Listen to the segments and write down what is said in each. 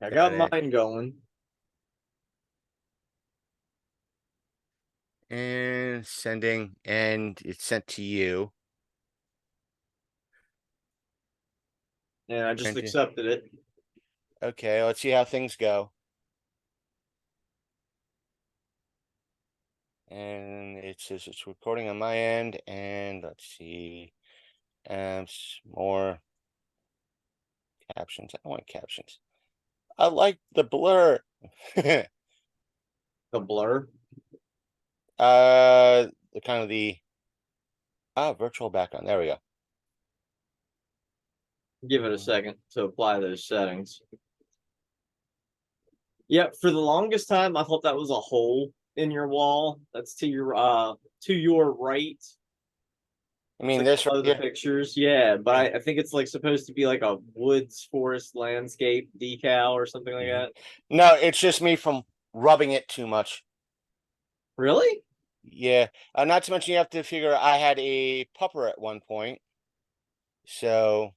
I Got got it. mine going. And sending, and it's sent to you. And I just Printed. accepted it. Okay, let's see how things go. And it says it's recording on my end, and let's see. More captions. I don't want captions. I like the blur. The blur. The kind of the virtual background. There we go. Give it a second to apply those settings. Yeah, for the longest time, I thought that was a hole in your wall. That's to your right. I It's mean, like this right below the here. pictures. Yeah, but Yeah. I think it's like supposed to be like a woods forest landscape decal or something like Mhm. that. No, it's just me from rubbing it too much. Really? Yeah. Not to mention, you have to figure I had a pupper at one point. So,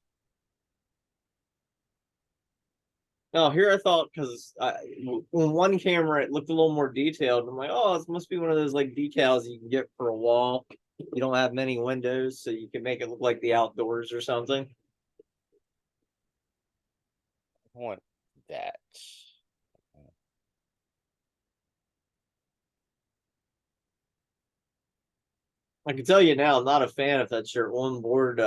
No, here I thought because on one camera it looked a little more detailed. I'm like, oh, this must be one of those like decals you can get for a wall. You don't have many windows, so you can make it look like the outdoors or something. I want that. I can tell you now, I'm not a fan if that's your onboard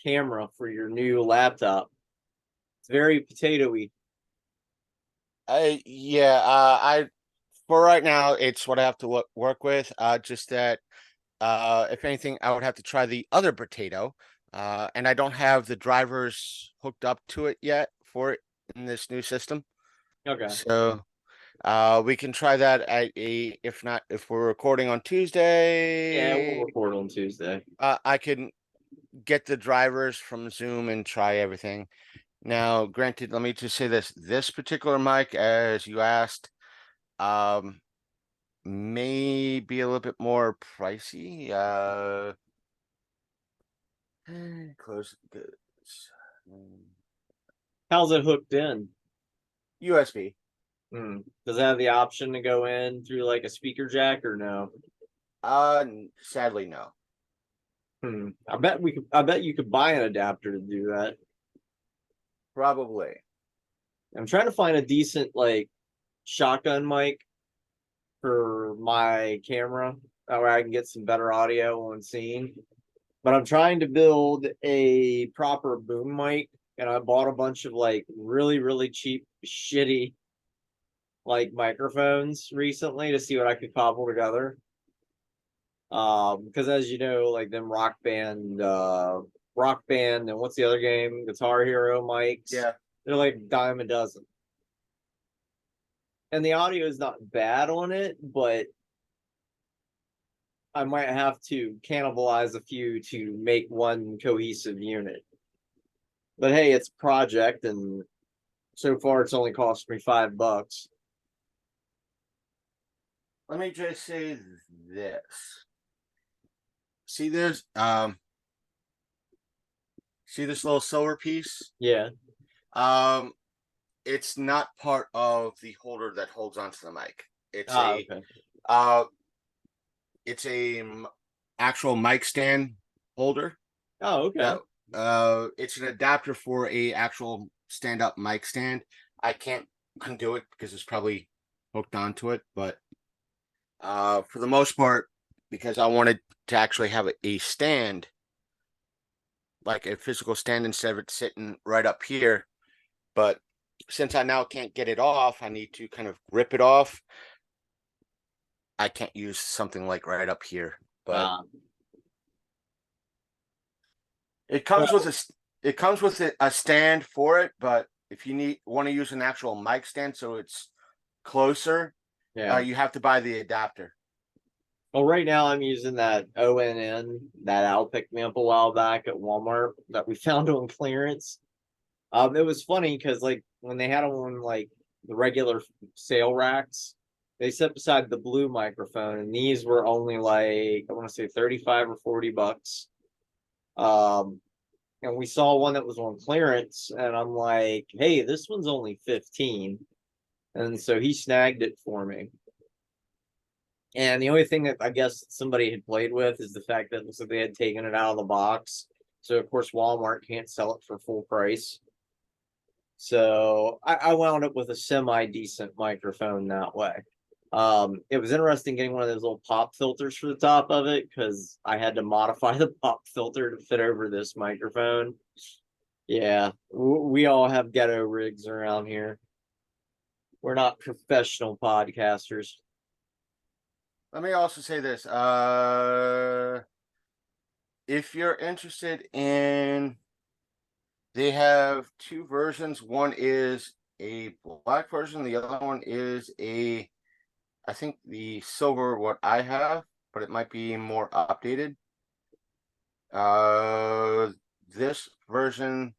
camera for your new laptop. It's very potatoey. Yeah, I for right now, it's what I have to work with. Just that, if anything, I would have to try the other potato. And I don't have the drivers hooked up to it yet for it in this new system. Okay. So, we can try that at if not, if we're recording on Yeah, we'll Tuesday, record on Tuesday. I can get the drivers from Zoom and try everything. Now, granted, let me just say this particular mic, as you asked, um, may be a little bit more pricey. Close this. How's it hooked in? USB. Does it have the option to go in through like a speaker jack or no? Sadly, no. I bet you could buy an adapter to do that. Probably. I'm trying to find a decent like shotgun mic for my camera that way I can get some better audio on scene. But I'm trying to build a proper boom mic, and I bought a bunch of like really, really cheap, shitty like microphones recently to see what I could cobble together. Because as you know, like them rock band, and what's the other game? Guitar Hero mics. Yeah. They're like dime a dozen. And the audio is not bad on it, but I might have to cannibalize a few to make one cohesive unit. But hey, it's a project, and so far it's only cost me $5. Let me just say this. See this? See this little silver piece? Yeah. Um, it's not part of the holder that holds onto the mic. It's Ah, a okay. uh, it's a actual mic stand holder. Oh, okay. So, it's an adapter for a actual stand-up mic stand. I can't undo it because it's probably hooked onto it, but for the most part, because I wanted to actually have a stand, like a physical stand instead of it sitting right up here. But since I now can't get it off, I need to kind of rip it off. I can't use something like right up here, but Ah. it comes with Well, a stand for it. But if you want to use an actual mic stand so it's closer, yeah. you have to buy the adapter. Well, right now I'm using that ONN that Al picked me up a while back at Walmart that we found on clearance. It was funny because like when they had them on like the regular sale racks, they set beside the blue microphone, and these were only like I want to say 35 or $40. Um, and we saw one that was on clearance, and I'm like, hey, this one's only 15. And so he snagged it for me. And the only thing that I guess somebody had played with is the fact that it looks like they had taken it out of the box. So of course Walmart can't sell it for full price. So I wound up with a semi-decent microphone that way. It was interesting getting one of those little pop filters for the top of it because I had to modify the pop filter to fit over this microphone. Yeah, we all have ghetto rigs around here. We're not professional podcasters. Let me also say this. If you're interested in, they have two versions. One is a black version. The other one is I think the silver, what I have, but it might be more updated. This version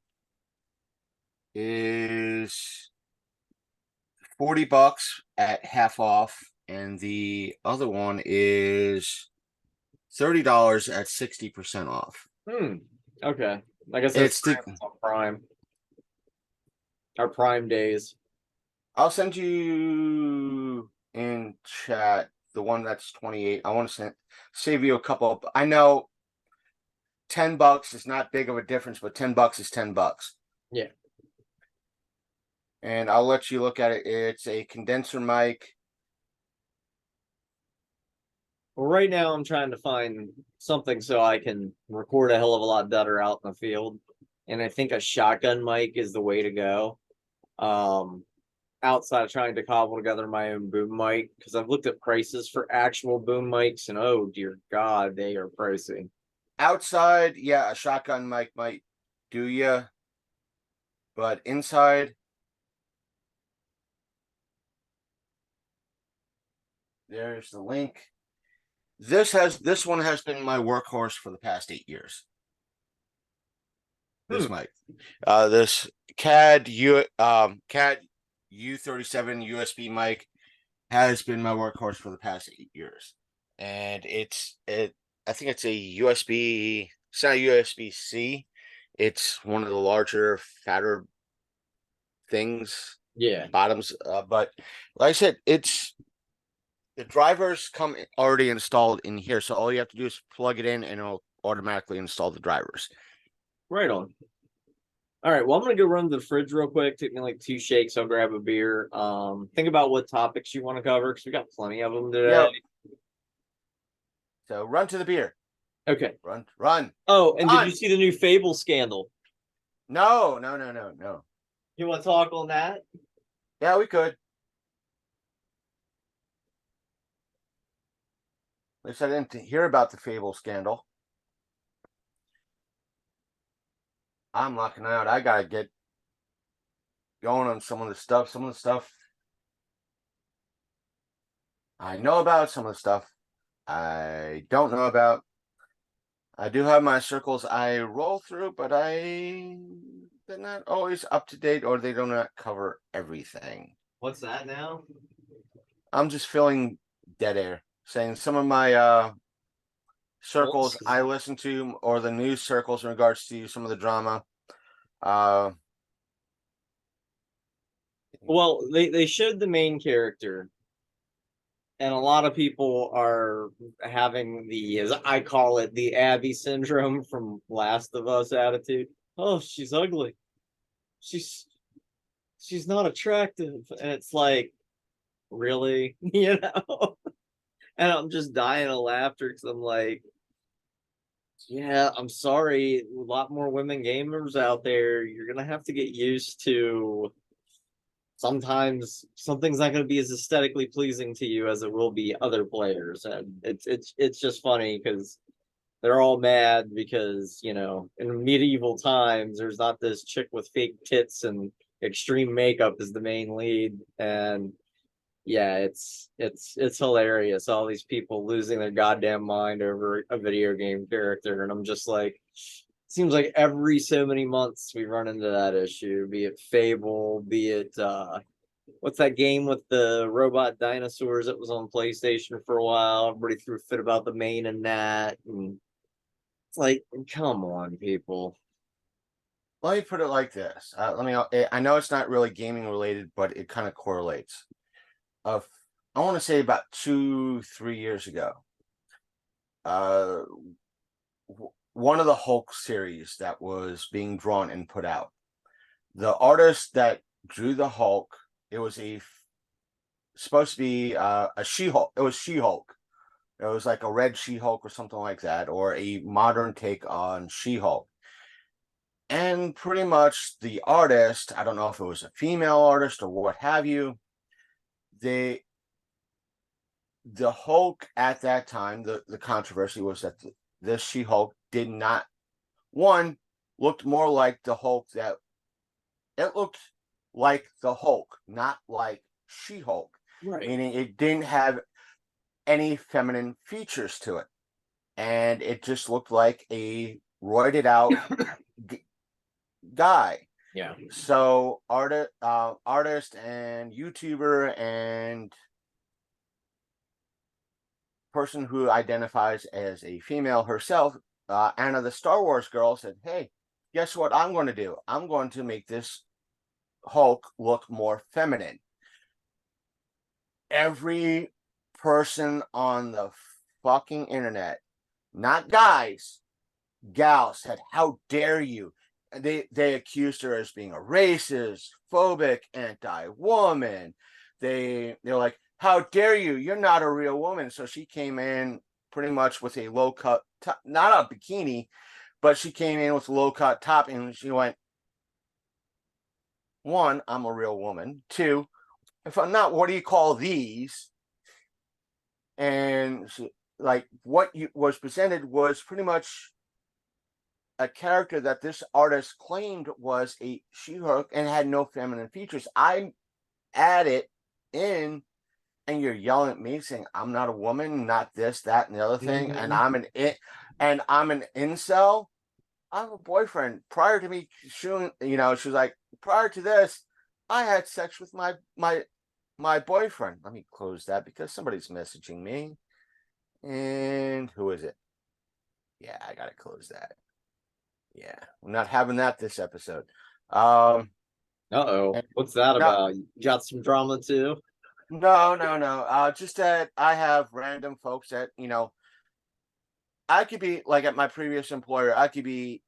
is $40 at half off, and the other one is $30 at 60% off. Okay. I guess It's that's on Prime. Our Prime days. I'll send you in chat the one that's 28. I want to save you a couple. I know $10 is not big of a difference, but $10 is $10. Yeah. And I'll let you look at it. It's a condenser mic. Well, right now I'm trying to find something so I can record a hell of a lot better out in the field. And I think a shotgun mic is the way to go. Outside of trying to cobble together my own boom mic, because I've looked at prices for actual boom mics, and oh dear God, they are pricey. Outside, yeah, a shotgun mic might do ya, but inside, there's the link. This one has been my workhorse for the past 8 years. This mic, this CAD U37 USB mic has been my workhorse for the past 8 years, and I think it's a USB. It's not USB-C. It's one of the larger, fatter things. Yeah. Bottoms, but like I said, the drivers come already installed in here, so all you have to do is plug it in, and it'll automatically install the drivers. Right on. All right. Well, I'm gonna go run to the fridge real quick. Take me like 2 shakes. I'll grab a beer. Think about what topics you want to cover because we got plenty of them today. Yep. So run to the beer. Okay. Run. Oh, and did you see the new Fable scandal? No. You want to talk on that? Yeah, we could. At least I didn't hear about the Fable scandal. I'm locking out. I gotta get going on some of the stuff. Some of the stuff I know about, some of the stuff I don't know about. I do have my circles I roll through, but they're not always up to date, or they do not cover everything. What's that now? I'm just filling dead air, saying some of my circles I listen to, or the news circles in regards to some of the drama. Well, they showed the main character, and a lot of people are having the, as I call it, the Abby syndrome from Last of Us attitude. Oh, she's ugly. She's not attractive, and it's like, really, you know? And I'm just dying of laughter because I'm like, yeah, I'm sorry. A lot more women gamers out there. You're gonna have to get used to sometimes something's not going to be as aesthetically pleasing to you as it will be other players, and it's just funny because they're all mad because, you know, in medieval times there's not this chick with fake tits and extreme makeup as the main lead, and yeah, it's hilarious, all these people losing their goddamn mind over a video game character, and I'm just like, seems like every so many months we run into that issue, be it Fable, be it what's that game with the robot dinosaurs that was on PlayStation for a while. Everybody threw a fit about the main and that, and it's like, come on, people. let me put it like this. I know it's not really gaming related, but it kind of correlates. Of I want to say about 2-3 years ago, uh, one of the Hulk series that was being drawn and put out. The artist that drew the Hulk, it was supposed to be a She-Hulk. It was She-Hulk. It was like a red She-Hulk or something like that, or a modern take on She-Hulk. And pretty much the artist, I don't know if it was a female artist or what have you, the Hulk at that time, the controversy was that this She-Hulk did not, one, looked more like the Hulk that it looked like the Hulk, not like She-Hulk, Right. meaning it didn't have any feminine features to it. And it just looked like a roided out guy. Yeah. So artist and YouTuber and person who identifies as a female herself, Anna the Star Wars girl, said, "Hey, guess what I'm going to do? I'm going to make this Hulk look more feminine." Every person on the fucking internet, not guys, gals, said, "How dare you?" They accused her as being a racist, phobic, anti-woman. They're like, "How dare you? You're not a real woman." So she came in pretty much with a low cut top, not a bikini, but she came in with a low cut top, and she went, "One, I'm a real woman. Two, if I'm not, what do you call these?" And she, like, what you was presented was pretty much a character that this artist claimed was a She-Hulk and had no feminine features. I add it in, and you're yelling at me saying I'm not a woman, not this, that, and the other thing, and I'm an incel. I have a boyfriend. Prior to me shooting, she was like, prior to this, I had sex with my boyfriend. Let me close that because somebody's messaging me. And who is it? Yeah, I gotta close that. Yeah, we're not having that this episode. Uh-oh. What's that No, about? You got some drama too? no. Just that I have random folks that I could be like at my previous employer. I could be.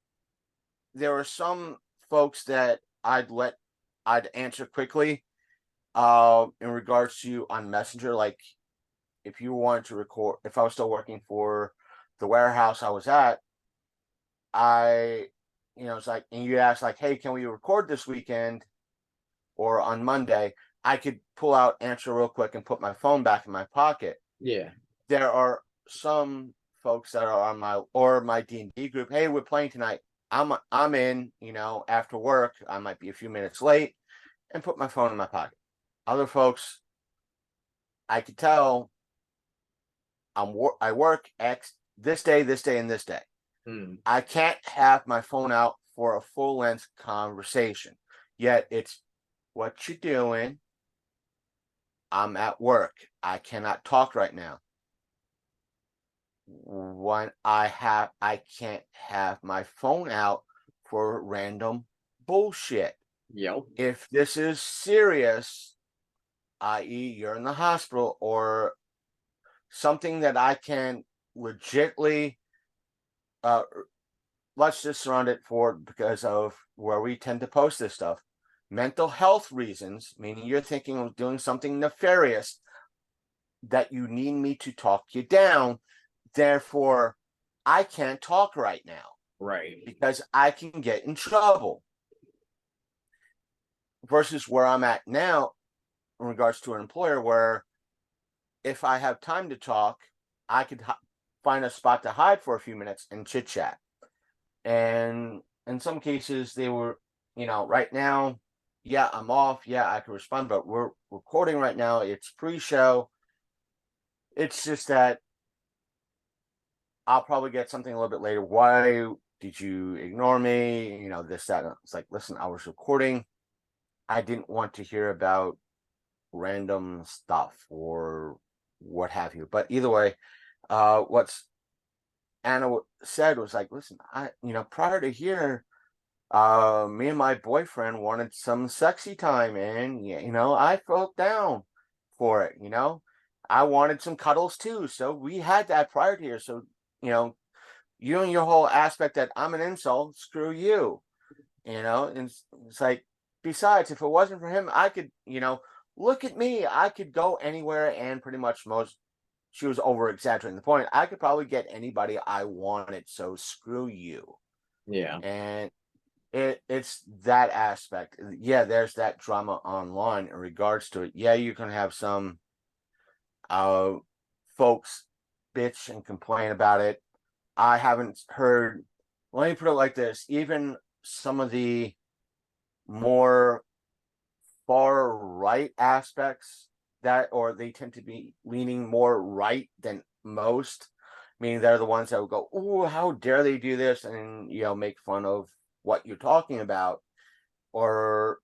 There were some folks that I'd answer quickly. In regards to on Messenger, like if you wanted to record, if I was still working for the warehouse I was at, it's like, and you ask like, "Hey, can we record this weekend or on Monday?" I could pull out, answer real quick, and put my phone back in my pocket. Yeah. There are some folks that are on my D&D group. "Hey, we're playing tonight. I'm in. After work, I might be a few minutes late," and put my phone in my pocket. Other folks, I could tell I work X this day, and this day. I can't have my phone out for a full length conversation. Yet it's, "What you doing?" "I'm at work. I cannot talk right now." When I can't have my phone out for random bullshit. Yep. If this is serious, i.e., you're in the hospital or something that I can legitly, let's just surround it for because of where we tend to post this stuff. Mental health reasons, meaning you're thinking of doing something nefarious that you need me to talk you down. Therefore, I can't talk right now Right. because I can get in trouble. Versus where I'm at now in regards to an employer where if I have time to talk, I could find a spot to hide for a few minutes and chit chat. And in some cases, they were, right now, yeah, I'm off. Yeah, I can respond, but we're recording right now. It's pre-show. It's just that I'll probably get something a little bit later. "Why did you ignore me?" This, that. It's like, listen, I was recording. I didn't want to hear about random stuff or what have you. But either way, what's Anna said was like, "Listen, prior to here, Me and my boyfriend wanted some sexy time, and I felt down for it. I wanted some cuddles too, so we had that prior to here. So you know, you and your whole aspect that I'm an insult, screw you. And it's like, besides, if it wasn't for him, I could, look at me, I could go anywhere, and pretty much most. She was over exaggerating the point. I could probably get anybody I wanted, so screw you. Yeah. And it's that aspect. Yeah, there's that drama online in regards to it. Yeah, you can have some uh folks bitch and complain about it. I haven't heard, let me put it like this, even some of the more far right aspects that, or they tend to be leaning more right than most, meaning they're the ones that would go, "Oh, how dare they do this," and make fun of what you're talking about, or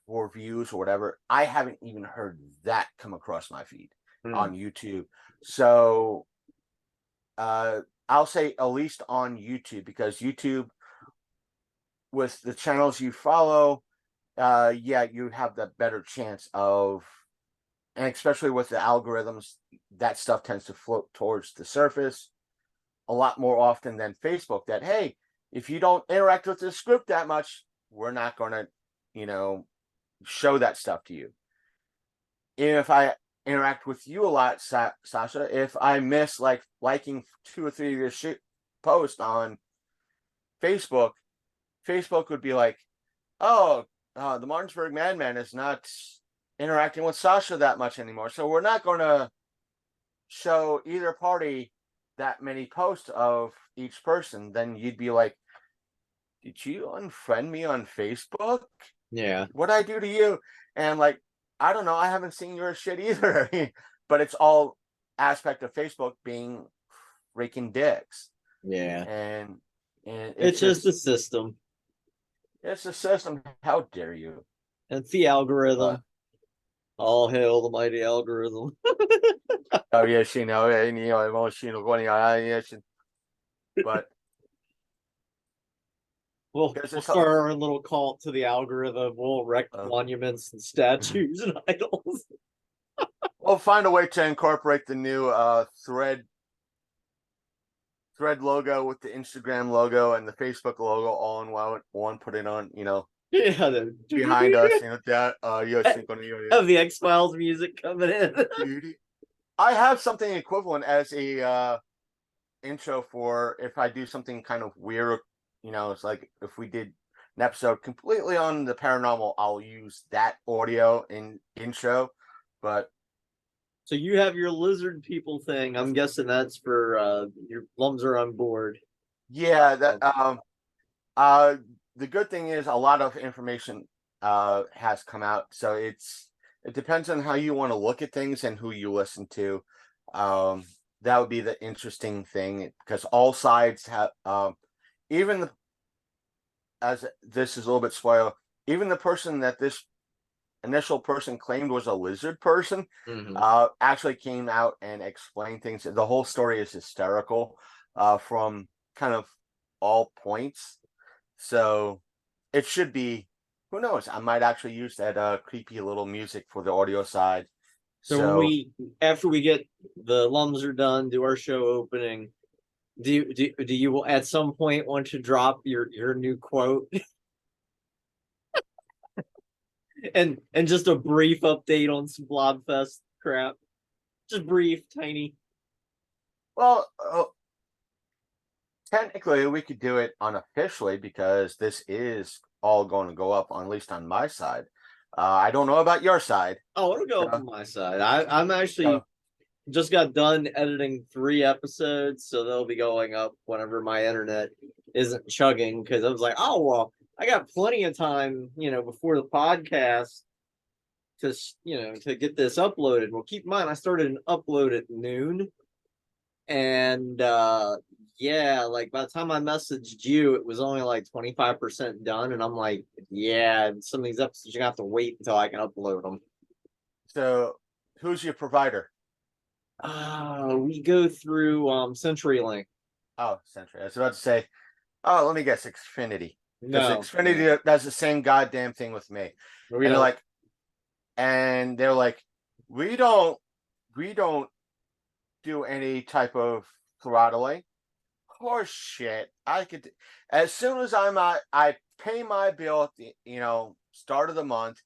for views or whatever. I haven't even heard that come across my feed Hmm. on YouTube. So I'll say at least on YouTube, because YouTube, with the channels you follow, yeah, you have the better chance of, and especially with the algorithms, that stuff tends to float towards the surface a lot more often than Facebook. That, hey, if you don't interact with the script that much, we're not going to, you know, show that stuff to you. If I interact with you a lot, Sasha, if I miss like liking 2 or 3 of your posts on Facebook, Facebook would be like, oh, the Martinsburg Madman is not interacting with Sasha that much anymore, so we're not going to show either party that many posts of each person. Then you'd be like, did you unfriend me on Facebook? Yeah. What'd I do to you? And like, I don't know, I haven't seen your shit either. But it's all aspect of Facebook being freaking dicks. Yeah. And It's just the system. it's a system. How dare you? It's the But algorithm. All hail the mighty algorithm. oh yeah, she know, and emotional going, yeah, but We'll there's we'll this. start our own little cult to the algorithm. We'll erect Uh, monuments and statues and idols. we'll find a way to incorporate the new thread logo with the Instagram logo and the Facebook logo all in one. Put it on, Yeah, behind us. That have the X Files music coming in. I have something equivalent as a intro for if I do something kind of weird. It's like if we did an episode completely on the paranormal, I'll use that audio in intro. But So you have your lizard people thing. I'm guessing that's for your lums are on board. yeah, that Okay. uh the good thing is a lot of information has come out, so it depends on how you want to look at things and who you listen to. um that would be the interesting thing, because all sides have, even the, as this is a little bit spoiler, even the person that this initial person claimed was a lizard person Mm-hmm. actually came out and explained things. The whole story is hysterical, from kind of all points. So it should be, who knows? I might actually use that creepy little music for the audio side. So when So after we get the lums are done, do our show opening, do you at some point want to drop your new quote and just a brief update on some Blobfest crap? Just brief, tiny. well, technically we could do it unofficially, because this is all going to go up on, at least on my side. I don't know about your side. Oh, it'll go up So, on my side. I'm so actually just got done editing 3 episodes, so they'll be going up whenever my internet isn't chugging. Because I was like, oh well, I got plenty of time, before the podcast to to get this uploaded. Well, keep in mind, I started an upload at noon, and yeah, like by the time I messaged you, it was only like 25% done, and I'm like, yeah, some of these episodes you're gonna have to wait until I can upload them. so who's your provider? We go through CenturyLink. Oh, Century. I was about to say, oh, let me guess, Xfinity. because No, Xfinity does the same goddamn thing with me. we And don't. they're like, we don't do any type of throttling. Horse shit. I could, as soon as I pay my bill at the start of the month.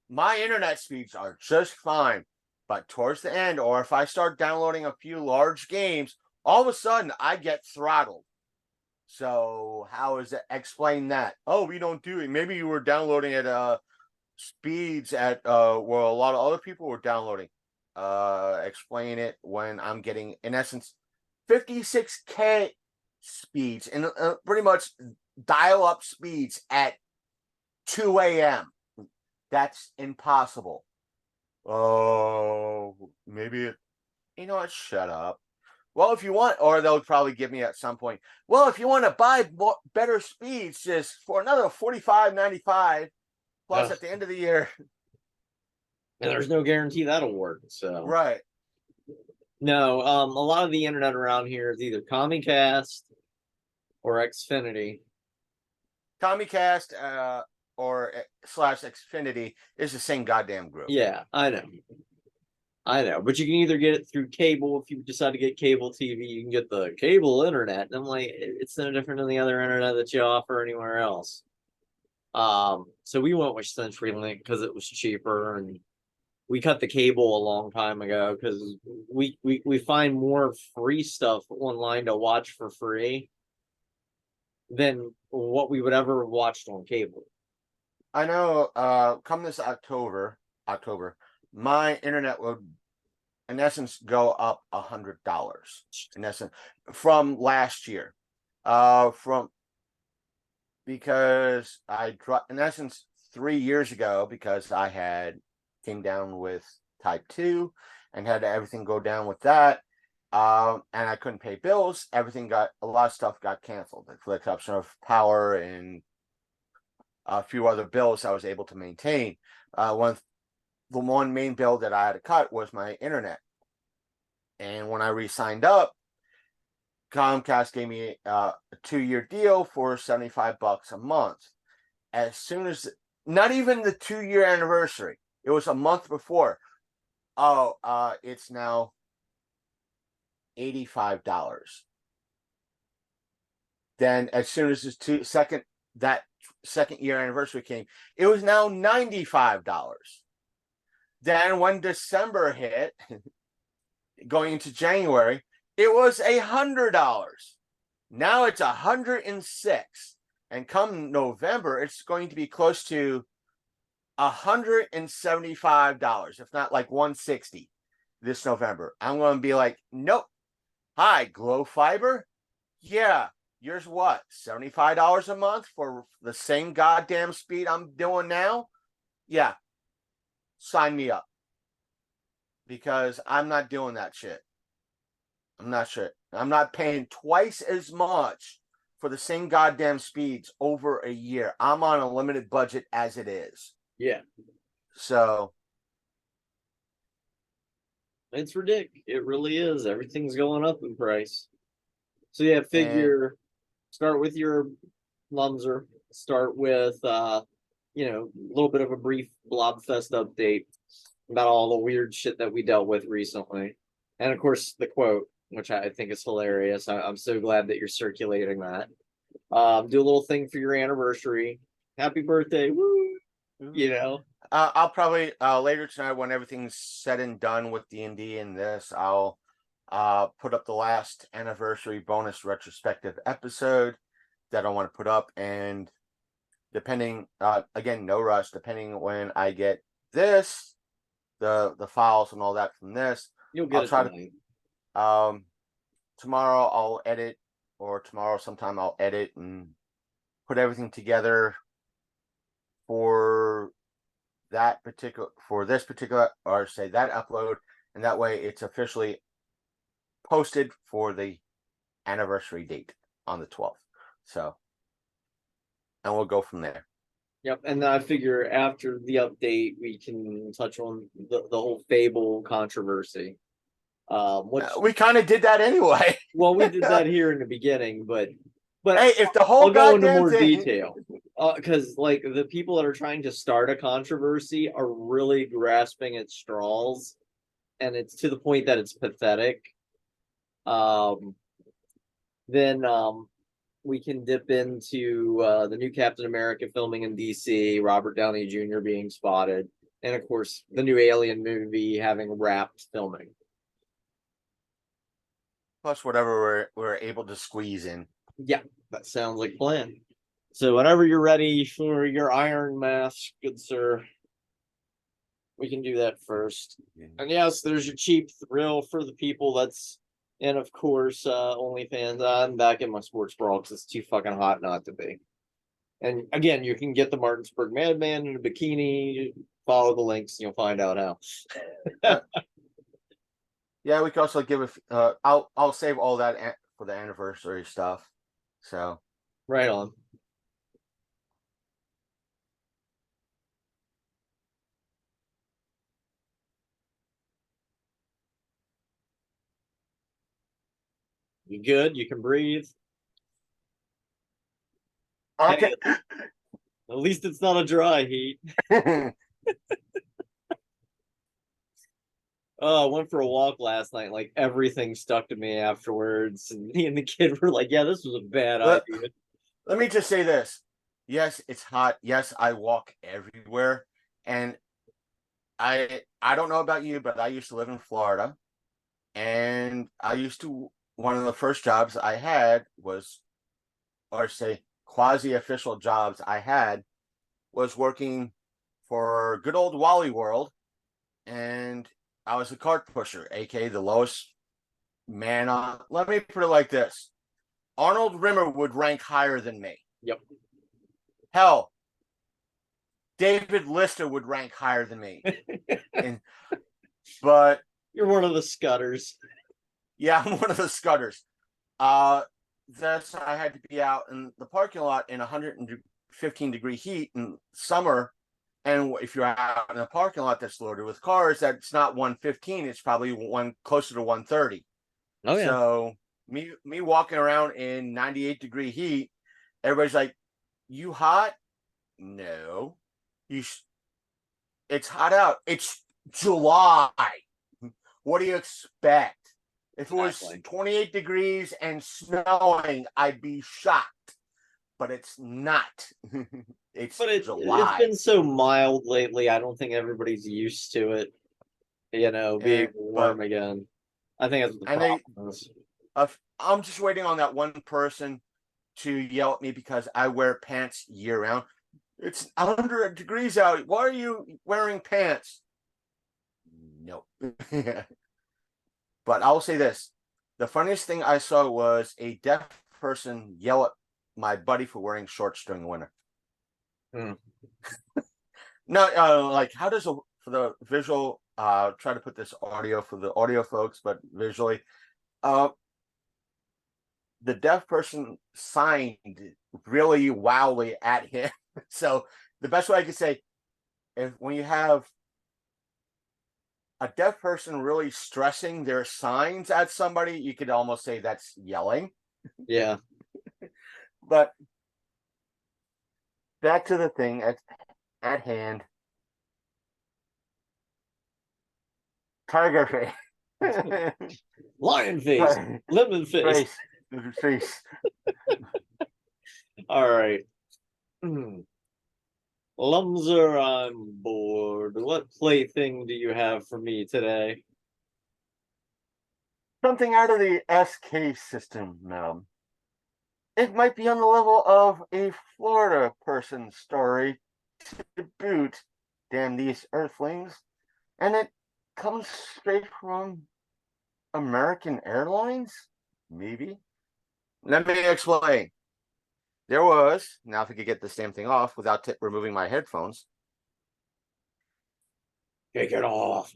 My internet speeds are just fine, but towards the end, or if I start downloading a few large games, all of a sudden I get throttled. So how is it? Explain that. Oh, we don't do it. Maybe you were downloading at speeds at where a lot of other people were downloading. Explain it when I'm getting, in essence, 56K speeds and pretty much dial up speeds at 2 a.m. That's impossible. Oh, maybe it, you know what? Shut up. Well, if you want, or they'll probably give me at some point. Well, if you want to buy better speeds, just for another $45.95 plus at the end of the year. And there's no guarantee that'll work. So Right. no, a lot of the internet around here is either Comcast or Xfinity. Comcast or slash Xfinity is the same goddamn group. Yeah, I know. But you can either get it through cable if you decide to get cable TV. You can get the cable internet, and I'm like, it's no different than the other internet that you offer anywhere else. So we went with CenturyLink because it was cheaper, and we cut the cable a long time ago because we find more free stuff online to watch for free than what we would ever have watched on cable. I know. Come this October, my internet would, in essence, go up $100. In essence, from last year, because I dropped, in essence, 3 years ago, because I had came down with type 2 and had everything go down with that. And I couldn't pay bills. A lot of stuff got canceled, for the exception of power and a few other bills I was able to maintain. The one main bill that I had to cut was my internet. And when I re-signed up, Comcast gave me a 2-year deal for $75 a month. As soon as, not even the 2-year anniversary, it was a month before. Oh, it's now $85. Then as soon as that second year anniversary came, it was now $95. Then when December hit, going into January, it was $100. Now it's $106. And come November, it's going to be close to $175, if not like $160 this November. I'm going to be like, nope. Hi, Glow Fiber? Yeah. Yours what? $75 a month for the same goddamn speed I'm doing now? Yeah. Sign me up. Because I'm not doing that shit. I'm not sure. I'm not paying twice as much for the same goddamn speeds over a year. I'm on a limited budget as it is. Yeah. So it's ridiculous. It really is. Everything's going up in price. So yeah, figure start with your Lumser. Start with a little bit of a brief Blobfest update about all the weird shit that we dealt with recently. And of course the quote, which I think is hilarious. I'm so glad that you're circulating that. Do a little thing for your anniversary. Happy birthday. Woo! I'll probably later tonight, when everything's said and done with D&D and this, I'll put up the last anniversary bonus retrospective episode that I want to put up, and depending again, no rush, depending when I get this, the files and all that from this, You'll get tomorrow I'll edit, or tomorrow sometime I'll edit and put everything together for this particular, or say that upload, and that way it's officially posted for the anniversary date on the 12th. So, and we'll go from there. Yep, and then I figure after the update we can touch on the whole Fable controversy. We kind of did that anyway. Well, we did that here in the beginning, but But Hey, if the whole I'll go into goddamn more thing, detail because like the people that are trying to start a controversy are really grasping at straws, and it's to the point that it's pathetic. Um, then we can dip into the new Captain America filming in DC, Robert Downey Jr. being spotted, and of course the new Alien movie having wrapped filming. plus whatever we're able to squeeze in. Yeah, that sounds like a plan. So whenever you're ready for your Iron Mask, good sir, we can do that first. And yes, there's your cheap thrill for the people that's, and of course, OnlyFans. I'm back in my sports brawl because it's too fucking hot not to be. And again, you can get the Martinsburg Madman in a bikini. Follow the links, and you'll find out how. Yeah, we can also give I'll save all that for the anniversary stuff. So Right on. You good? You can breathe. okay. Hey, at least it's not a dry heat. Oh, I went for a walk last night. Like everything stuck to me afterwards, and me and the kid were like, "Yeah, this was a bad let, idea." let me just say this. Yes, it's hot. Yes, I walk everywhere. And I don't know about you, but I used to live in Florida. And I used to one of the first jobs I had was, or say quasi-official jobs I had, was working for good old Wally World, and I was a cart pusher, aka the lowest man on. Let me put it like this: Arnold Rimmer would rank higher than me. Yep. Hell, David Lister would rank higher than me. and but You're one of the scutters. yeah, I'm one of the scutters. Thus I had to be out in the parking lot in 115-degree heat in summer. And if you're out in a parking lot that's loaded with cars, that's not 115, it's probably one closer to 130. Oh yeah. So me walking around in 98-degree heat, everybody's like, "You hot?" No. It's hot out. It's July. What do you expect? If it was Exactly. 28 degrees and snowing, I'd be shocked. But it's not. It's But it's July. been so mild lately. I don't think everybody's used to it. Being And but warm again. I think that's what the and they problem is. I'm just waiting on that one person to yell at me because I wear pants year round. It's 100 degrees out. Why are you wearing pants? No. But I'll say this. The funniest thing I saw was a deaf person yell at my buddy for wearing shorts during the winter. Hmm. No, like how does for the visual try to put this audio for the audio folks, but visually, uh the deaf person signed really wildly at him. So the best way I could say, if when you have a deaf person really stressing their signs at somebody, you could almost say that's yelling. Yeah. But back to the thing at hand. Tiger face. Lion face. Lemon face. Face. All right. Lumser, I'm bored. What plaything do you have for me today? Something out of the SK system now. It might be on the level of a Florida person's story to boot. Damn these earthlings. And it comes straight from American Airlines? Maybe. Let me explain. There was, now if we could get this damn thing off without removing my headphones. Take it off.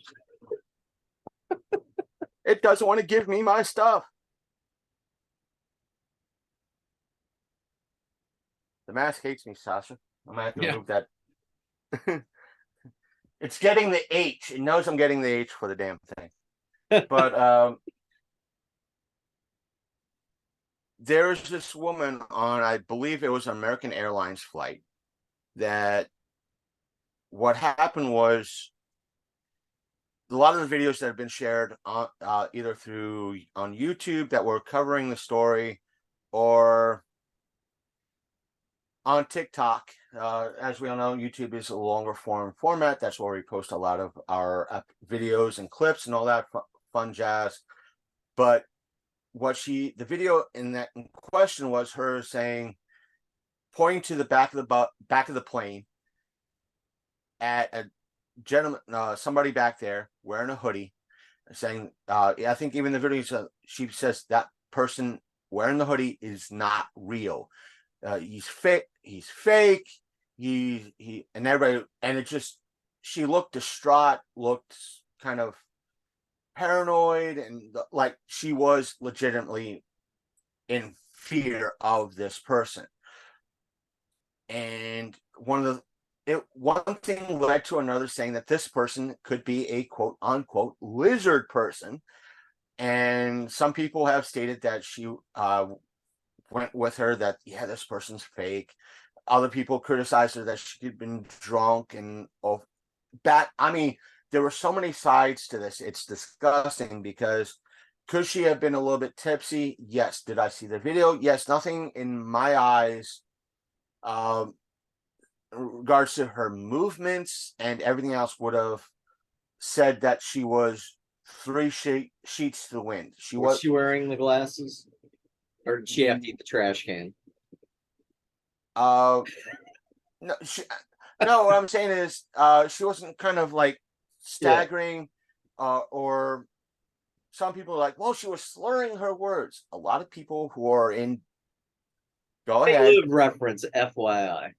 It doesn't want to give me my stuff. The mask hates me, Sasha. I'm gonna have to remove that. It's getting the H. It knows I'm getting the H for the damn thing. But there's this woman on, I believe it was an American Airlines flight, that what happened was a lot of the videos that have been shared on either through on YouTube that were covering the story or on TikTok. As we all know, YouTube is a longer form format. That's where we post a lot of our videos and clips and all that fun jazz. But the video in that in question was her saying, pointing to the back of the plane at a gentleman, somebody back there wearing a hoodie, saying, I think even the video, she says that person wearing the hoodie is not real. He's fake. He's fake. He and everybody, and it just, she looked distraught, looked kind of paranoid, and like she was legitimately in fear of this person. And one thing led to another, saying that this person could be a quote unquote lizard person. And some people have stated that she went with her, that, yeah, this person's fake. Other people criticized her that she had been drunk and I mean, there were so many sides to this. It's disgusting because could she have been a little bit tipsy? Yes. Did I see the video? Yes. Nothing in my eyes in regards to her movements and everything else would have said that she was three sheets to the wind. Was she wearing the glasses? Or did she have to eat the trash can? No, no, what I'm saying is she wasn't kind of like staggering, or some people are like, well, she was slurring her words. A lot of people who are in, go ahead, Reference, FYI.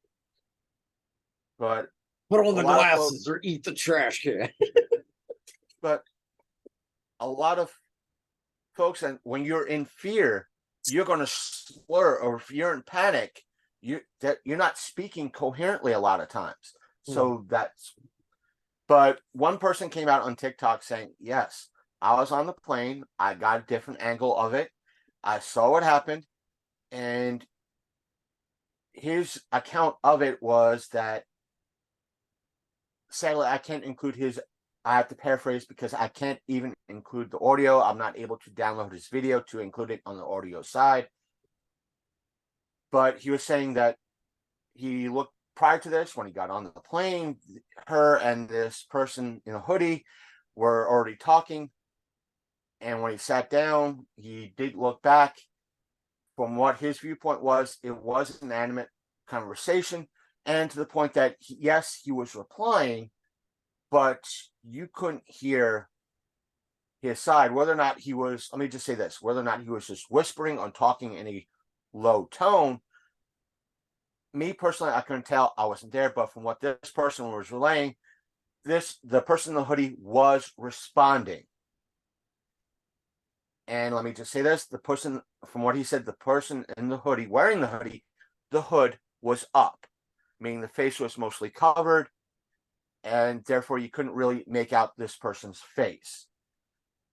but put on the glasses or eat the trash can. But a lot of folks, and when you're in fear, you're going to slur, or if you're in panic, you're not speaking coherently a lot of times. So but one person came out on TikTok saying, yes, I was on the plane. I got a different angle of it. I saw what happened. And his account of it was that, sadly, I can't include his, I have to paraphrase because I can't even include the audio. I'm not able to download his video to include it on the audio side. But he was saying that he looked, prior to this, when he got on the plane, her and this person in a hoodie were already talking. And when he sat down, he did look back. From what his viewpoint was, it was an animate conversation. And to the point that, yes, he was replying, but you couldn't hear his side. Whether or not he was, let me just say this, whether or not he was just whispering or talking in a low tone, me personally, I couldn't tell. I wasn't there. But from what this person was relaying, the person in the hoodie was responding. And let me just say this, the person, from what he said, the person in the hoodie, wearing the hoodie, the hood was up, meaning the face was mostly covered, and therefore you couldn't really make out this person's face.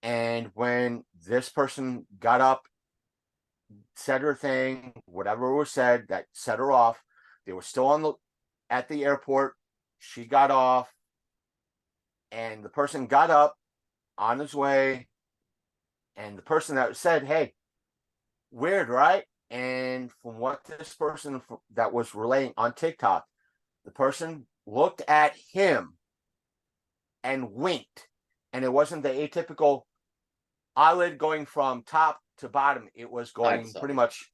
And when this person got up, said her thing, whatever was said that set her off, they were still at the airport. She got off, and the person got up on his way, and the person that said, hey, weird, right? And from what this person that was relaying on TikTok, the person looked at him and winked. And it wasn't the atypical eyelid going from top to bottom. It was going pretty much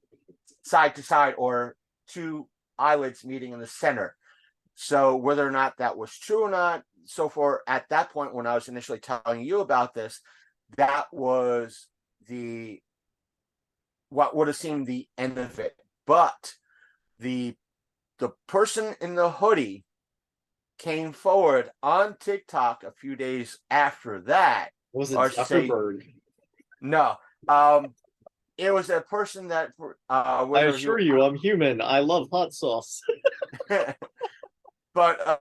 side to side, or two eyelids meeting in the center. So whether or not that was true or not, so far at that point, when I was initially telling you about this, that was what would have seemed the end of it. But the person in the hoodie came forward on TikTok a few days after that. Was it Zuckerberg? No. It was a person that I assure you, I'm human. I love hot sauce. But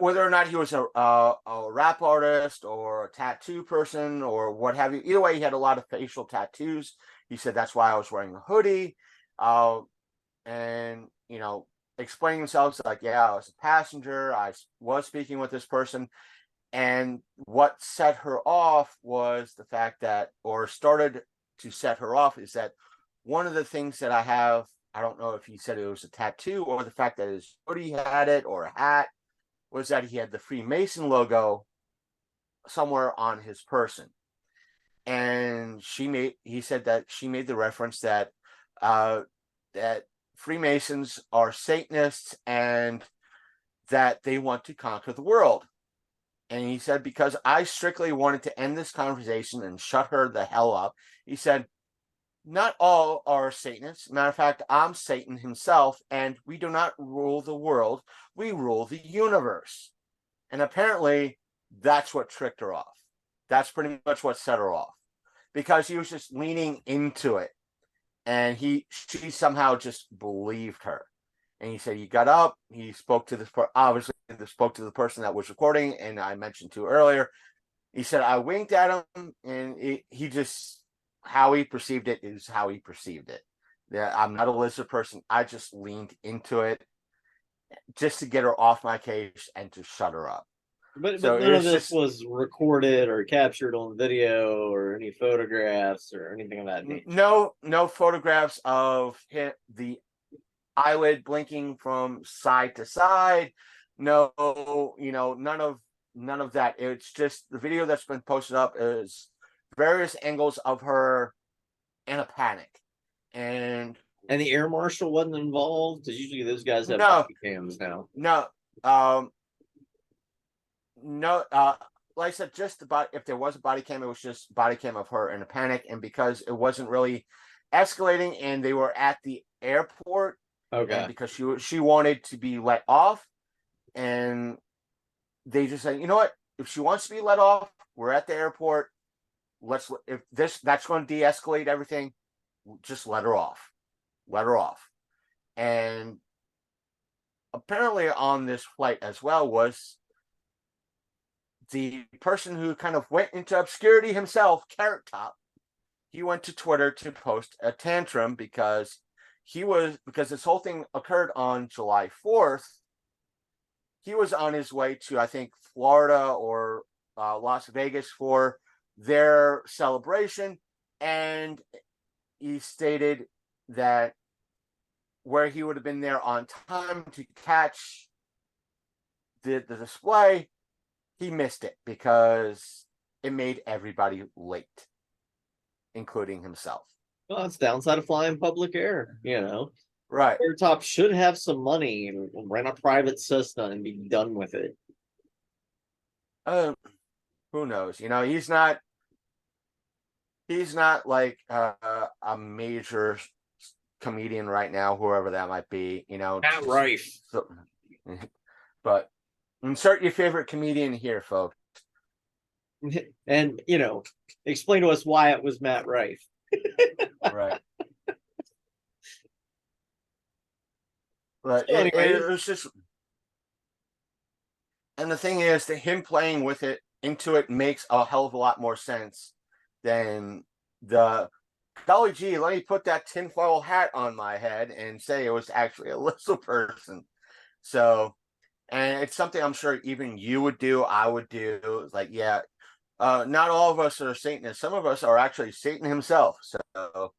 whether or not he was a rap artist or a tattoo person or what have you. Either way, he had a lot of facial tattoos. He said that's why I was wearing a hoodie, and explaining themselves like, yeah, I was a passenger. I was speaking with this person, and what set her off was the fact that, or started to set her off, is that one of the things that I have. I don't know if he said it was a tattoo or the fact that his hoodie had it or a hat, was that he had the Freemason logo somewhere on his person. And he said that she made the reference that that Freemasons are Satanists and that they want to conquer the world. And he said, because I strictly wanted to end this conversation and shut her the hell up, he said, not all are Satanists. Matter of fact, I'm Satan himself, and we do not rule the world. We rule the universe. And apparently, that's what tricked her off. That's pretty much what set her off. Because he was just leaning into it. And she somehow just believed her. And he said he got up, he spoke to this, obviously, spoke to the person that was recording, and I mentioned to earlier. He said, I winked at him, and he just, how he perceived it is how he perceived it. Yeah, I'm not a lizard person. I just leaned into it just to get her off my case and to shut her up. But none of this was recorded or captured on video or any photographs or anything of that nature. No photographs of the eyelid blinking from side to side. No, none of that. It's just the video that's been posted up is various angles of her in a panic. And the air marshal wasn't involved, because usually those guys have body cams now. No, like I said, just about, if there was a body cam, it was just body cam of her in a panic. And because it wasn't really escalating and they were at the airport, okay, because she wanted to be let off, and they just said, you know what, if she wants to be let off, we're at the airport, that's going to de-escalate everything, just let her off. And apparently on this flight as well was the person who kind of went into obscurity himself, Carrot Top. He went to Twitter to post a tantrum because this whole thing occurred on July 4th. He was on his way to, I think, Florida or Las Vegas for their celebration, and he stated that where he would have been there on time to catch the display, he missed it because it made everybody late, including himself. Well, that's the downside of flying public air, Right. Top should have some money and rent a private Cessna and be done with it. Who knows? He's not like a major comedian right now, whoever that might be. Matt Rife. So, but insert your favorite comedian here, folks. And explain to us why it was Matt Rife. Right. But so it was just, and the thing is that him playing with it into it makes a hell of a lot more sense than the golly gee, let me put that tinfoil hat on my head and say it was actually a lizard person. So, and it's something I'm sure even you would do, I would do. Like, yeah, not all of us are Satanists. Some of us are actually Satan himself. So,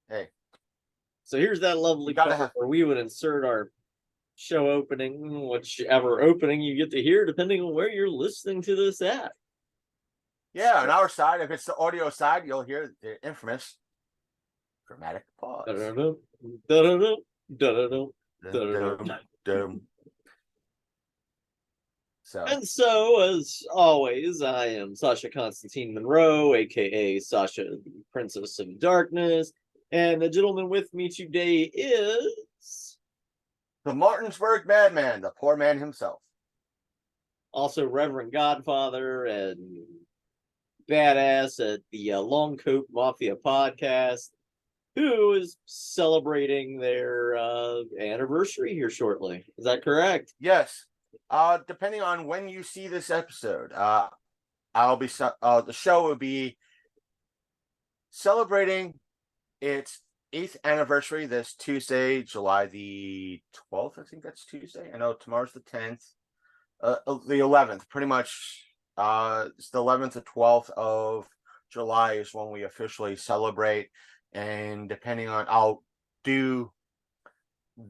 Hey. So here's that lovely part where we would insert our show opening, whichever opening you get to hear, depending on where you're listening to this at. Yeah, on our side, if it's the audio side, you'll hear the infamous dramatic pause. So, as always, I am Sasha Constantine Monroe, aka Sasha, Princess of Darkness. And the gentleman with me today is the Martinsburg Madman, the poor man himself. Also Reverend Godfather and badass at the Long Coat Mafia podcast. who is celebrating their anniversary here shortly. Is that correct? Yes. Depending on when you see this episode, the show will be celebrating its 8th anniversary this Tuesday, July the 12th. I think that's Tuesday. I know tomorrow's the 10th. The 11th, pretty much. It's the 11th or 12th of July is when we officially celebrate. And depending on, I'll do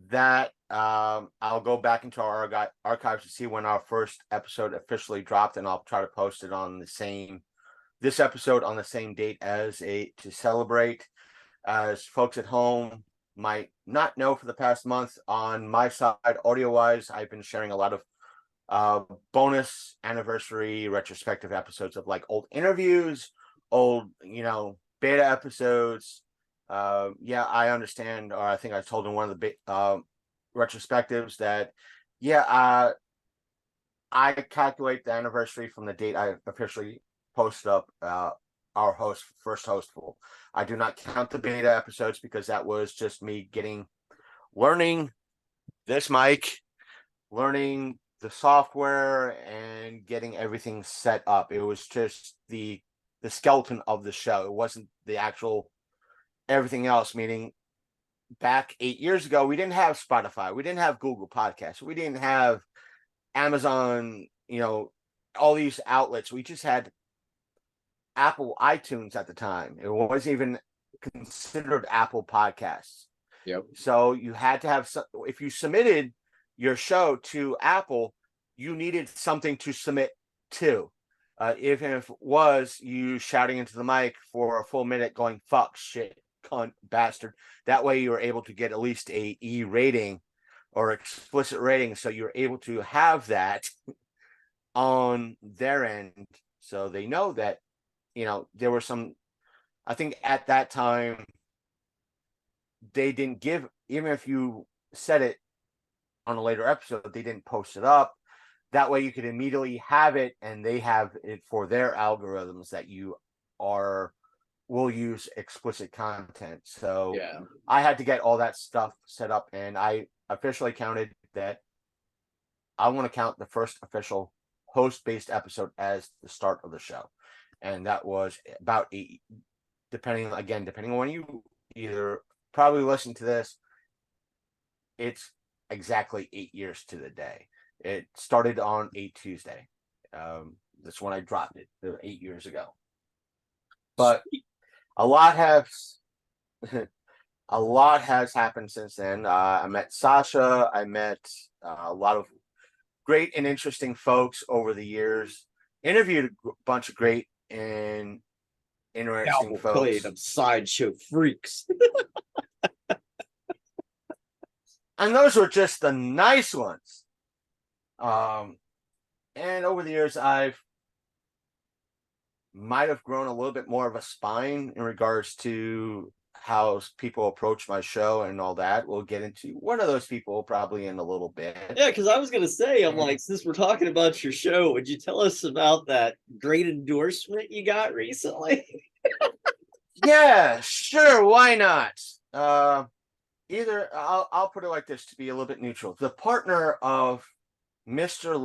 that. I'll go back into our archives to see when our first episode officially dropped, and I'll try to post it on this episode on the same date to celebrate. As folks at home might not know, for the past month on my side, audio wise, I've been sharing a lot of bonus anniversary retrospective episodes of like old interviews, old, beta episodes. Yeah, I understand, or I think I told in one of the retrospectives that, I calculate the anniversary from the date I officially posted up our first hostful. I do not count the beta episodes because that was just me learning this mic, learning the software, and getting everything set up. It was just the skeleton of the show. It wasn't the actual everything else, meaning back 8 years ago, we didn't have Spotify. We didn't have Google Podcasts. We didn't have Amazon, all these outlets. We just had Apple iTunes at the time. It wasn't even considered Apple Podcasts. Yep. So you had to have, if you submitted your show to Apple, you needed something to submit to. If it was you shouting into the mic for a full minute going, fuck, shit, cunt, bastard. That way you were able to get at least a E rating or explicit rating. So you're able to have that on their end. So they know that, there were some, I think at that time, they didn't give, even if you said it on a later episode, they didn't post it up. That way you could immediately have it, and they have it for their algorithms that will use explicit content. So Yeah. I had to get all that stuff set up, and I officially counted that. I want to count the first official host-based episode as the start of the show. And that was about 8, depending on when you either probably listen to this, it's exactly 8 years to the day. It started on a Tuesday. That's when I dropped it 8 years ago. But a lot has happened since then. I met Sasha. I met a lot of great and interesting folks over the years. Interviewed a bunch of great and interesting folks. Of sideshow freaks. And those were just the nice ones. And over the years, I've might have grown a little bit more of a spine in regards to how people approach my show and all that. We'll get into one of those people probably in a little bit. Yeah, because I was going to say, I'm like, since we're talking about your show, would you tell us about that great endorsement you got recently? Yeah, sure. Why not? Either I'll put it like this to be a little bit neutral. The partner of Mr.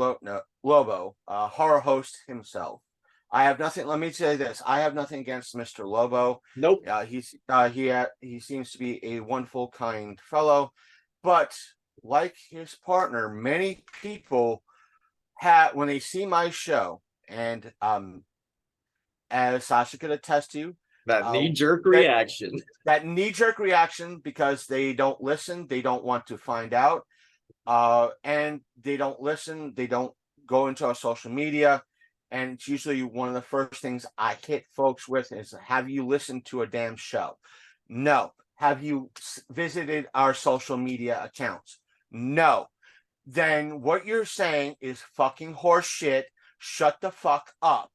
Lobo, horror host himself. I have nothing. Let me say this: I have nothing against Mr. Lobo. Nope. He seems to be a wonderful, kind fellow, but like his partner, many people when they see my show, and as Sasha could attest to, that knee-jerk reaction. That knee-jerk reaction, because they don't listen, they don't want to find out, and they don't listen, they don't go into our social media. And it's usually one of the first things I hit folks with is, have you listened to a damn show? No. Have you visited our social media accounts? No. Then what you're saying is fucking horse shit. Shut the fuck up.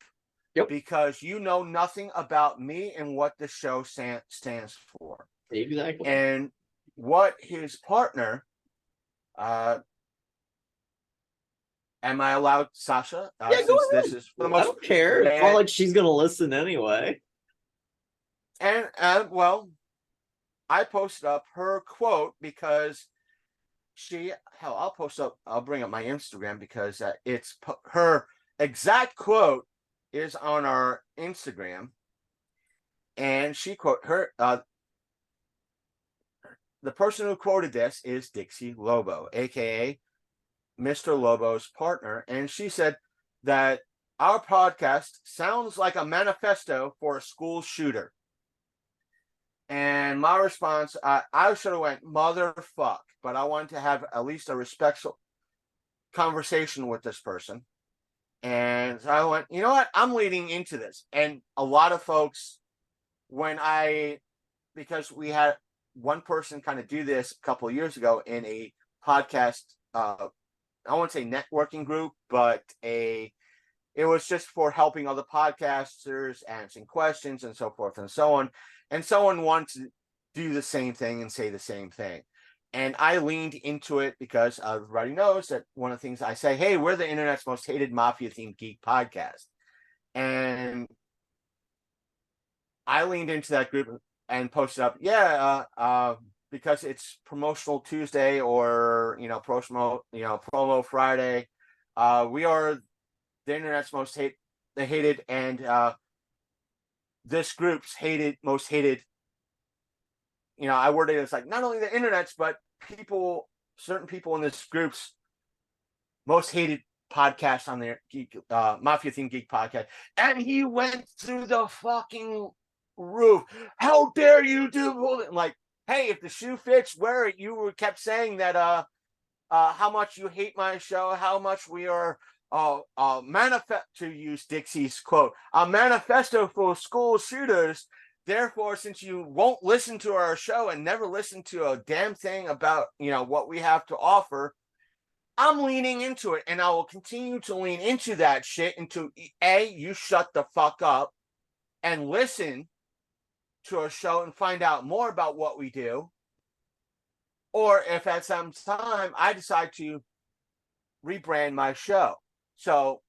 Yep. Because you know nothing about me and what the show stands for. Exactly. And what his partner, am I allowed, Sasha? Yeah, go ahead. This is for the most, I don't care. It's not like she's going to listen anyway. And, well, I posted up her quote because I'll bring up my Instagram because her exact quote is on our Instagram. And she quote her, the person who quoted this is Dixie Lobo, aka Mr. Lobo's partner. And she said that our podcast sounds like a manifesto for a school shooter. And my response, I should have went motherfuck, but I wanted to have at least a respectful conversation with this person. And so I went, you know what? I'm leading into this. And a lot of folks, because we had one person kind of do this a couple of years ago in a podcast, I won't say networking group, but it was just for helping other podcasters, answering questions and so forth and so on. And someone wanted to do the same thing and say the same thing. And I leaned into it because everybody knows that one of the things I say, hey, we're the internet's most hated mafia-themed geek podcast. And I leaned into that group and posted up, because it's promotional Tuesday or, promo Friday. We are the internet's most hated, and this group's most hated. I worded it as like not only the internet's, but certain people in this group's most hated podcast on their Mafia Themed Geek podcast. And he went through the fucking roof. How dare you do it? Like, hey, if the shoe fits, wear it. You kept saying that how much you hate my show, how much we are to use Dixie's quote, a manifesto for school shooters. Therefore, since you won't listen to our show and never listen to a damn thing about, what we have to offer, I'm leaning into it, and I will continue to lean into that shit until you shut the fuck up and listen to our show and find out more about what we do. Or if at some time I decide to rebrand my show. So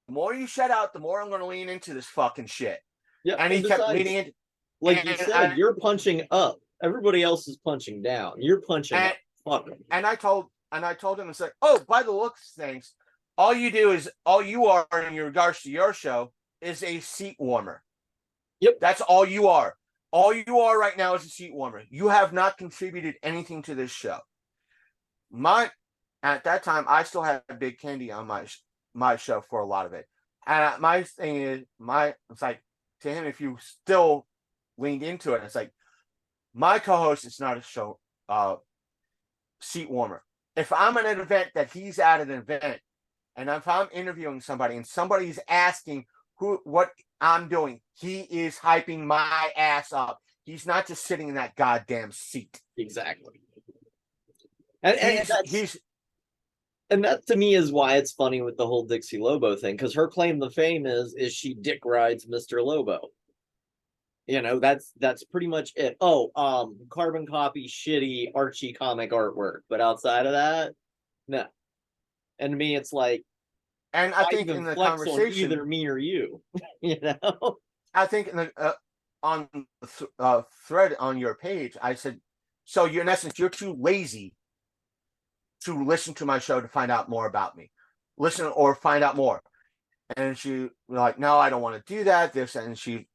the more you shut out, the more I'm going to lean into this fucking shit. Yeah, and he kept leaning into. Like you said, you're punching up. Everybody else is punching down. You're punching up. Fuck. And I told him, it's like, oh, by the looks of things, all you are in regards to your show is a seat warmer. Yep. That's all you are. All you are right now is a seat warmer. You have not contributed anything to this show. At that time, I still had Big Candy on my show for a lot of it. And my thing is, it's like, to him, if you still leaned into it, it's like, my co-host is not a show seat warmer. If I'm at an event that he's at an event, and if I'm interviewing somebody and somebody's asking what I'm doing, he is hyping my ass up. He's not just sitting in that goddamn seat. Exactly. And that to me is why it's funny with the whole Dixie Lobo thing, because her claim to fame is she dick rides Mr. Lobo. That's pretty much it. Carbon copy, shitty Archie comic artwork, but outside of that, no. And to me, it's like, and I think in the conversation, either me or you, I think in the on the thread on your page, I said, so you're in essence, you're too lazy to listen to my show to find out more about me, listen or find out more. And she was like, no, I don't want to do that. This, and she,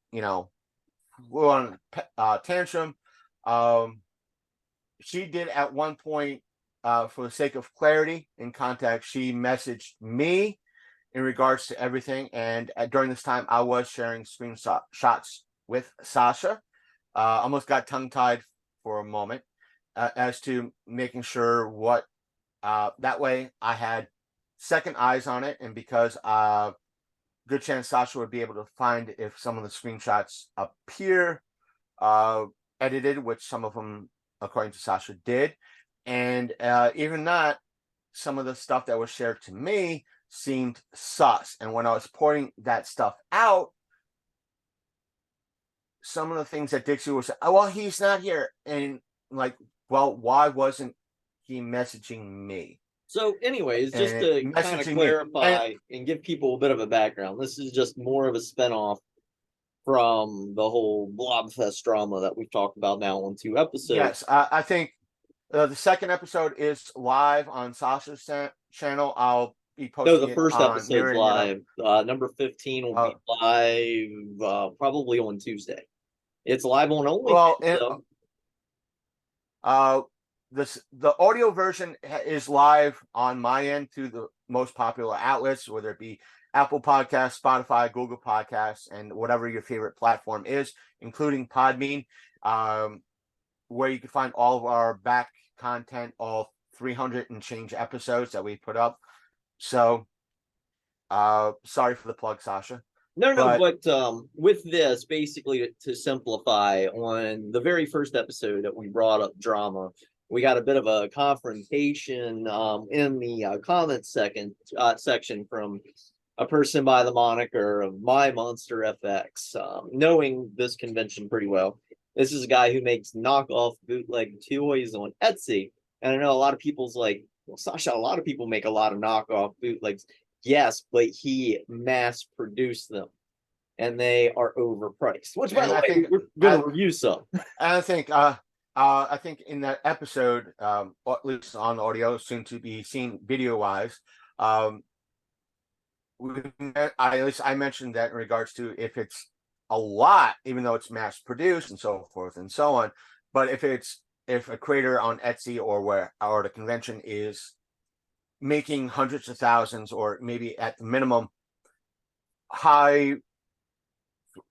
we're on a tantrum. She did at one point, for the sake of clarity in context, she messaged me in regards to everything. And during this time, I was sharing screenshots with Sasha. Almost got tongue-tied for a moment as to making sure what, that way I had second eyes on it. And because good chance Sasha would be able to find if some of the screenshots appear edited, which some of them, according to Sasha, did. And even that, some of the stuff that was shared to me seemed sus. And when I was pointing that stuff out, some of the things that Dixie was, well, he's not here. And like, well, why wasn't he messaging me? So anyways, just to kind of clarify and give people a bit of a background, this is just more of a spinoff from the whole Blobfest drama that we've talked about now on 2 episodes. Yes, I think the second episode is live on Sasha's channel. I'll be No, posting the it first on episode's mirroring it live. Number 15 will be live probably on Tuesday. It's live on well, OnlyFans, though. the audio version is live on my end through the most popular outlets, whether it be Apple Podcasts, Spotify, Google Podcasts, and whatever your favorite platform is, including Podbean, where you can find all of our back content, all 300 and change episodes that we put up. So, sorry for the plug, Sasha. No, but with this, basically to simplify, on the very first episode that we brought up drama, we got a bit of a confrontation in the comments section from a person by the moniker of My Monster FX. Knowing this convention pretty well, this is a guy who makes knockoff bootleg toys on Etsy, and I know a lot of people's like, well, Sasha, a lot of people make a lot of knockoff bootlegs. Yes, but he mass produced them, and they are overpriced. Which, by the way, we're going to review some. I think in that episode, at least on audio, soon to be seen video wise, at least I mentioned that in regards to if it's a lot, even though it's mass produced and so forth and so on. But if a creator on Etsy or the convention is making hundreds of thousands, or maybe at the minimum high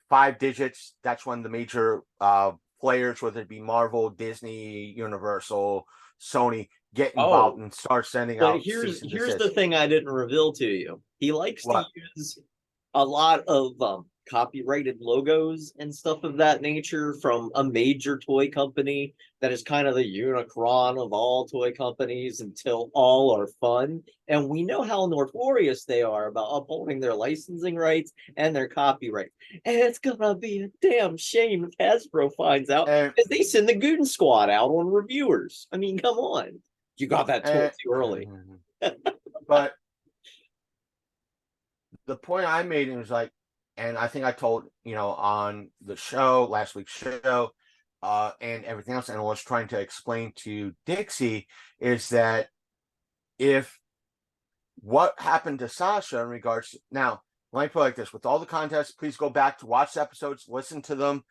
5 digits, that's when the major players, whether it be Marvel, Disney, Universal, Sony, get involved and start sending out. But here's the thing I didn't reveal to you. He likes to use a lot of copyrighted logos and stuff of that nature from a major toy company that is kind of the Unicron of all toy companies until all are fun. And we know how notorious they are about upholding their licensing rights and their copyright. And it's gonna be a damn shame if Hasbro finds out, because they send the Goon Squad out on reviewers. I mean, come on. You got that toy too early. But the point I made was like, and I think I told, on the show, last week's show, and everything else, and I was trying to explain to Dixie, is that if what happened to Sasha in regards to, now, let me put it like this, with all the contests, please go back to watch the episodes, listen to them,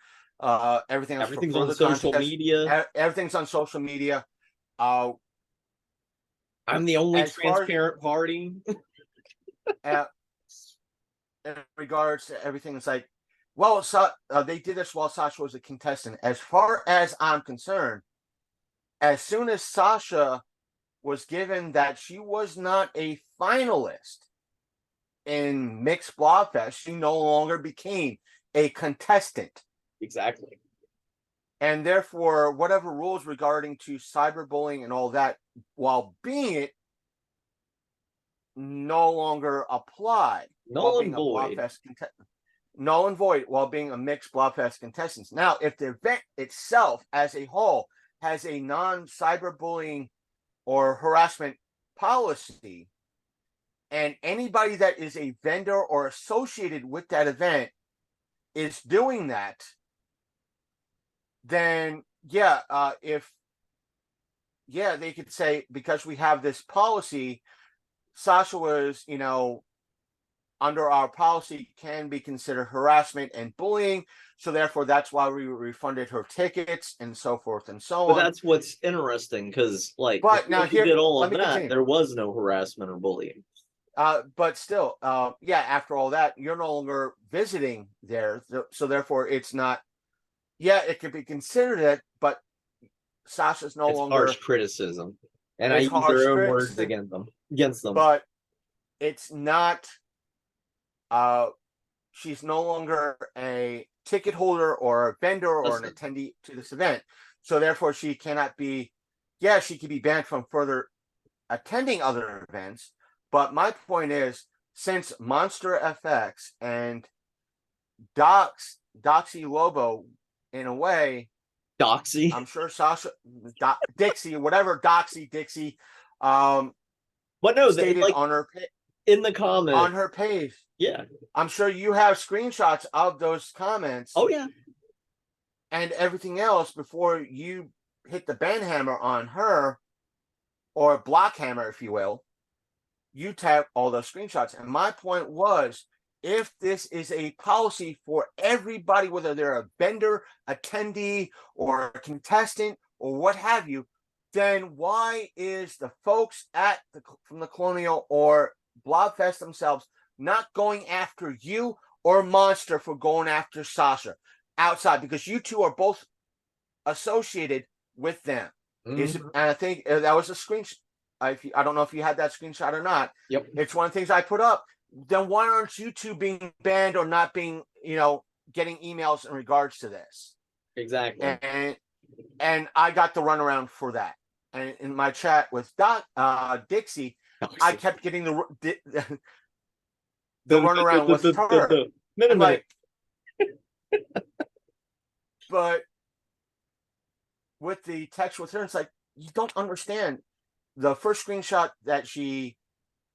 everything's on social media. Everything's on social media. I'm the only transparent party. In regards to everything, it's like, well, they did this while Sasha was a contestant. As far as I'm concerned, as soon as Sasha was given that she was not a finalist in Mixed Blobfest, she no longer became a contestant. Exactly. And therefore, whatever rules regarding to cyberbullying and all that, while being it, no longer apply. Null and void while being a Mixed Blobfest contestant. Now, if the event itself as a whole has a non-cyberbullying or harassment policy, and anybody that is a vendor or associated with that event is doing that, then they could say, because we have this policy, Sasha was, under our policy can be considered harassment and bullying. So therefore, that's why we refunded her tickets and so forth and so on. But that's what's interesting, because but now here, did all of that, there was no harassment or bullying. But still, after all that, you're no longer visiting there. So therefore, it's not, it could be considered it, but Sasha's no longer. Harsh criticism. And I use their own words against them. But it's not, she's no longer a ticket holder or a vendor or an attendee to this event. So therefore, she cannot be, she could be banned from further attending other events. But my point is, since Monster FX and Doxy Lobo, in a way, Doxy, I'm sure Sasha, Dixie, whatever, Dixie, but no, stated on her in the comments on her page. Yeah. I'm sure you have screenshots of those comments. Oh yeah. And everything else before you hit the ban hammer on her, or block hammer, if you will. You tap all those screenshots. And my point was, if this is a policy for everybody, whether they're a vendor, attendee, or a contestant, or what have you, then why is the folks from the Colonial or Blobfest themselves not going after you or Monster for going after Sasha outside? Because you two are both associated with them. And I think that was a screenshot. I don't know if you had that screenshot or not. Yep. It's one of the things I put up. Then why aren't you two being banned or not being, getting emails in regards to this? Exactly. And I got the runaround for that. And in my chat with Dixie, I kept getting the runaround with her. I'm like, but with the text with her, it's like, you don't understand. The first screenshot that she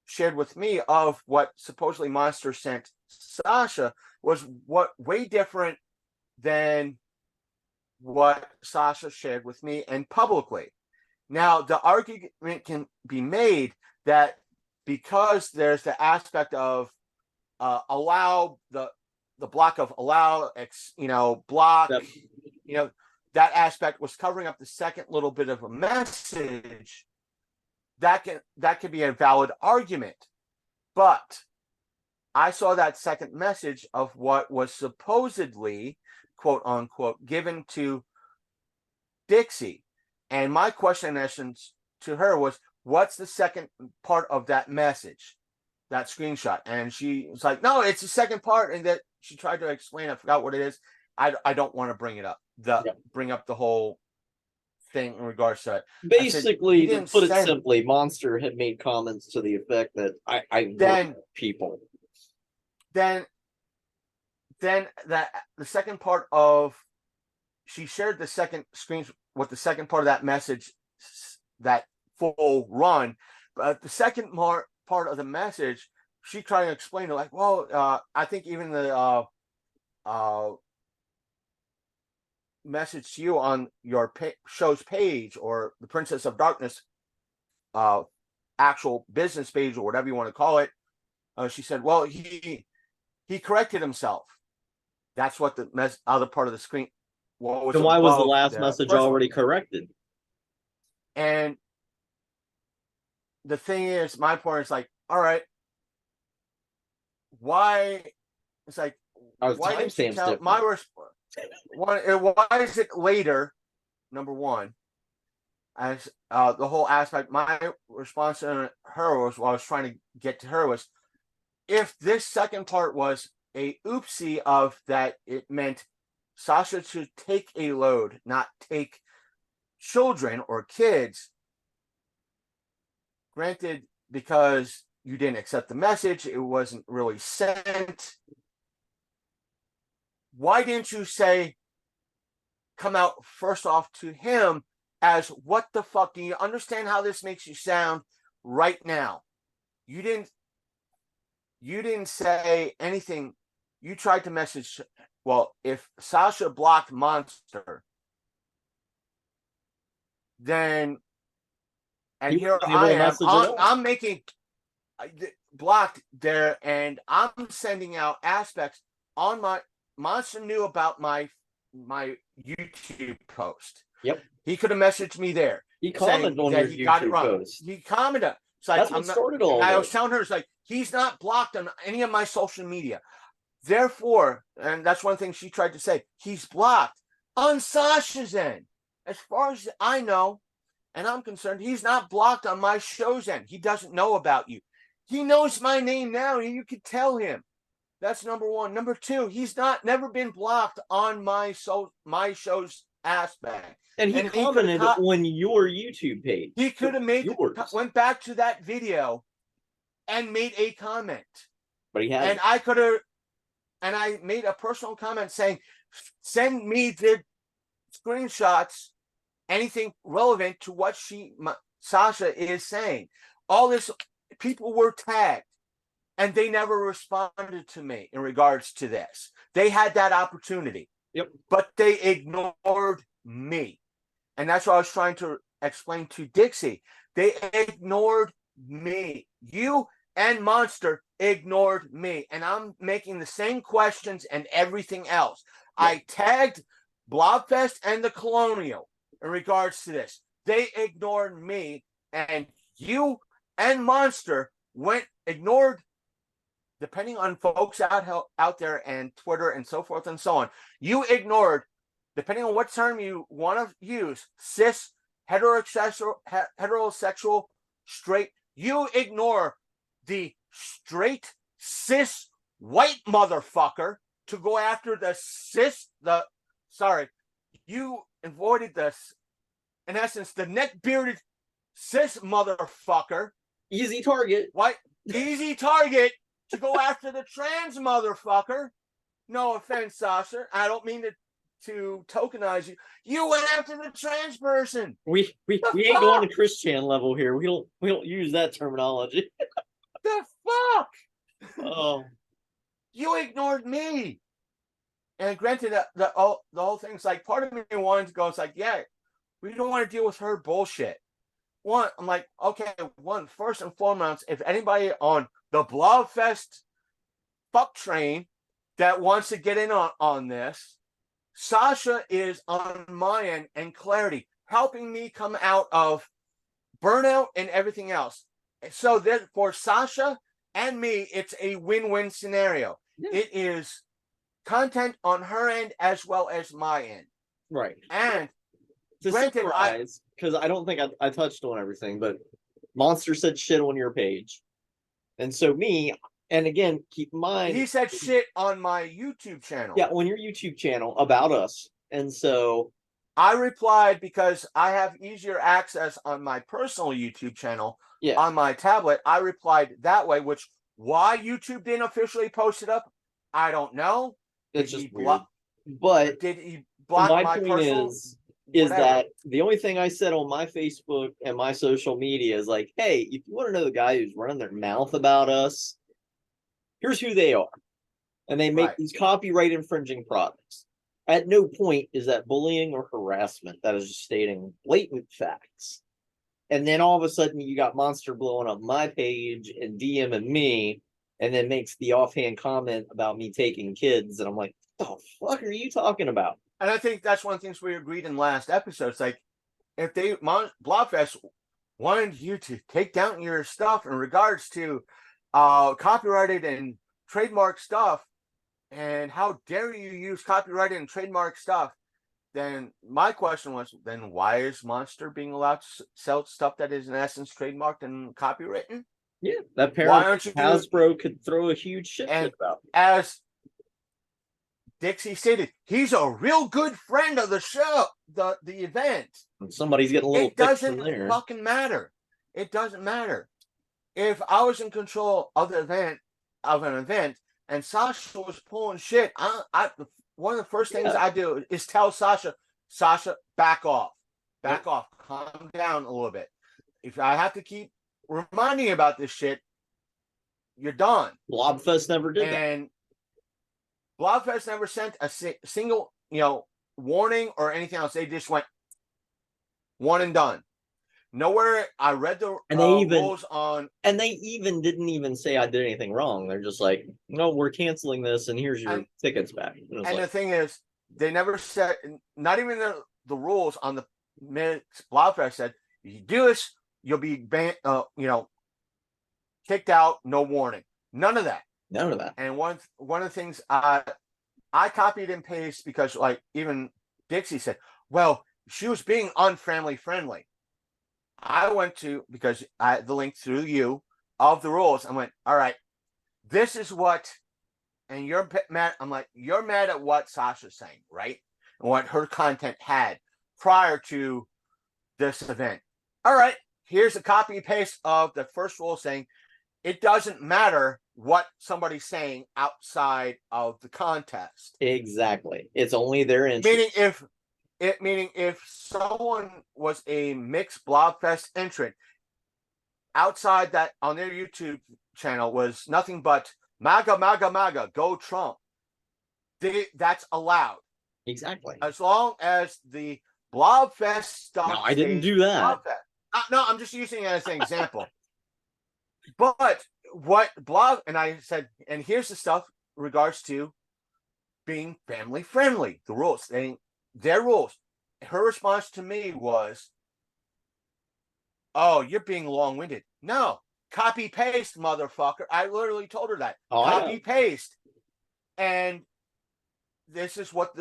shared with me of what supposedly Monster sent Sasha was way different than what Sasha shared with me and publicly. Now, the argument can be made that because there's the aspect of allow the block of allow, block, Yep. that aspect was covering up the second little bit of a message. That can be a valid argument. But I saw that second message of what was supposedly, quote unquote, given to Dixie. And my question, in essence, to her was, what's the second part of that message, that screenshot? And she was like, no, it's the second part. And that she tried to explain, I forgot what it is. I don't want to bring it up, bring up the whole thing in regards to it. Basically, to put it simply, Monster had made comments to the effect that I then people. Then that the second part of, she shared the second screen with the second part of that message, that full run, but the second part of the message, she tried to explain it like, well, I think even the message to you on your show's page, or the Princess of Darkness actual business page, or whatever you want to call it, she said, well, he corrected himself. That's what the other part of the screen. Then why was the last message already corrected? And the thing is, my point is like, all right, why? It's like, why didn't you tell my response? Why is it later? Number one, as the whole aspect, my response to her was, what I was trying to get to her was, if this second part was a oopsie of that, it meant Sasha should take a load, not take children or kids. Granted, because you didn't accept the message, it wasn't really sent. Why didn't you come out first off to him as, what the fuck? Do you understand how this makes you sound right now? You didn't say anything. You tried to message, well, if Sasha blocked Monster, then, and here I am, I'm making blocked there, and I'm sending out aspects on my, Monster knew about my YouTube post. Yep. He could have messaged me there. He commented on your YouTube post. He commented. It's like, that's what started all I was telling her, it's like, he's not blocked on any of my social media. Therefore, and that's one thing she tried to say, he's blocked on Sasha's end. As far as I know, and I'm concerned, he's not blocked on my show's end. He doesn't know about you. He knows my name now, and you could tell him. That's number one. Number two, he's never been blocked on my show's aspect. And he commented on your YouTube page. He could have went back to that video and made a comment. But he hasn't. And I made a personal comment saying, send me the screenshots, anything relevant to what Sasha is saying. All this, people were tagged. and they never responded to me in regards to this. They had that opportunity. Yep. But they ignored me. And that's what I was trying to explain to Dixie. They ignored me. You and Monster ignored me. And I'm making the same questions and everything else. Yep. I tagged Blobfest and the Colonial in regards to this. They ignored me, and you and Monster ignored, depending on folks out there and Twitter and so forth and so on, you ignored, depending on what term you want to use, cis, heterosexual, straight, you ignore the straight, cis, white motherfucker to go after you avoided this, in essence, the neck-bearded cis motherfucker. Easy target. What? Easy target to go after the trans motherfucker. No offense, Sasha. I don't mean to tokenize you. You went after the trans person. We ain't going to Christian level here. We don't use that terminology. The fuck? Oh. You ignored me. And granted, the whole thing's like, part of me wanted to go, it's like, yeah, we don't want to deal with her bullshit. One, I'm like, okay, first and foremost, if anybody on the Blobfest fuck train that wants to get in on this, Sasha is on my end and Clarity, helping me come out of burnout and everything else. So that for Sasha and me, it's a win-win scenario. Yeah. It is content on her end as well as my end. Right. And to summarize, because I don't think I touched on everything, but Monster said shit on your page. And so and again, keep in mind, he said shit on my YouTube channel. Yeah, on your YouTube channel about us. And so I replied, because I have easier access on my personal YouTube channel on my tablet. I replied that way, which why YouTube didn't officially post it up, I don't know. It's just weird. But did he block my personal? Is that the only thing I said on my Facebook and my social media is like, hey, if you want to know the guy who's running their mouth about us, here's who they are. And they make these copyright infringing products. At no point is that bullying or harassment. That is just stating blatant facts. And then all of a sudden you got Monster blowing up my page and DMing me, and then makes the offhand comment about me taking kids. And I'm like, what the fuck are you talking about? And I think that's one of the things we agreed in last episode. It's like, if Blobfest wanted you to take down your stuff in regards to copyrighted and trademark stuff, and how dare you use copyrighted and trademark stuff, then my question was, then why is Monster being allowed to sell stuff that is in essence trademarked and copywritten? Yeah, that Hasbro could throw a huge shit about. As Dixie stated, he's a real good friend of the show, the event. And somebody's getting a little. It doesn't fucking matter. It doesn't matter. If I was in control of an event, and Sasha was pulling shit, one of the first things I do is tell Sasha, back off, calm down a little bit. If I have to keep reminding you about this shit, you're done. Blobfest never did that. And Blobfest never sent a single, warning or anything else. They just went one and done. Nowhere I read the rules on, and they even didn't say I did anything wrong. They're just like, no, we're canceling this, and here's your tickets back. And the thing is, they never said, not even the rules on the minutes. Blobfest said, if you do this, you'll be banned, kicked out, no warning. None of that. And one of the things I copied and pasted, because like even Dixie said, well, she was being friendly. I went to, because the link through you of the rules. I went, all right, this is what, and you're mad. I'm like, you're mad at what Sasha's saying, right? And what her content had prior to this event. All right, here's a copy and paste of the first rule saying it doesn't matter what somebody's saying outside of the contest. Exactly. It's only their interest. Meaning if someone was a mixed Blobfest entrant outside that on their YouTube channel was nothing but MAGA, MAGA, MAGA, go Trump. That's allowed. Exactly. As long as the Blobfest stuff No, I didn't stays do that. Blobfest. No, I'm just using it as an example. But what Blob, and I said, and here's the stuff in regards to being family friendly, the rules, their rules. Her response to me was, "Oh, you're being long winded." No, copy paste, motherfucker. I literally told her that. Oh, Copy paste. And this is what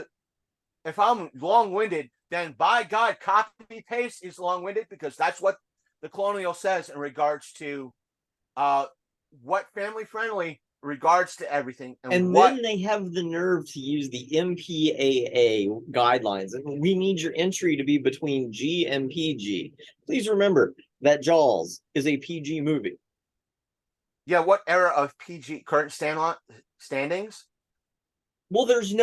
if I'm long winded, then by God, copy paste is long winded, because that's what the colonial says in regards to what family friendly regards to everything, and what then they have the nerve to use the MPAA guidelines. And we need your entry to be between G and PG. Please remember that Jaws is a PG movie. Yeah, what era of PG current standings? Well, there's And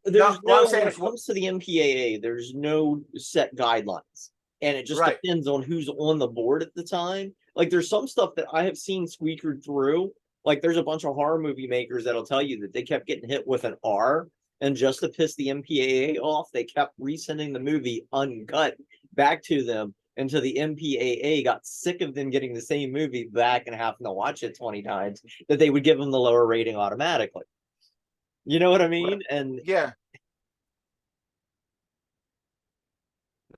no what I'm saying when is it comes to the MPAA, there's no set guidelines. And it just right. depends on who's on the board at the time. Like there's some stuff that I have seen squeakered through. Like there's a bunch of horror movie makers that'll tell you that they kept getting hit with an R, and just to piss the MPAA off, they kept resending the movie uncut back to them until the MPAA got sick of them getting the same movie back and having to watch it 20 times, that they would give them the lower rating automatically. You know what I mean? And Yeah.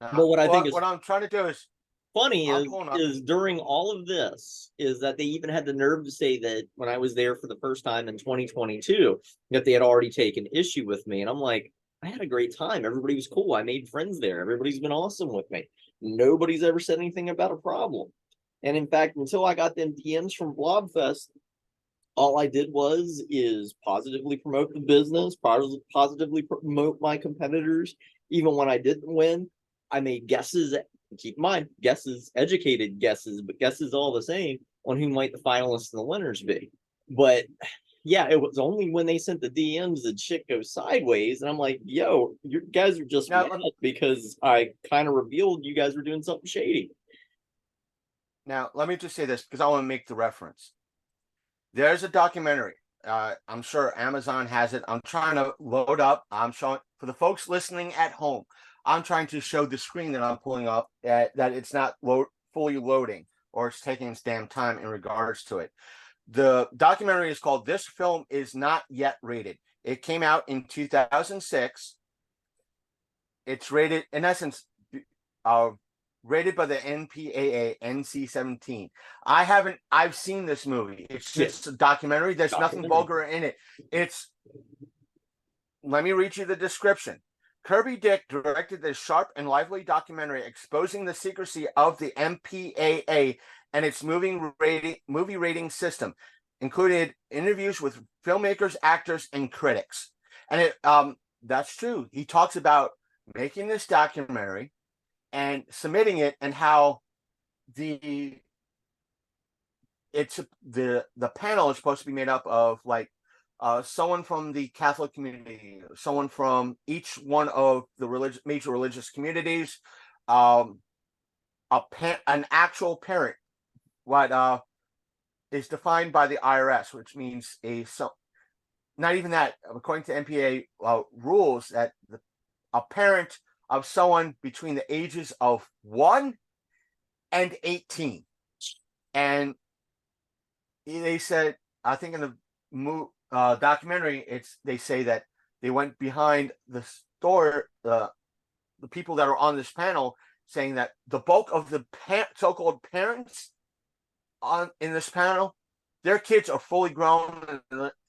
but what I think is what I'm trying to do is funny I'm pulling up. is during all of this is that they even had the nerve to say that when I was there for the first time in 2022, that they had already taken issue with me. And I'm like, I had a great time. Everybody was cool. I made friends there. Everybody's been awesome with me. Nobody's ever said anything about a problem. And in fact, until I got them DMs from Blobfest, all I did was is positively promote the business, positively promote my competitors. Even when I didn't win, I made guesses. Keep in mind, guesses, educated guesses, but guesses all the same on who might the finalists and the winners be. But yeah, it was only when they sent the DMs that shit goes sideways, and I'm like, yo, you guys are just Now, mad because I kind of revealed you guys were doing something shady. now let me just say this, because I want to make the reference. There's a documentary. I'm sure Amazon has it. I'm trying to load up. I'm showing for the folks listening at home. I'm trying to show the screen that I'm pulling up that it's not fully loading, or it's taking its damn time in regards to it. The documentary is called "This Film Is Not Yet Rated." It came out in 2006. It's rated, in essence, rated by the NPAA NC-17. I've seen this movie. It's just a documentary. There's nothing vulgar in it. Let me read you the description. Kirby Dick directed this sharp and lively documentary exposing the secrecy of the MPAA and its movie rating system, included interviews with filmmakers, actors, and critics. And that's true. He talks about making this documentary and submitting it, and how the panel is supposed to be made up of like someone from the Catholic community, someone from each one of the major religious communities, an actual parent, what is defined by the IRS, which means not even that, according to MPA rules, that a parent of someone between the ages of 1 and 18. And they said, I think in the documentary, they say that they went behind the store, the people that are on this panel, saying that the bulk of the so-called parents in this panel, their kids are fully grown.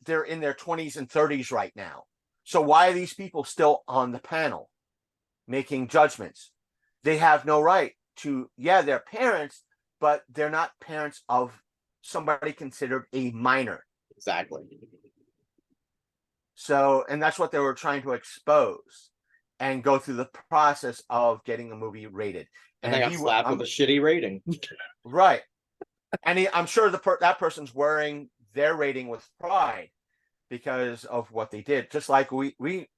They're in their 20s and 30s right now. So why are these people still on the panel making judgments? They have no right to, they're parents, but they're not parents of somebody considered a minor. Exactly. So, and that's what they were trying to expose and go through the process of getting a movie rated. And they got slapped with a shitty rating. Right. And I'm sure that person's wearing their rating with pride because of what they did. Just like we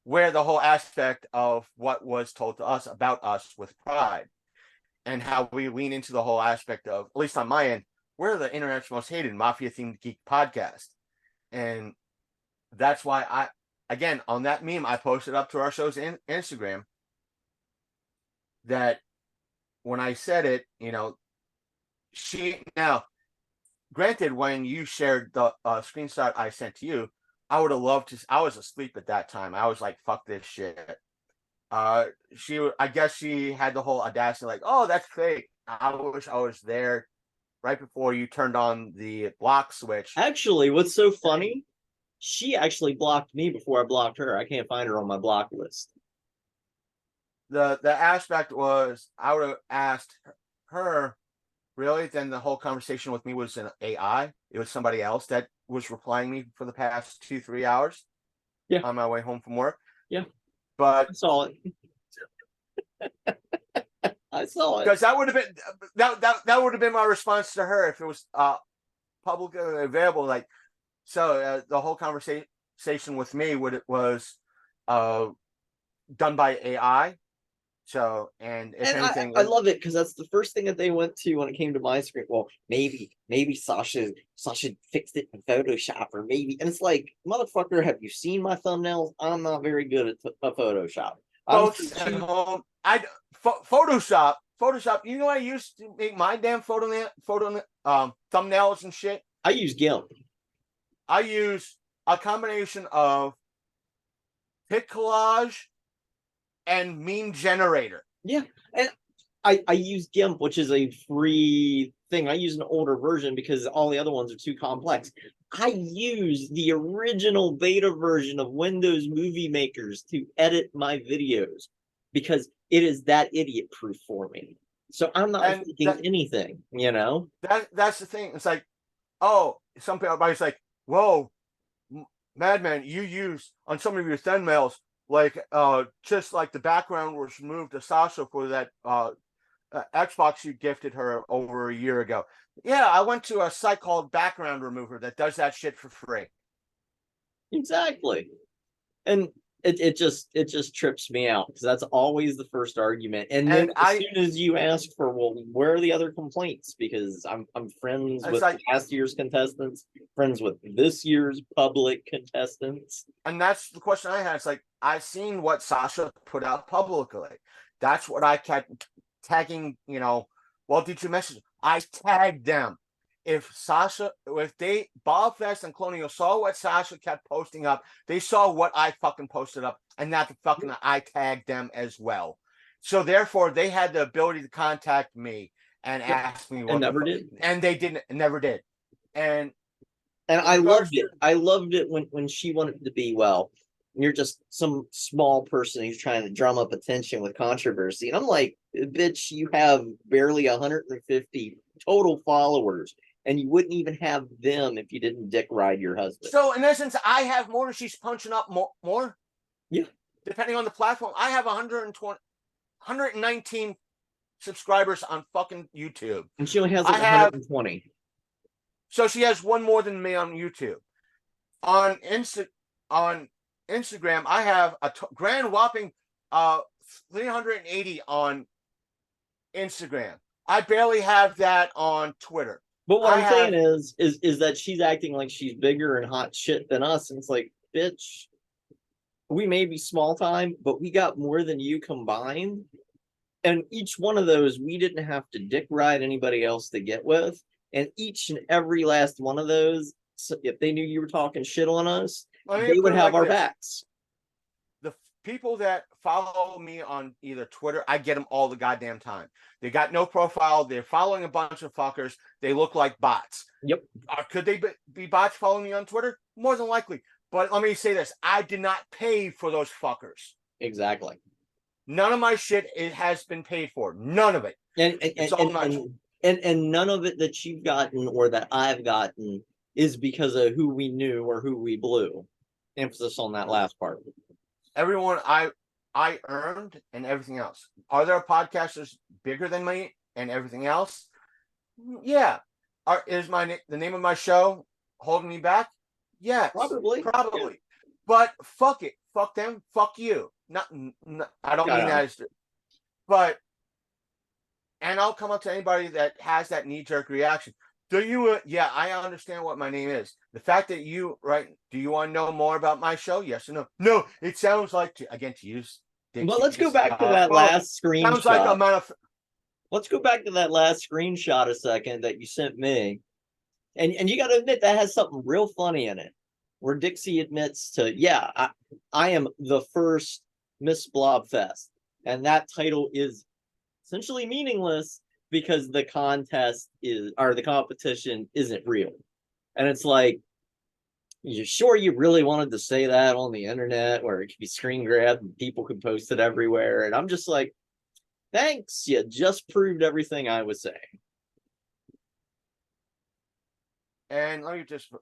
wear the whole aspect of what was told to us about us with pride, and how we lean into the whole aspect of, at least on my end, we're the internet's most hated mafia themed geek podcast. And that's why again, on that meme, I posted up to our show's Instagram that when I said it, now, granted, when you shared the screenshot I sent to you, I would have loved to. I was asleep at that time. I was like, "Fuck this shit." I guess she had the whole audacity, like, "Oh, that's fake." I wish I was there right before you turned on the block switch. Actually, what's so funny? She actually blocked me before I blocked her. I can't find her on my block list. The aspect was, I would have asked her, really? Then the whole conversation with me was an AI. It was somebody else that was replying me for the past 2-3 hours. Yeah. On my way home from work. Yeah. But I saw it. I saw it. Because that would have been that would have been my response to her if it was publicly available. Like, so the whole conversation with me was done by AI. So, and if anything, I love it because that's the first thing that they went to when it came to my screen. Well, maybe Sasha fixed it in Photoshop, or maybe, and it's like, motherfucker, have you seen my thumbnails? I'm not very good at Photoshop. folks at home, Photoshop. You know what I used to make my damn thumbnails and shit? I use GIMP. I use a combination of pic collage and meme generator. Yeah, and I use GIMP, which is a free thing. I use an older version because all the other ones are too complex. I use the original beta version of Windows Movie Makers to edit my videos because it is that idiot proof for me. So I'm not thinking anything, That's the thing. It's like, oh, everybody's like, whoa, Madman, you use on some of your thumbnails, like just like the background was moved to Sasha for that Xbox you gifted her over a year ago. Yeah, I went to a site called Background Remover that does that shit for free. Exactly. And it just trips me out because that's always the first argument. And then as soon as you ask for, well, where are the other complaints? Because I'm friends with last year's contestants, friends with this year's public contestants. And that's the question I had. It's like, I've seen what Sasha put out publicly. That's what I kept tagging, well, did you message? I tagged them. If Bobfest and Colonial saw what Sasha kept posting up, they saw what I fucking posted up, and that I tagged them as well. So therefore, they had the ability to contact me and ask me what. And never did. And they didn't. Never did. And I loved it. I loved it when she wanted to be, well, you're just some small person who's trying to drum up attention with controversy. And I'm like, bitch, you have barely 150 total followers. And you wouldn't even have them if you didn't dick ride your husband. So in essence, I have more than she's punching up more. Yeah. Depending on the platform, I have 119 subscribers on fucking YouTube. And she only has like 120. So she has one more than me on YouTube. On Instagram, I have a grand whopping 380 on Instagram. I barely have that on Twitter. But what I'm saying is that she's acting like she's bigger and hot shit than us. And it's like, bitch, we may be small time, but we got more than you combined. And each one of those, we didn't have to dick ride anybody else to get with. And each and every last one of those, if they knew you were talking shit on us, they would have our backs. The people that follow me on either Twitter, I get them all the goddamn time. They got no profile. They're following a bunch of fuckers. They look like bots. Yep. Could they be bots following me on Twitter? More than likely. But let me say this. I did not pay for those fuckers. Exactly. None of my shit has been paid for. None of it. And none of it that you've gotten or that I've gotten is because of who we knew or who we blew. Emphasis on that last part. Everyone I earned and everything else. Are there podcasters bigger than me and everything else? Yeah. Is the name of my show holding me back? Yes. Probably. Yeah. But fuck it. Fuck them. Fuck you. I don't mean that as, but, and I'll come up to anybody that has that knee-jerk reaction. Do you? Yeah, I understand what my name is. The fact that you right? Do you want to know more about my show? Yes or no? No. It sounds like again to use Well, Dixie. let's go back to that Well, last sounds like a screenshot. amount of. Let's go back to that last screenshot a second that you sent me. And you got to admit that has something real funny in it, where Dixie admits to, yeah, I am the first Miss Blobfest, and that title is essentially meaningless because the contest is, or the competition isn't real. And it's like, you sure you really wanted to say that on the internet where it could be screen grabbed and people could post it everywhere? And I'm just like, thanks, you just proved everything I was saying. And let me just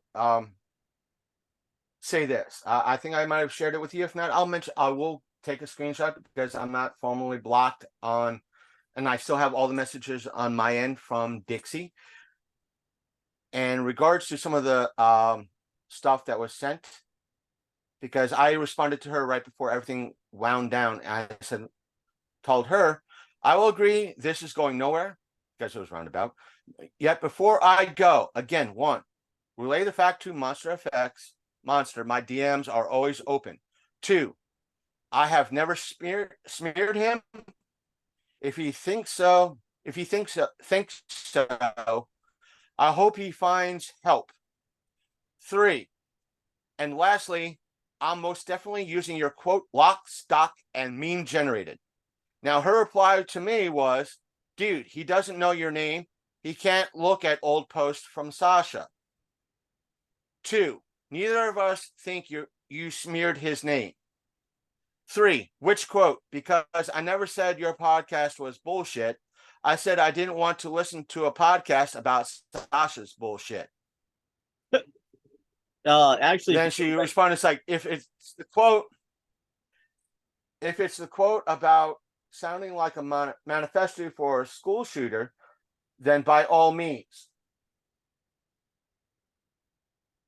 say this. I think I might have shared it with you. If not, I'll mention. I will take a screenshot because I'm not formally blocked on, and I still have all the messages on my end from Dixie. And in regards to some of the stuff that was sent, because I responded to her right before everything wound down. And I said, told her, I will agree this is going nowhere, because it was roundabout. Yet before I go, again, one, relay the fact to Monster FX, Monster, my DMs are always open. Two, I have never smeared him. If he thinks so, I hope he finds help. Three, and lastly, I'm most definitely using your quote lock, stock, and meme generated. Now, her reply to me was, dude, he doesn't know your name. He can't look at old posts from Sasha. Two, neither of us think you smeared his name. Three, which quote? Because I never said your podcast was bullshit. I said I didn't want to listen to a podcast about Sasha's bullshit. Actually, then she responded, it's like, if it's the quote about sounding like a manifesto for a school shooter, then by all means.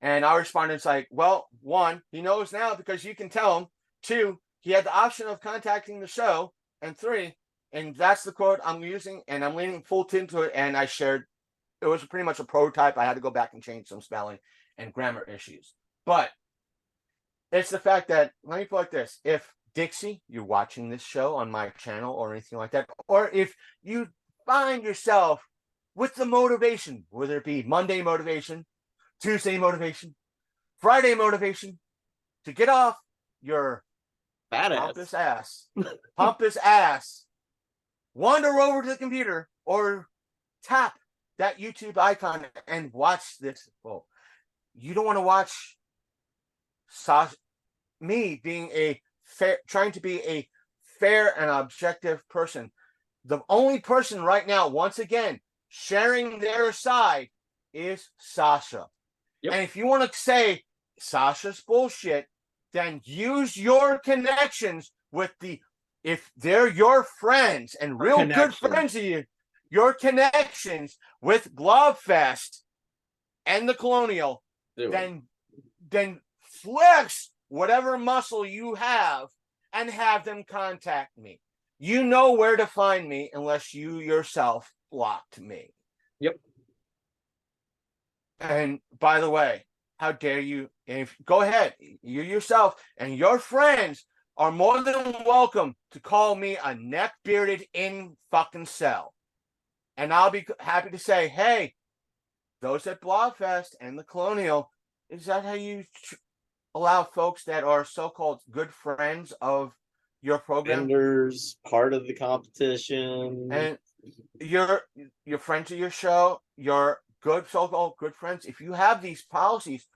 And I responded, it's like, well, one, he knows now because you can tell him. Two, he had the option of contacting the show. And three, and that's the quote I'm using, and I'm leaning full into it. And I shared, it was pretty much a prototype. I had to go back and change some spelling and grammar issues. But it's the fact that, let me put it like this. If Dixie, you're watching this show on my channel or anything like that, or if you find yourself with the motivation, whether it be Monday motivation, Tuesday motivation, Friday motivation, to get off your pompous ass, wander over to the computer or tap that YouTube icon and watch this. Well, you don't want to watch Sasha, me being trying to be a fair and objective person. The only person right now, once again, sharing their side is Sasha. Yep. And if you want to say Sasha's bullshit, then use your connections with if they're your friends and real good friends of you, your connections with Globfest and the Colonial, then flex whatever muscle you have and have them contact me. You know where to find me unless you yourself blocked me. Yep. And by the way, how dare you? Go ahead, you yourself and your friends are more than welcome to call me a neck-bearded in fucking cell. And I'll be happy to say, hey, those at Blogfest and the Colonial, is that how you allow folks that are so-called good friends of your program, vendors, part of the competition, and your friends of your show, your good so-called good friends, if you have these policies,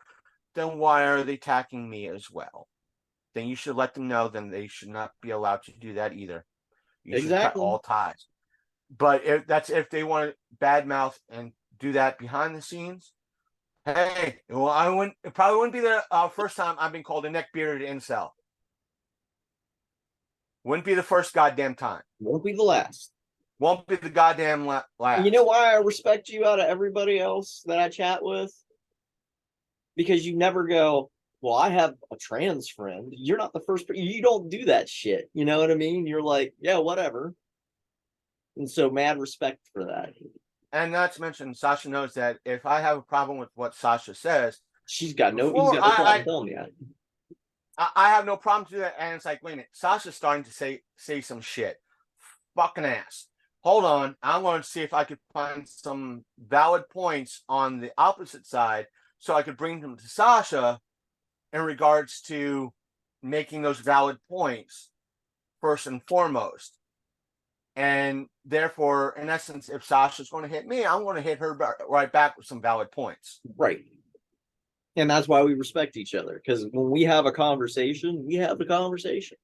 then why are they attacking me as well? Then you should let them know. Then they should not be allowed to do that either. You should cut all ties. But if they want to badmouth and do that behind the scenes, hey, well, it probably wouldn't be the first time I've been called a neck-bearded incel. Wouldn't be the first goddamn time. Won't be the last. Won't be the goddamn last. You know why I respect you out of everybody else that I chat with? Because you never go, well, I have a trans friend. You're not the first. You don't do that shit. You know what I mean? You're like, yeah, whatever. And so mad respect for that. And not to mention, Sasha knows that if I have a problem with what Sasha says, He's got no before problem telling me that. I have no problem to do that. And it's like, wait a minute, Sasha's starting to say some shit. Fucking ass. Hold on, I'm going to see if I could find some valid points on the opposite side, so I could bring them to Sasha in regards to making those valid points first and foremost. And therefore, in essence, if Sasha's going to hit me, I'm going to hit her right back with some valid points. Right. And that's why we respect each other. Because when we have a conversation, we have the conversation.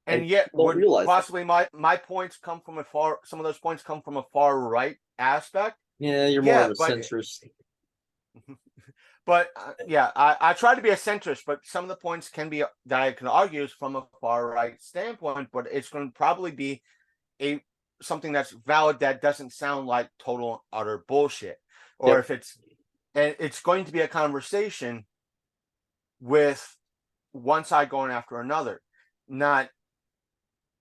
And yet, would possibly my points come from some of those points come from a far right aspect? Yeah, you're more of a centrist. But yeah, I try to be a centrist, but some of the points can be that I can argue is from a far right standpoint, but it's going to probably be something that's valid that doesn't sound like total utter bullshit. Or if it's going to be a conversation with one side going after another, not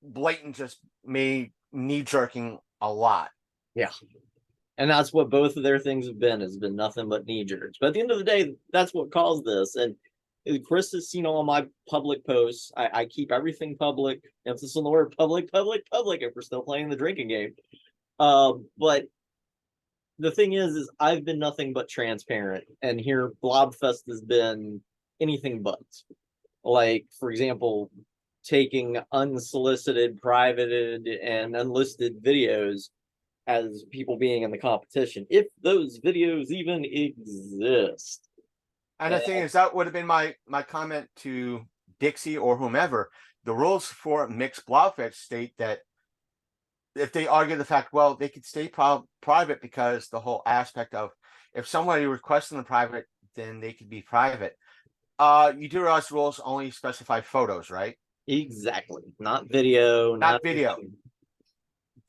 blatant just me knee jerking a lot. Yeah. And that's what both of their things have been, has been nothing but knee jerks. But at the end of the day, that's what caused this. And Chris has seen all my public posts. I keep everything public. Emphasis on the word public, if we're still playing the drinking game. But the thing is I've been nothing but transparent. And here Blobfest has been anything but. Like, for example, taking unsolicited, privated, and unlisted videos as people being in the competition, if those videos even exist. And the thing is, that would have been my comment to Dixie or whomever. The rules for mixed Blobfest state that if they argue the fact, well, they could stay private because the whole aspect of if somebody requests them private, then they could be private. You do realize rules only specify photos, right? Exactly. Not video. Not video.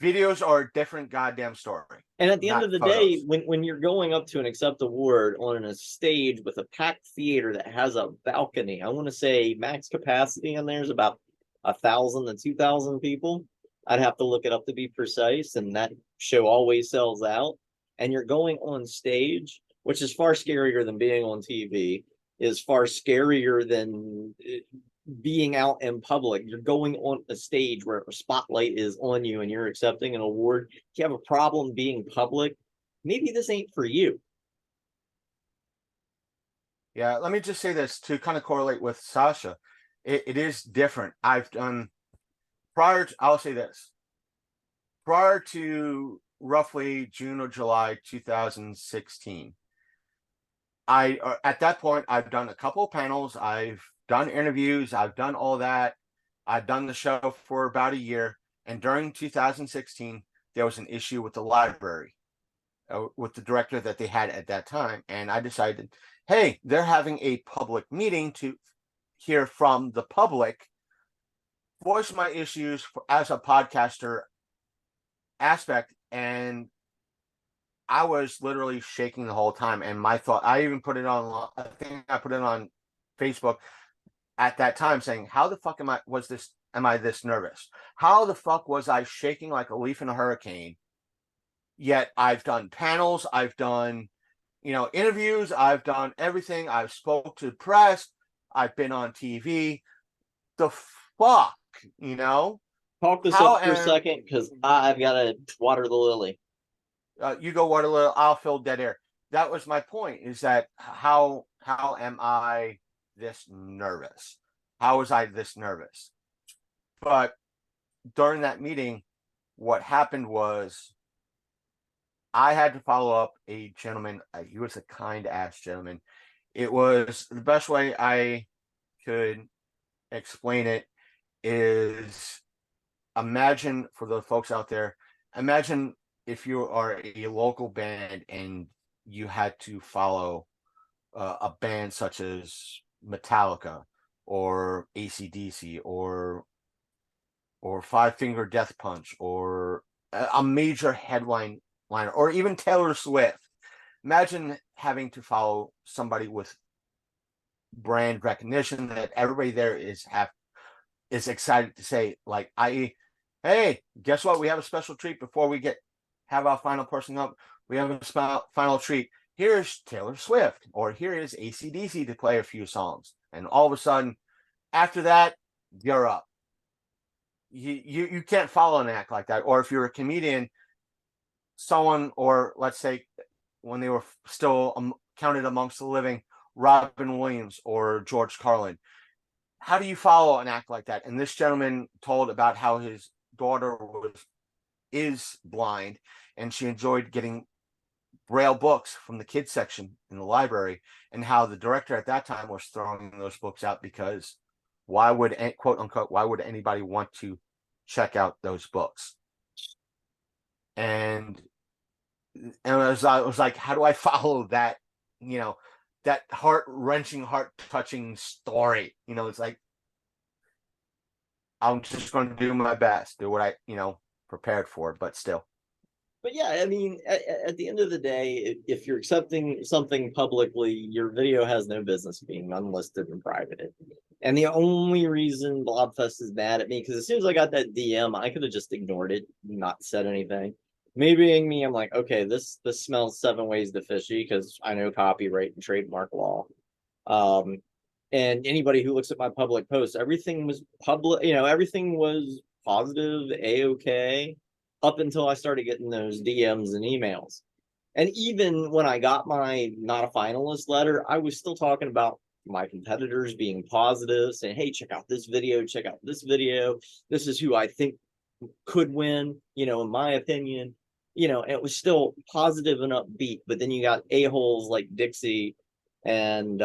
Videos are a different goddamn story. And at the end of the day, when you're going up to an accept award on a stage with a packed theater that has a balcony, I want to say max capacity in there is about 1,000 to 2,000 people. I'd have to look it up to be precise, and that show always sells out. And you're going on stage, which is far scarier than being on TV, is far scarier than being out in public. You're going on a stage where a spotlight is on you and you're accepting an award. If you have a problem being public, maybe this ain't for you. Yeah, let me just say this to kind of correlate with Sasha. It is different. I've done I'll say this. Prior to roughly June or July 2016, at that point, I've done a couple of panels. I've done interviews. I've done all that. I've done the show for about a year. And during 2016, there was an issue with the library, with the director that they had at that time. And I decided, hey, they're having a public meeting to hear from the public, voice my issues as a podcaster aspect. And I was literally shaking the whole time. And my thought, I even put it on, I think I put it on Facebook at that time saying, how the fuck am I this nervous? How the fuck was I shaking like a leaf in a hurricane? Yet I've done panels, I've done, interviews, I've done everything. I've spoke to the press, I've been on TV. The fuck, Talk this up for a second, because I've got to water the lily. You go water the lily, I'll fill dead air. That was my point, is that how am I this nervous? How was I this nervous? But during that meeting, what happened was I had to follow up a gentleman. He was a kind ass gentleman. It was the best way I could explain it is, imagine, for the folks out there, imagine if you are a local band and you had to follow a band such as Metallica or AC/DC or Five Finger Death Punch or a major headliner, or even Taylor Swift. Imagine having to follow somebody with brand recognition that everybody there is excited to say, like, hey, guess what? We have a special treat before we have our final person up. we have a final treat. Here's Taylor Swift, or here is AC/DC to play a few songs. And all of a sudden, after that, you're up. You can't follow an act like that. Or if you're a comedian, someone, or let's say when they were still counted amongst the living, Robin Williams or George Carlin. How do you follow an act like that? And this gentleman told about how his daughter is blind, and she enjoyed getting Braille books from the kids section in the library, and how the director at that time was throwing those books out because why would, quote unquote, why would anybody want to check out those books? And I was like, how do I follow that? That heart-wrenching, heart-touching story. It's like, I'm just going to do my best, do what I prepared for, but still. But yeah, I mean, at the end of the day, if you're accepting something publicly, your video has no business being unlisted and private. And the only reason Blobfest is mad at me, because as soon as I got that DM, I could have just ignored it, not said anything. Maybe being me, I'm like, okay, this smells 7 ways to fishy, because I know copyright and trademark law. And anybody who looks at my public posts, everything was public, everything was positive, a-okay, up until I started getting those DMs and emails. And even when I got my not a finalist letter, I was still talking about my competitors being positive, saying, hey, check out this video, check out this video. This is who I think could win, in my opinion. It was still positive and upbeat. But then you got a-holes like Dixie and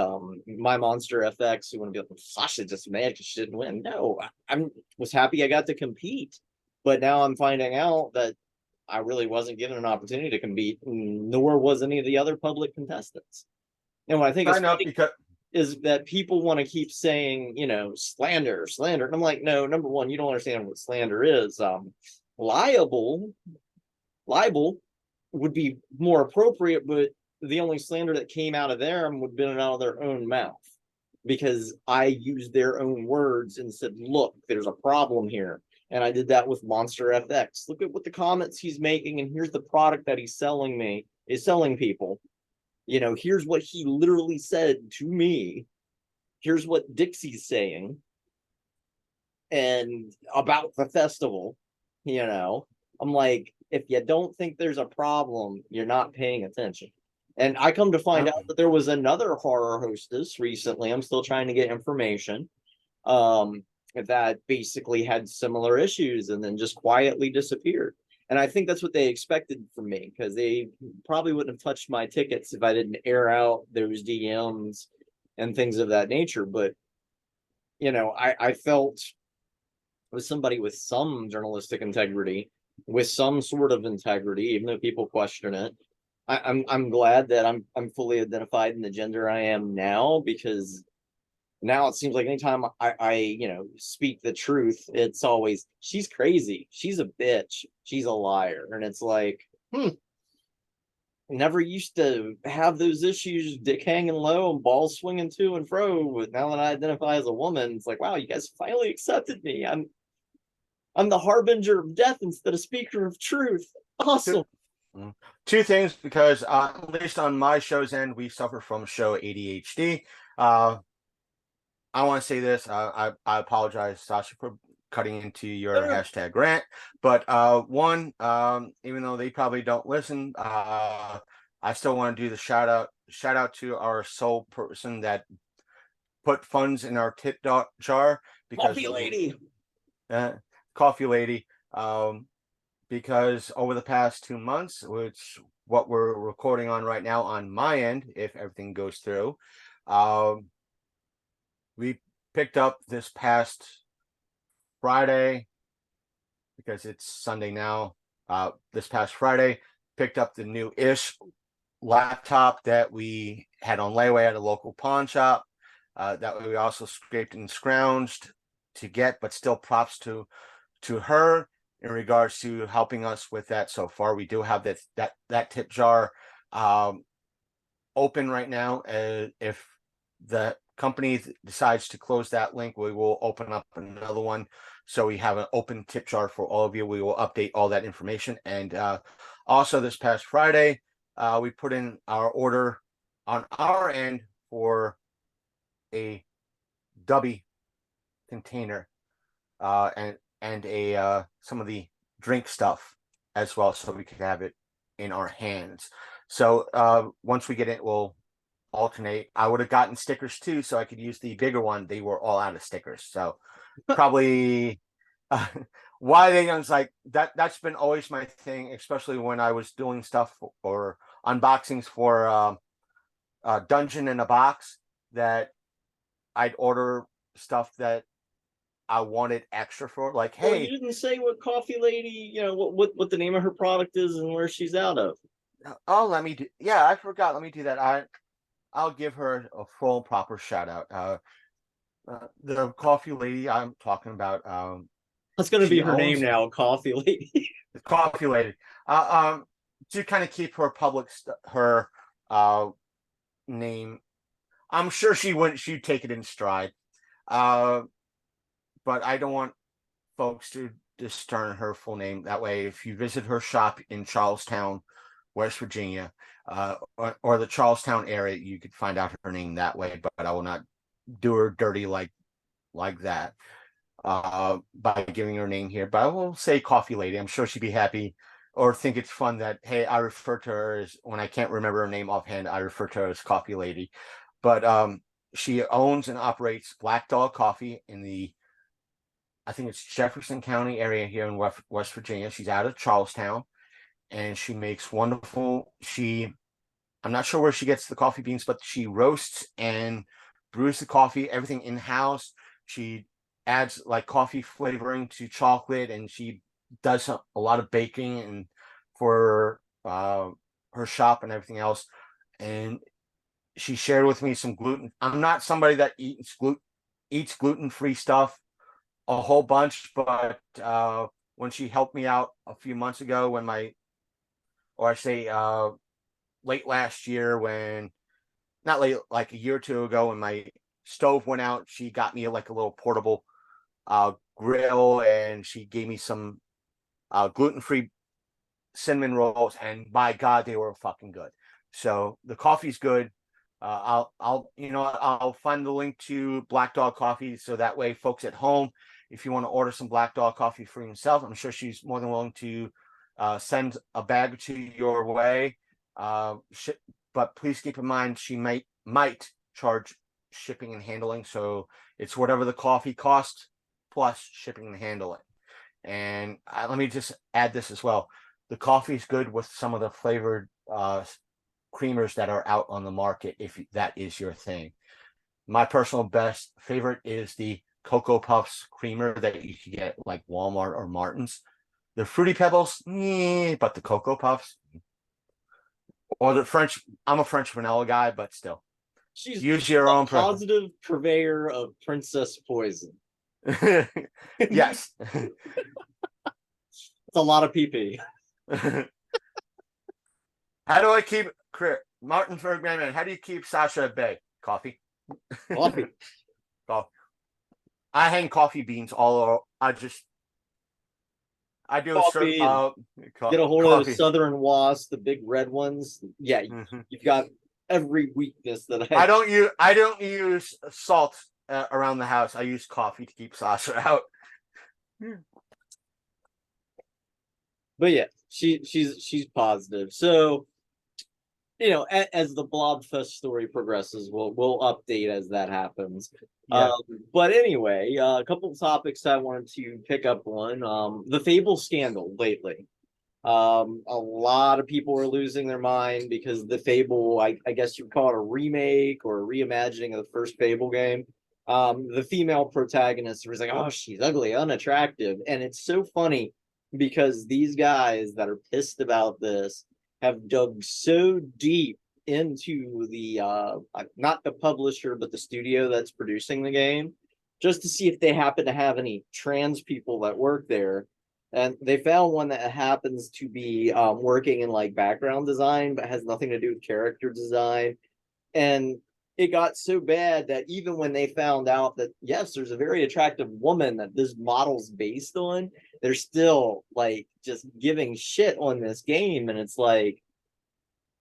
my Monster FX who want to be like, Sasha just mad she didn't win. No, I was happy I got to compete. But now I'm finding out that I really wasn't given an opportunity to compete, nor was any of the other public contestants. And what I think is that people want to keep saying, slander. And I'm like, no, number one, you don't understand what slander is. Libel would be more appropriate, but the only slander that came out of them would have been out of their own mouth, because I used their own words and said, look, there's a problem here. And I did that with Monster FX. Look at what the comments he's making, and here's the product that he's selling people. Here's what he literally said to me. Here's what Dixie's saying. And about the festival, I'm like, if you don't think there's a problem, you're not paying attention. And I come to find out that there was another horror hostess recently. I'm still trying to get information. That basically had similar issues and then just quietly disappeared. And I think that's what they expected from me, because they probably wouldn't have touched my tickets if I didn't air out those DMs and things of that nature. But, I felt with somebody with some journalistic integrity, with some sort of integrity, even though people question it. I'm glad that I'm fully identified in the gender I am now, because now it seems like anytime I speak the truth, it's always, she's crazy, she's a bitch, she's a liar. And it's like, never used to have those issues, dick hanging low and balls swinging to and fro. But now that I identify as a woman, it's like, wow, you guys finally accepted me. I'm the harbinger of death instead of speaker of truth. Awesome. Two things, because at least on my show's end, we suffer from show ADHD. I want to say this. I apologize, Sasha, for cutting into your hashtag rant. But one, even though they probably don't listen, I still want to do the shout out to our sole person that put funds in our tip jar, because coffee lady. Because over the past 2 months, which what we're recording on right now on my end, if everything goes through, we picked up this past Friday, because it's Sunday now. This past Friday, picked up the new-ish laptop that we had on layaway at a local pawn shop. That we also scraped and scrounged to get, but still props to her in regards to helping us with that so far. We do have that tip jar open right now. If the company decides to close that link, we will open up another one, so we have an open tip jar for all of you. We will update all that information. And also this past Friday, we put in our order on our end for a Dubby container, and a some of the drink stuff as well, so we can have it in our hands. So once we get it, we'll alternate. I would have gotten stickers too, so I could use the bigger one. They were all out of stickers, so probably why they was like that. That's been always my thing, especially when I was doing stuff or unboxings for Dungeon in a Box, that I'd order stuff that I wanted extra for. Like, Well, you hey, didn't say what coffee lady, what the name of her product is and where she's out of. oh, let me do. Yeah, I forgot. Let me do that. I'll give her a full proper shout out. The coffee lady I'm talking about. That's going to be She her name owns now, coffee lady. the coffee lady. To kind of keep her her name. I'm sure she wouldn't. She'd take it in stride. Uh, but I don't want folks to discern her full name. That way, if you visit her shop in Charlestown, West Virginia, or the Charlestown area, you could find out her name that way. But I will not do her dirty like that by giving her name here. But I will say Coffee Lady. I'm sure she'd be happy or think it's fun that, hey, I refer to her as, when I can't remember her name offhand, I refer to her as Coffee Lady. But she owns and operates Black Dog Coffee in the, I think it's Jefferson County area here in West Virginia. She's out of Charlestown, and she makes wonderful. I'm not sure where she gets the coffee beans, but she roasts and brews the coffee, everything in house. She adds like coffee flavoring to chocolate, and she does a lot of baking and for her shop and everything else. And she shared with me some gluten. I'm not somebody that eats gluten-free stuff a whole bunch, but when she helped me out a few months ago, when or I say late last year, when not late, like a year or two ago, when my stove went out, she got me like a little portable grill, and she gave me some gluten-free cinnamon rolls, and by God, they were fucking good. So the coffee's good. I'll find the link to Black Dog Coffee, so that way folks at home, if you want to order some Black Dog Coffee for yourself, I'm sure she's more than willing to send a bag or two your way. But please keep in mind, she might charge shipping and handling, so it's whatever the coffee costs plus shipping and handling. And let me just add this as well: the coffee is good with some of the flavored creamers that are out on the market, if that is your thing. My personal best favorite is the Cocoa Puffs creamer that you can get like Walmart or Martin's. The Fruity Pebbles, but the Cocoa Puffs or the French. I'm a French vanilla guy, but still, She's use your a own. positive purveyor of princess poison. Yes. It's a lot of pee. How do I keep Martinsburg man? How do you keep Sasha at bay? Coffee. Coffee. Coffee. I hang coffee beans all over. I do Coffee. Get a hold coffee. of the Southern Wasp, the big red ones. Yeah, you've got every weakness that I don't use salt around the house. I use coffee to keep Sasha out. But yeah, she's positive. So as the Blobfest story progresses, we'll update as that happens. Yeah. But anyway, a couple of topics I wanted to pick up on. The Fable scandal lately. A lot of people are losing their mind because the Fable, I guess you call it a remake or a reimagining of the first Fable game. The female protagonist was like, oh, she's ugly, unattractive. And it's so funny because these guys that are pissed about this have dug so deep into the not the publisher but the studio that's producing the game, just to see if they happen to have any trans people that work there. And they found one that happens to be working in like background design but has nothing to do with character design. And it got so bad that even when they found out that yes, there's a very attractive woman that this model's based on, they're still like just giving shit on this game. And it's like,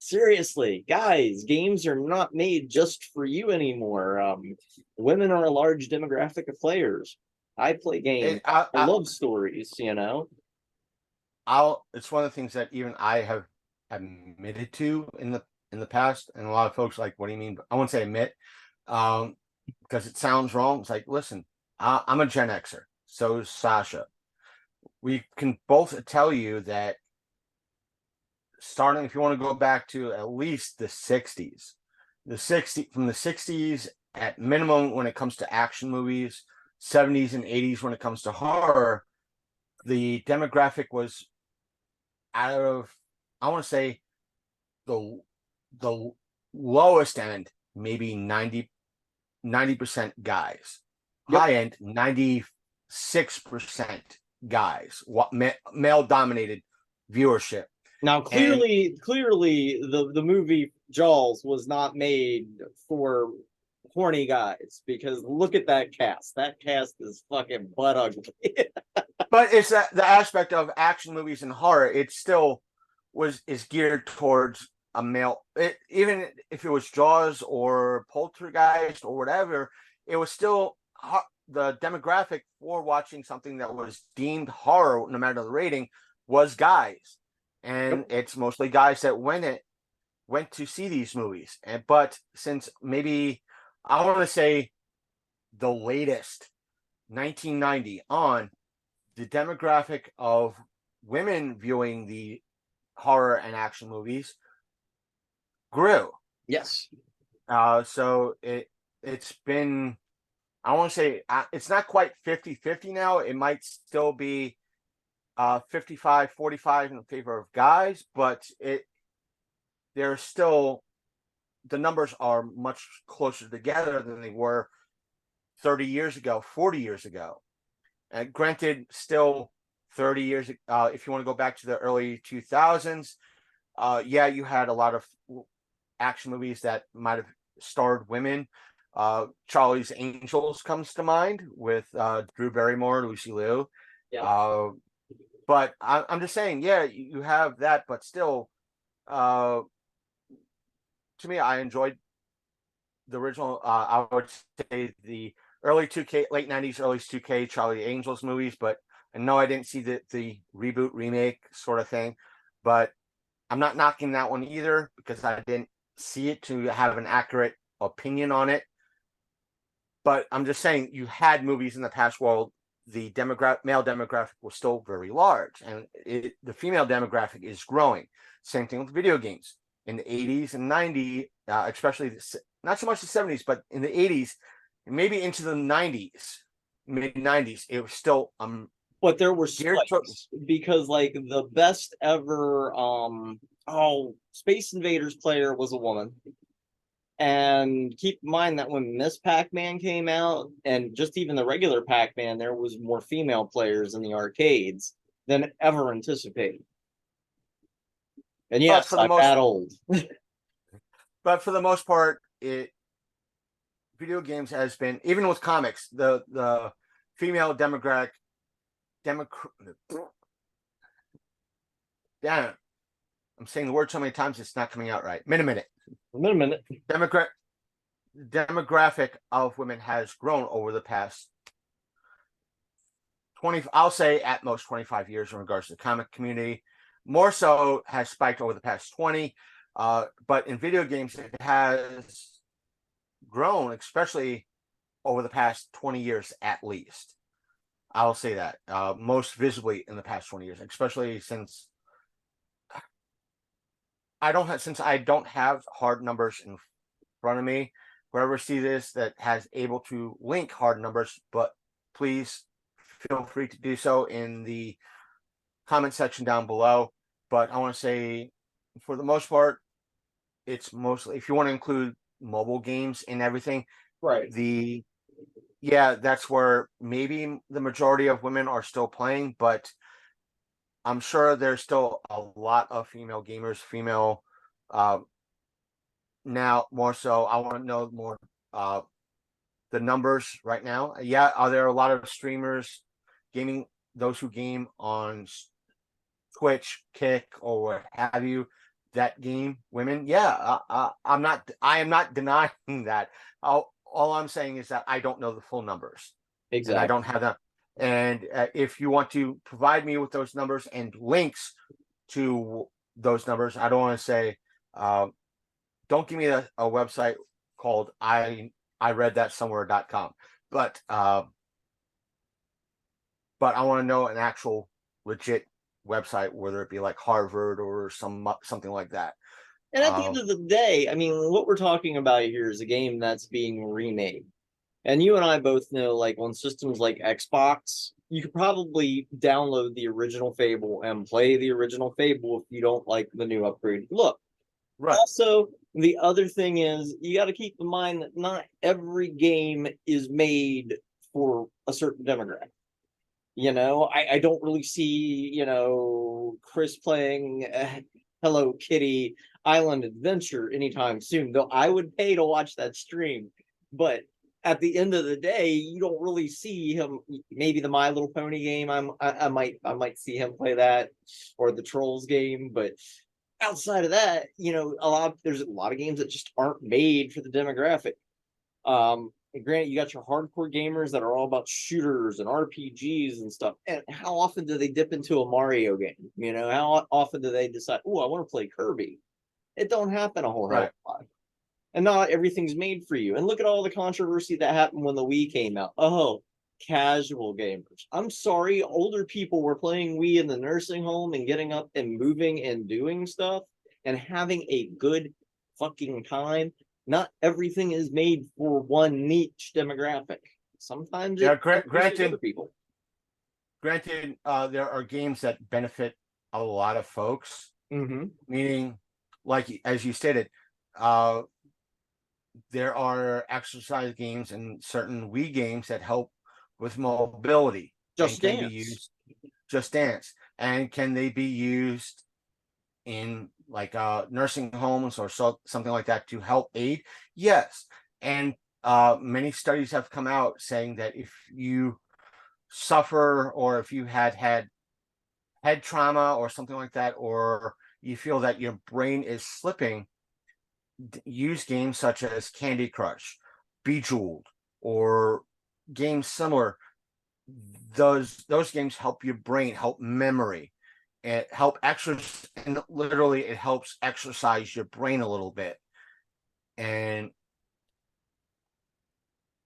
Seriously, guys, games are not made just for you anymore. Women are a large demographic of players. I play games. It, I, I I, love stories, you know. it's one of the things that even I have admitted to in the past, and a lot of folks like, what do you mean? I won't say admit, um, because it sounds wrong. It's like, listen, I'm a Gen Xer, so is Sasha. We can both tell you that starting, if you want to go back to at least the 60s, from the 60s at minimum when it comes to action movies, 70s and 80s when it comes to horror, the demographic was out of, I want to say, the the lowest end, maybe 90% guys, Yep. high end 96% guys, male dominated viewership. Now, And clearly, the movie Jaws was not made for horny guys because look at that cast. That cast is fucking butt ugly. but it's that the aspect of action movies and horror, it still is geared towards a male. Even if it was Jaws or Poltergeist or whatever, it was still the demographic for watching something that was deemed horror, no matter the rating, was guys, and it's mostly guys that went to see these movies. But since maybe I want to say the latest 1990 on, the demographic of women viewing the horror and action movies grew. Yes. So it's been, I want to say, it's not quite 50-50 now. It might still be 55-45 in favor of guys, but there's still, the numbers are much closer together than they were 30 years ago, 40 years ago. And granted, still 30 years, if you want to go back to the early 2000s, yeah, you had a lot of action movies that might have starred women. Charlie's Angels comes to mind with Drew Barrymore, Lucy Liu. Yeah. But I'm just saying, yeah, you have that, but still, to me, I enjoyed the original. I would say the early 2K, late 90s, early 2K Charlie Angels movies, but I know I didn't see the reboot remake sort of thing, but I'm not knocking that one either because I didn't see it to have an accurate opinion on it. But I'm just saying, you had movies in the past where the male demographic was still very large, and the female demographic is growing. Same thing with video games in the 80s and 90s, especially not so much the 70s, but in the 80s, maybe into the 90s, mid 90s, it was still But there were geared spikes because like the best ever Space Invaders player was a woman. And keep in mind that when Miss Pac-Man came out, and just even the regular Pac-Man, there was more female players in the arcades than ever anticipated. And but yes, for the I'm most that old. but for the most part, video games has been, even with comics, the female demographic damn, I'm saying the word so many times it's not coming out right. Minute. Wait a minute. Demographic of women has grown over the past 20, I'll say at most 25 years in regards to the comic community. More so has spiked over the past 20. But in video games, it has grown, especially over the past 20 years at least. I'll say that most visibly in the past 20 years, especially since I don't have hard numbers in front of me. Whoever sees this that has able to link hard numbers, but please feel free to do so in the comment section down below. But I want to say, for the most part, it's mostly, if you want to include mobile games and everything, Right. that's where maybe the majority of women are still playing, but I'm sure there's still a lot of female gamers, now more so. I want to know more the numbers right now. Yeah, are there a lot of streamers gaming, those who game on Twitch, Kick, or what have you, that game, women. Yeah, I am not denying that. All I'm saying is that I don't know the full numbers, and I Exactly. don't have that. And if you want to provide me with those numbers and links to those numbers, I don't want to say, don't give me a website called I read that somewhere.com, but I want to know an actual legit website, whether it be like Harvard or something like that. And at the end of the day, I mean, what we're talking about here is a game that's being remade. And you and I both know, like on systems like Xbox, you could probably download the original Fable and play the original Fable if you don't like the new upgrade. Look, Right. also, the other thing is you got to keep in mind that not every game is made for a certain demographic. I don't really see, Chris playing Hello Kitty Island Adventure anytime soon, though I would pay to watch that stream. But at the end of the day, you don't really see him. Maybe the My Little Pony game, I might see him play that, or the Trolls game. But outside of that, there's a lot of games that just aren't made for the demographic. Granted, you got your hardcore gamers that are all about shooters and RPGs and stuff. And how often do they dip into a Mario game? How often do they decide, oh, I want to play Kirby? It don't happen a whole hell of Right. a lot. And not everything's made for you. And look at all the controversy that happened when the Wii came out. Oh, casual gamers. I'm sorry, older people were playing Wii in the nursing home and getting up and moving and doing stuff and having a good fucking time. Not everything is made for one niche demographic. Sometimes Yeah, granted, other people. Granted, there are games that benefit a lot of folks. Mm-hmm. Meaning, like as you stated, there are exercise games and certain Wii games that help with mobility. Just can be Dance. used. Just Dance, and can they be used in like nursing homes or something like that to help aid? Yes, and many studies have come out saying that if you suffer or if you had head trauma or something like that, or you feel that your brain is slipping, use games such as Candy Crush, Bejeweled, or games similar. Those games help your brain, help memory, and help exercise. And literally, it helps exercise your brain a little bit. And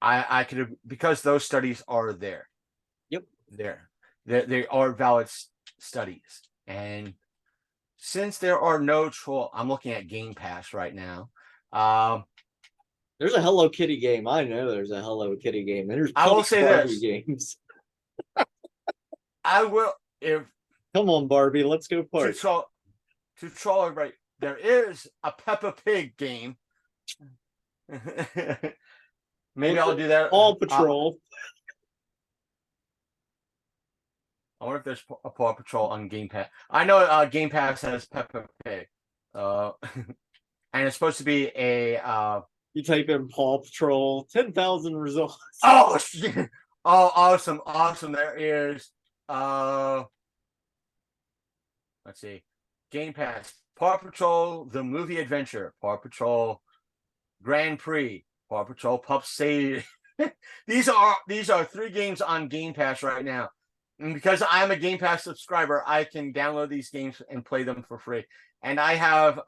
I could, because those studies are there. Yep. They are valid studies. And since there are no troll, I'm looking at Game Pass right now. There's a Hello Kitty game. I know there's a Hello Kitty game. There's I will say Barbie this. games. I will, if Come on, Barbie, let's go party. To troll everybody, there is a Peppa Pig game. Maybe I'll do that. Paw Patrol. I wonder if there's a Paw Patrol on Game Pass. I know Game Pass has Peppa Pig. And it's supposed to be a You type in Paw Patrol, 10,000 results. oh awesome. There is let's see. Game Pass, Paw Patrol, the movie adventure, Paw Patrol Grand Prix, Paw Patrol Pup Save. These are 3 games on Game Pass right now. And because I'm a Game Pass subscriber, I can download these games and play them for free. And I have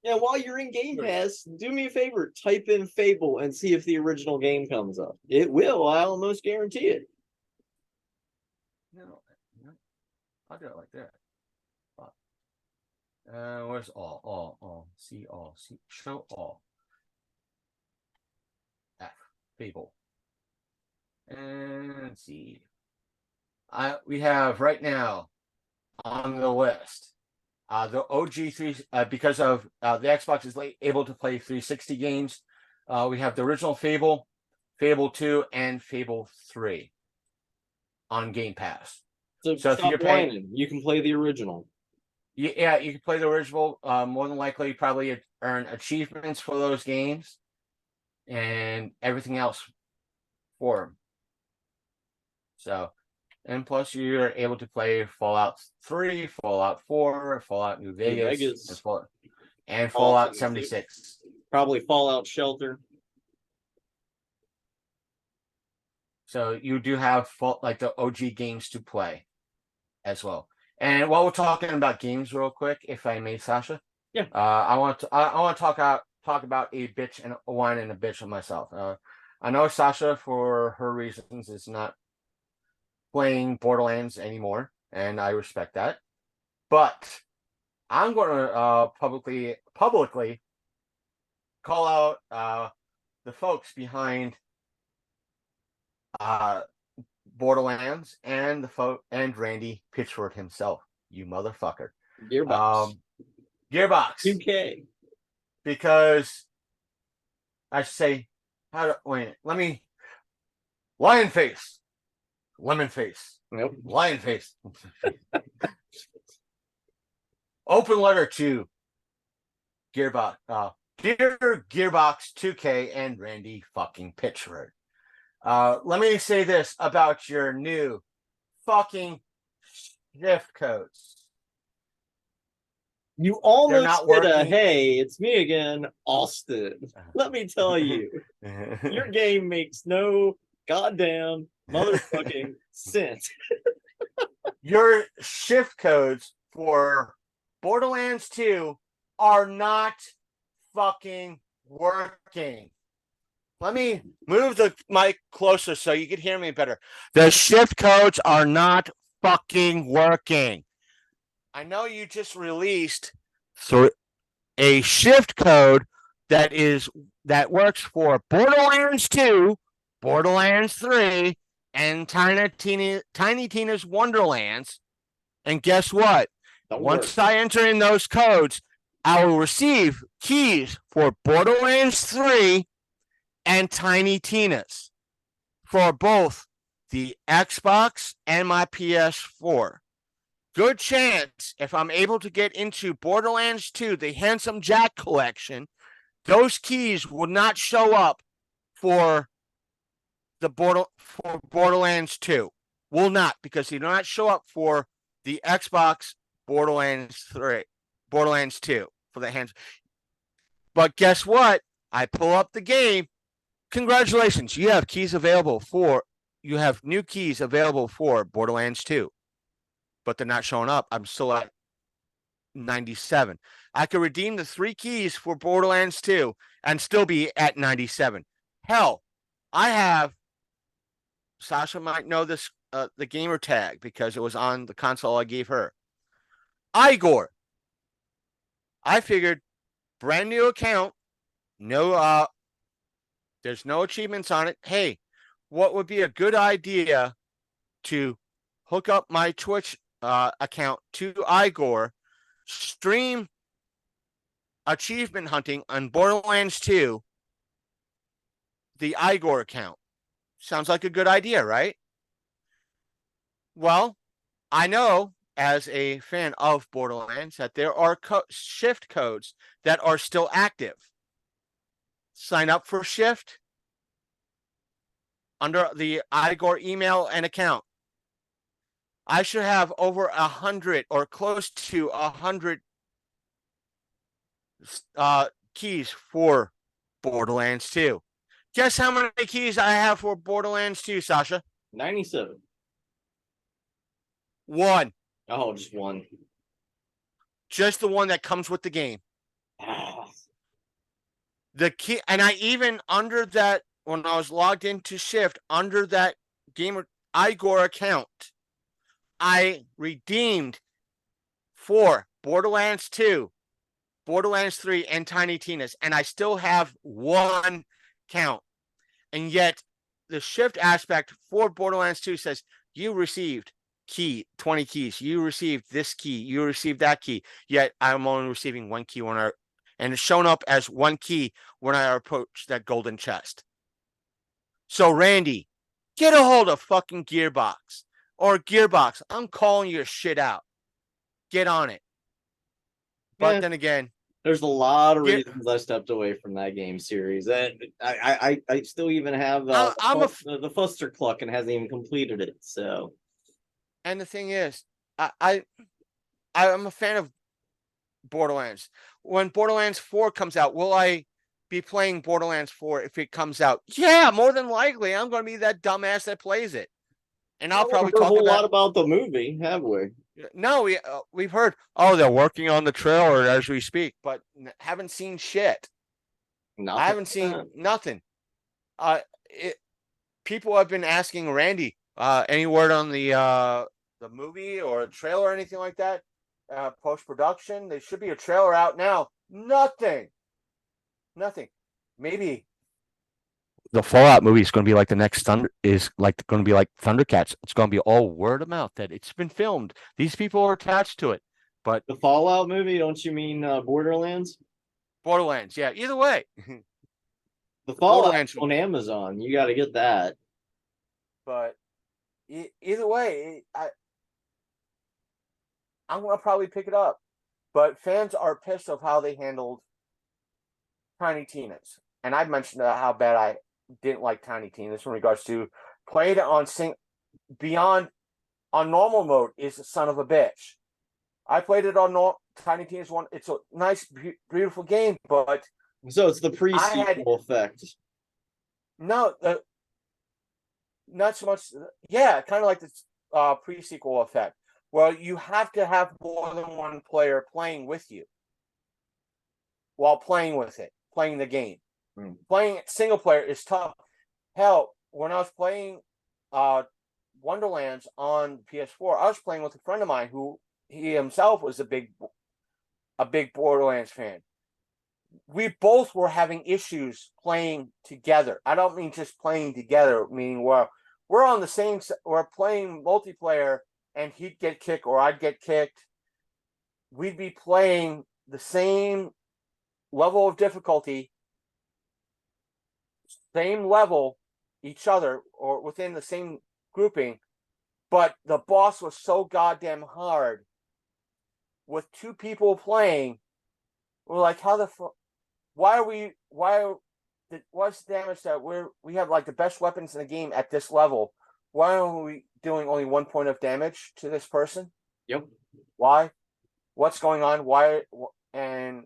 yeah, while you're in Game Pass, do me a favor, type in Fable and see if the original game comes up. It will, I almost guarantee it. No, I'll do it like that. Where's all? See all. See, show all. F, Fable. And let's see. We have right now on the list the OG3, because of the Xbox is able to play 360 games. We have the original Fable, Fable 2, and Fable 3 on Game Pass. So if you're paying, you can play the original. Yeah, you can play the original. More than likely, probably earn achievements for those games and everything else for them. So And plus, you're able to play Fallout 3, Fallout 4, Fallout New Vegas, and Fallout 76. Probably Fallout Shelter. So you do have like the OG games to play as well. And while we're talking about games, real quick, if I may, Sasha, Yeah. I want to talk about a bitch and a whine and a bitch of myself. I know Sasha, for her reasons, is not playing Borderlands anymore, and I respect that. But I'm going to publicly call out the folks behind Borderlands and and Randy Pitchford himself. You motherfucker. Gearbox. Gearbox. 2K. Because I say, let me. Lion face. Lemon face. Yep. Lion face. Open letter to Gearbox. Dear Gearbox 2K and Randy fucking Pitchford. Let me say this about your new fucking shift codes. You almost did a hey, it's me again, Austin. Let me tell you, your game makes no goddamn motherfucking sense. Your shift codes for Borderlands 2 are not fucking working. Let me move the mic closer so you can hear me better. The shift codes are not fucking working. I know you just released a shift code that works for Borderlands 2, Borderlands 3, and Tiny Tina's Wonderlands. And guess what? Once I enter in those codes, I will receive keys for Borderlands 3 and Tiny Tina's for both the Xbox and my PS4. Good chance, if I'm able to get into Borderlands 2, the Handsome Jack collection, those keys will not show up for Borderlands 2. Will not, because they do not show up for the Xbox Borderlands 2 for the hands. But guess what? I pull up the game. Congratulations, you have new keys available for Borderlands 2. But they're not showing up. I'm still at 97. I could redeem the 3 keys for Borderlands 2 and still be at 97. Hell, I have, Sasha might know this, the gamer tag, because it was on the console I gave her. Igor. I figured, brand new account, no, there's no achievements on it. Hey, what would be a good idea to hook up my Twitch account to Igor, stream achievement hunting on Borderlands 2, the Igor account. Sounds like a good idea, right? Well, I know as a fan of Borderlands that there are shift codes that are still active. Sign up for shift under the Igor email and account. I should have over 100 or close to 100 keys for Borderlands 2. Guess how many keys I have for Borderlands 2, Sasha? 97. 1. Oh, just 1. Just the one that comes with the game. The key, and I even under that, when I was logged into Shift, under that gamer Igor account, I redeemed for Borderlands 2, Borderlands 3, and Tiny Tina's, and I still have 1 count. And yet, the shift aspect for Borderlands 2 says you received 20 keys. You received this key. You received that key. Yet, I'm only receiving 1 key and it's shown up as 1 key when I approach that golden chest. So, Randy, get a hold of fucking Gearbox. Or Gearbox, I'm calling your shit out. Get on it. But then again, there's a lot of reasons I stepped away from that game series. And I still even have the Fuster Cluck and hasn't even completed it. So And the thing is, I'm a fan of Borderlands. When Borderlands 4 comes out, will I be playing Borderlands 4 if it comes out? Yeah, more than likely. I'm going to be that dumbass that plays it. And I I'll haven't probably heard a talk whole about. lot about the movie, have we? No, we've heard. Oh, they're working on the trailer as we speak, but haven't seen shit. I Nothing. haven't seen nothing. Uh, it, people have been asking Randy, any word on the movie or a trailer or anything like that? Post production, there should be a trailer out now. Nothing. Nothing. Maybe the Fallout movie is going to be like the next Thunder is like going to be like Thundercats. It's going to be all word of mouth that it's been filmed. These people are attached to it. But The Fallout movie? Don't you mean Borderlands? Borderlands, yeah. Either way, The the Fallout Borderlands, on Amazon. You got to get that. but either way, I'm going to probably pick it up. But fans are pissed of how they handled Tiny Tina's, and I've mentioned how bad I didn't like Tiny Tina's in regards to played on beyond on normal mode is a son of a bitch. I played it on Tiny Tina's one. It's a nice, beautiful game, but So it's the I had pre-sequel effect. no, not so much. Yeah, kind of like this pre-sequel effect. Well, you have to have more than one player playing with you while playing with it, playing the game. Playing single player is tough. Hell, when I was playing Wonderlands on PS4, I was playing with a friend of mine who he himself was a big Borderlands fan. We both were having issues playing together. I don't mean just playing together, meaning we're on the same. We're playing multiplayer, and he'd get kicked or I'd get kicked. We'd be playing the same level of difficulty, same level, each other, or within the same grouping, but the boss was so goddamn hard. With two people playing, we're like, how the fuck? What's the damage that we have like the best weapons in the game at this level? Why are we doing only 1 point of damage to this person? Yep. Why? What's going on? Why? And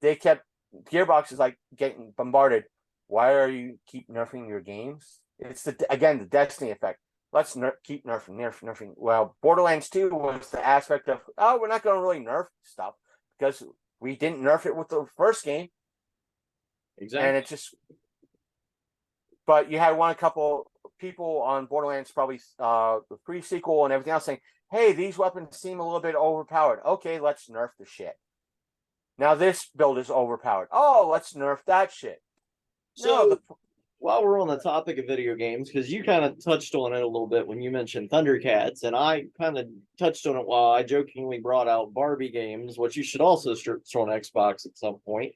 they kept Gearbox is like getting bombarded. Why are you keep nerfing your games? It's the Destiny effect. Let's keep nerfing. Well, Borderlands 2 was the aspect of, we're not going to really nerf stuff because we didn't nerf it with the first game. Exactly. And it just, but you had a couple people on Borderlands, probably the pre-sequel and everything else, saying, hey, these weapons seem a little bit overpowered. Okay, let's nerf the shit. Now this build is overpowered. Oh, let's nerf that shit. So while we're on the topic of video games, because you kind of touched on it a little bit when you mentioned Thundercats, and I kind of touched on it while I jokingly brought out Barbie games, which you should also throw on Xbox at some point.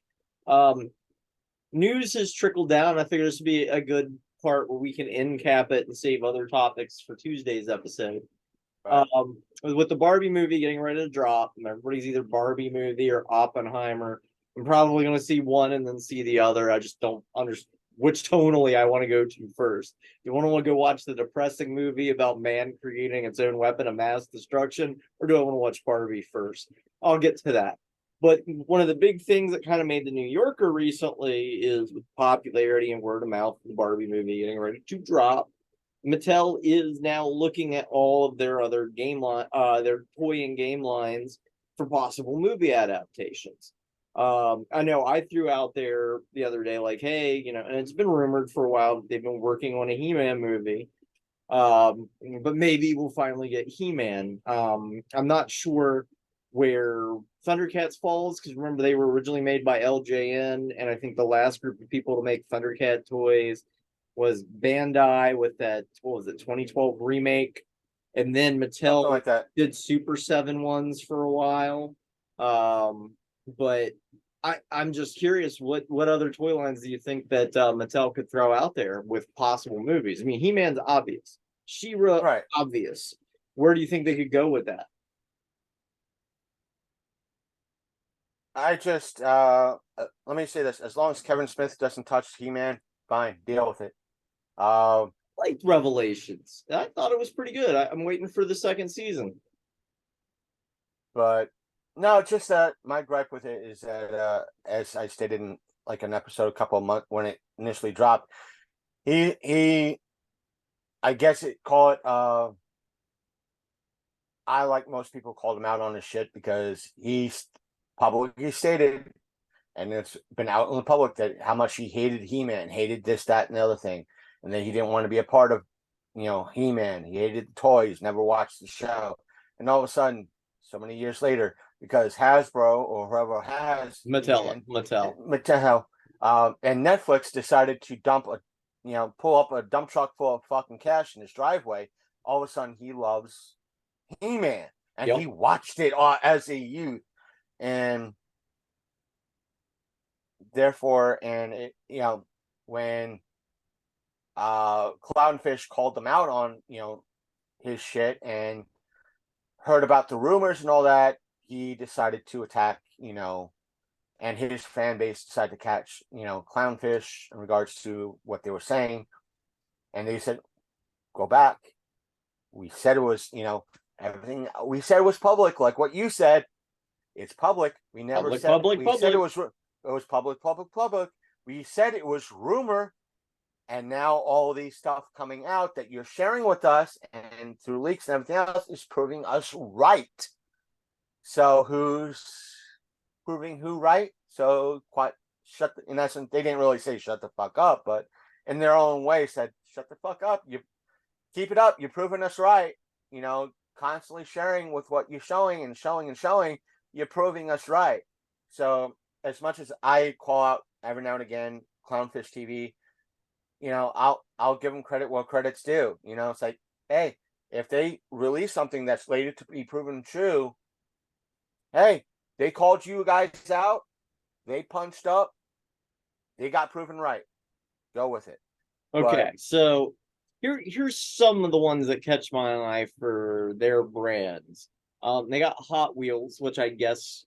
News has trickled down. I figure this would be a good part where we can end cap it and save other topics for Tuesday's episode. Right. With the Barbie movie getting ready to drop, and everybody's either Barbie movie or Oppenheimer. I'm probably going to see one and then see the other. I just don't understand which tonally I want to go to first. Do you want to go watch the depressing movie about man creating its own weapon of mass destruction, or do I want to watch Barbie first? I'll get to that. But one of the big things that kind of made the New Yorker recently is with popularity and word of mouth of the Barbie movie getting ready to drop. Mattel is now looking at all of their other their toy and game lines for possible movie adaptations. I know I threw out there the other day, like, hey, and it's been rumored for a while that they've been working on a He-Man movie. But maybe we'll finally get He-Man. I'm not sure where Thundercats falls, because remember they were originally made by LJN, and I think the last group of people to make Thundercat toys was Bandai with that, what was it, 2012 remake, and then Mattel like that. did Super 7 ones for a while. But I'm just curious, what other toy lines do you think that Mattel could throw out there with possible movies? I mean, He-Man's obvious, She-Ra, right, obvious. Where do you think they could go with that? I just let me say this: as long as Kevin Smith doesn't touch He-Man, fine, deal with it. liked Revelations. I thought it was pretty good. I'm waiting for the second season. But no, it's just that my gripe with it is that, as I stated in like an episode a couple of months when it initially dropped, he, I guess call it, I, like most people, called him out on his shit because he's publicly stated, and it's been out in the public, that how much he hated He-Man, hated this, that, and the other thing, and that he didn't want to be a part of, He-Man. He hated the toys, never watched the show, and all of a sudden, so many years later, because Hasbro or whoever has Mattel. Mattel, and Netflix decided to pull up a dump truck full of fucking cash in his driveway. All of a sudden, he loves He-Man, and Yep. he watched it as a youth, and therefore, when Clownfish called them out on his shit and heard about the rumors and all that, he decided to attack, and his fan base decided to catch Clownfish in regards to what they were saying, and they said, go back. We said it was everything we said was public, like what you said. It's public. We never Public, said public, we public. said it was public. We said it was rumor, and now all these stuff coming out that you're sharing with us and through leaks and everything else is proving us right. So who's proving who right? So quite in essence, they didn't really say shut the fuck up, but in their own way said shut the fuck up. You keep it up. You're proving us right. Constantly sharing with what you're showing and showing and showing. You're proving us right. So as much as I call out every now and again Clownfish TV, I'll give them credit where credit's due. It's like, hey, if they release something that's later to be proven true, hey, they called you guys out, they punched up, they got proven right. Go with it. Okay, so here's some of the ones that catch my eye for their brands. They got Hot Wheels, which I guess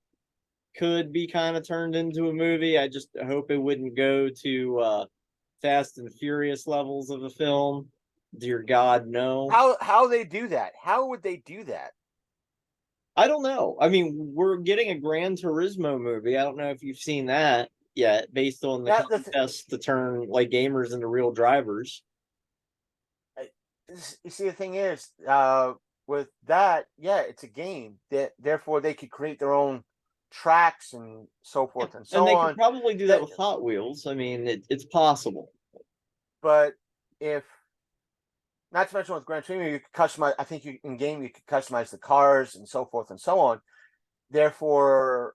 could be kind of turned into a movie. I just hope it wouldn't go to Fast and Furious levels of a film. Dear God, no. How they do that? How would they do that? I don't know. I mean, we're getting a Gran Turismo movie. I don't know if you've seen that yet, based on the contest to turn like gamers into real drivers. You see, the thing is, with that, yeah, it's a game. Therefore, they could create their own tracks and so forth and so on. And they could probably do that with Hot Wheels. I mean, it's possible. But if not to mention with Gran Turismo, you could customize. I think in game you could customize the cars and so forth and so on. Therefore,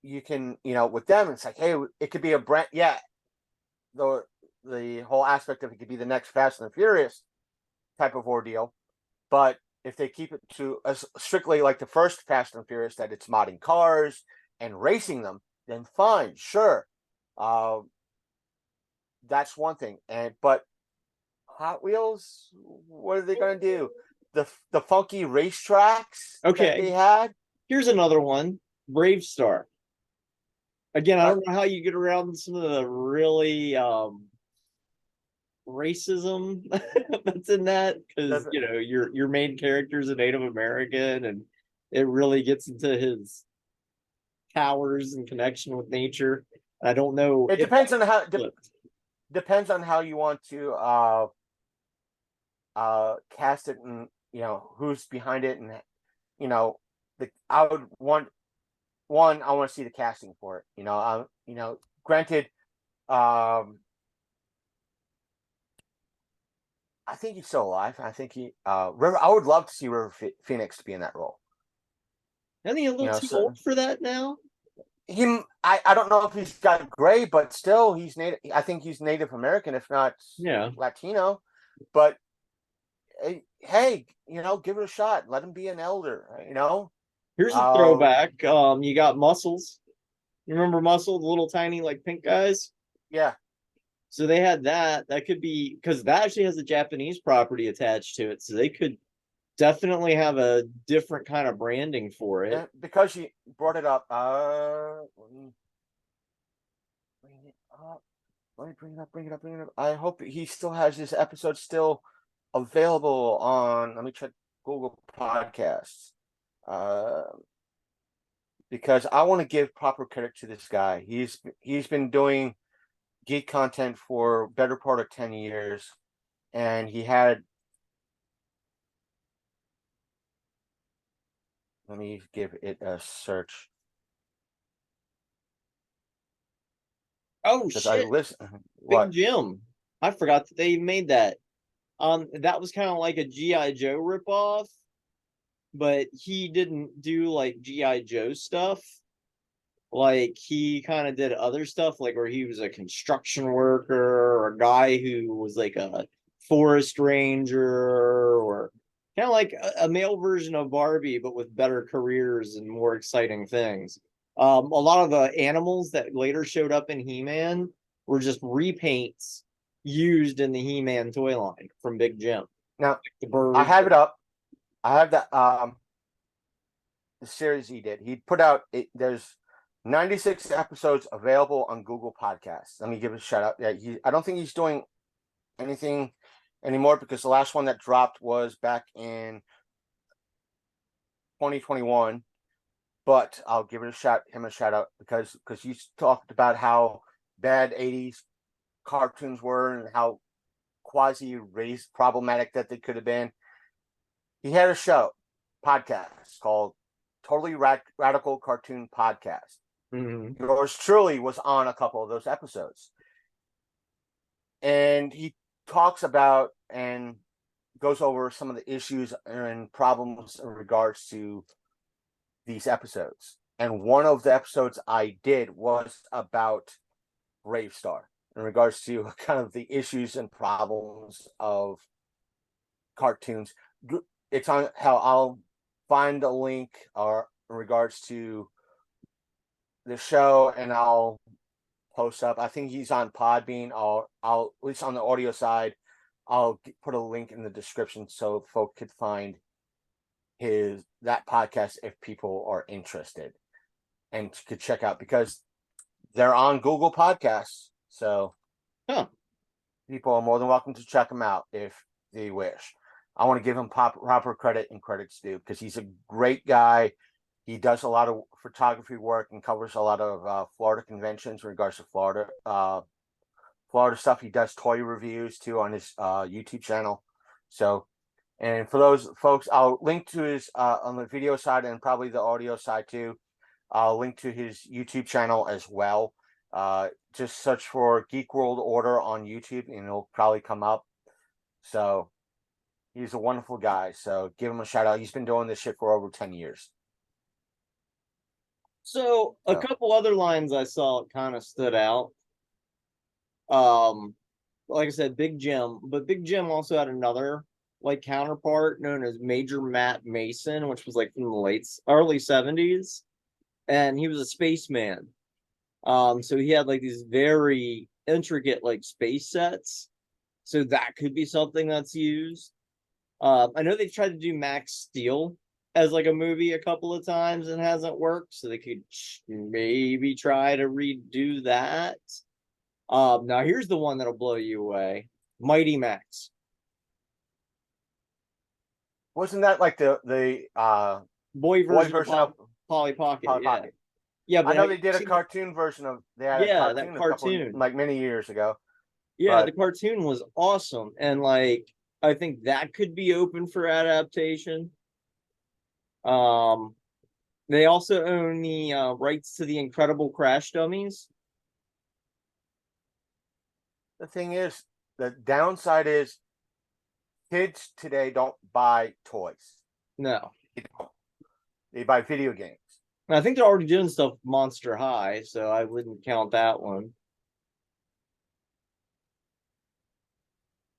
you can with them, it's like, hey, it could be a brand. Yeah, the whole aspect of it could be the next Fast and Furious type of ordeal. But if they keep it to strictly like the first Fast and Furious, that it's modding cars and racing them, then fine, sure. That's one thing. But Hot Wheels, what are they going to do? The funky racetracks that they had? Here's another one, Bravestar. Again, I don't know how you get around some of the really racism that's in that, because your main character is a Native American, and it really gets into his powers and connection with nature. I don't know. It depends on how you want to cast it, and who's behind it, and I would want I want to see the casting for it. Granted, I think he's still alive. I think River. I would love to see River Phoenix be in that role. Isn't he a little too old for that now? I don't know if he's got gray, but still he's native. I think he's Native American, if not Latino. But hey, give it a shot. Let him be an elder. Here's a throwback. You got Muscles. You remember Muscle, the little tiny like pink guys? Yeah. So they had that. That could be, because that actually has a Japanese property attached to it. So they could definitely have a different kind of branding for it. Yeah, because you brought it up. Bring it up. Let me bring it up. I hope he still has this episode still available on. Let me check Google Podcasts. Uh, because I want to give proper credit to this guy. He's been doing geek content for better part of 10 years, and he had. Let me give it a search Oh because I shit, listen. Big What? Jim. I forgot that they made that. That was kind of like a GI Joe ripoff, but he didn't do like GI Joe stuff. Like he kind of did other stuff, like where he was a construction worker or a guy who was like a forest ranger, or kind of like a male version of Barbie, but with better careers and more exciting things. A lot of the animals that later showed up in He-Man were just repaints used in the He-Man toy line from Big Jim. Now The I birds. have it up. I have the series he did. He put out it. There's 96 episodes available on Google Podcasts. Let me give a shout out. Yeah, I don't think he's doing anything anymore because the last one that dropped was back in 2021. But I'll give it him a shout out because you talked about how bad 80s cartoons were and how quasi race problematic that they could have been. He had a podcast called Totally Radical Cartoon Podcast. Mhm. Yours truly was on a couple of those episodes. And he talks about and goes over some of the issues and problems in regards to these episodes. And one of the episodes I did was about Brave Star in regards to kind of the issues and problems of cartoons. It's on how I'll find a link or in regards to the show and I'll post up. I think he's on Podbean. I'll at least on the audio side, I'll put a link in the description so folk could find that podcast if people are interested and could check out because they're on Google Podcasts. So Huh. people are more than welcome to check them out if they wish. I want to give him proper credit and credit's due because he's a great guy. He does a lot of photography work and covers a lot of Florida conventions in regards to Florida stuff. He does toy reviews too on his YouTube channel. So, and for those folks, I'll link to his on the video side and probably the audio side too. I'll link to his YouTube channel as well. Just search for Geek World Order on YouTube and it'll probably come up. So he's a wonderful guy. So give him a shout out. He's been doing this shit for over 10 years. So a So couple other lines I saw kind of stood out. Um, like I said, Big Jim, but Big Jim also had another like counterpart known as Major Matt Mason, which was like from the early 70s, and he was a spaceman. So he had like these very intricate like space sets. So that could be something that's used. I know they've tried to do Max Steel as like a movie a couple of times and hasn't worked, so they could maybe try to redo that. Now here's the one that'll blow you away: Mighty Max. wasn't that like the Boy boy version of version of Polly Pocket, Polly yeah. Pocket? Yeah, I but know have they you did a seen cartoon version of. They had a yeah, that cartoon a couple cartoon. like many years ago, Yeah, the but cartoon was awesome. And like I think that could be open for adaptation. Um they also own the rights to the Incredible Crash Dummies. the thing is, the downside is kids today don't buy toys. No. They don't. They buy video games. I think they're already doing stuff Monster High, so I wouldn't count that one.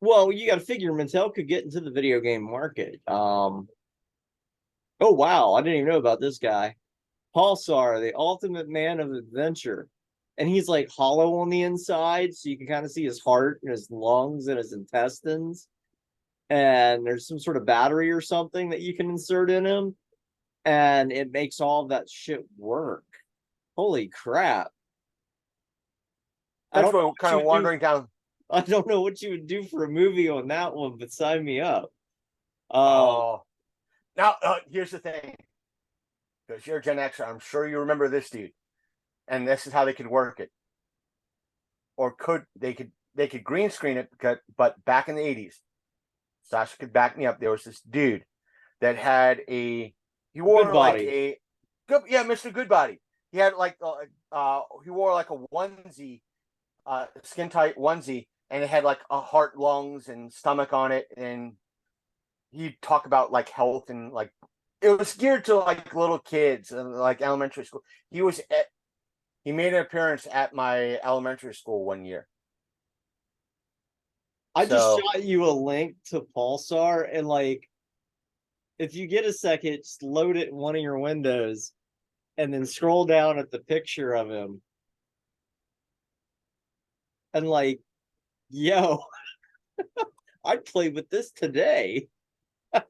Well, you got to figure Mattel could get into the video game market. Oh wow, I didn't even know about this guy. Pulsar, the ultimate man of adventure. And he's like hollow on the inside, so you can kind of see his heart and his lungs and his intestines. And there's some sort of battery or something that you can insert in him, and it makes all of that shit work. Holy crap. I That's don't know what what kind you of would do. wandering down. I don't know what you would do for a movie on that one, but sign me up. Uh, Oh, now here's the thing, because you're Gen X, I'm sure you remember this dude, and this is how they could work it, or could green screen it, because, but back in the 80s, Sasha could back me up. There was this dude that had he Good wore like body. a good, yeah, Mr. Goodbody. He had like he wore like a onesie, skin tight onesie, and it had like a heart, lungs, and stomach on it, and he'd talk about like health and like it was geared to like little kids and like elementary school. He made an appearance at my elementary school one year. I just So shot you a link to Pulsar, and like, if you get a second, just load it in one of your windows, and then scroll down at the picture of him, and like, yo, I'd play with this today. Did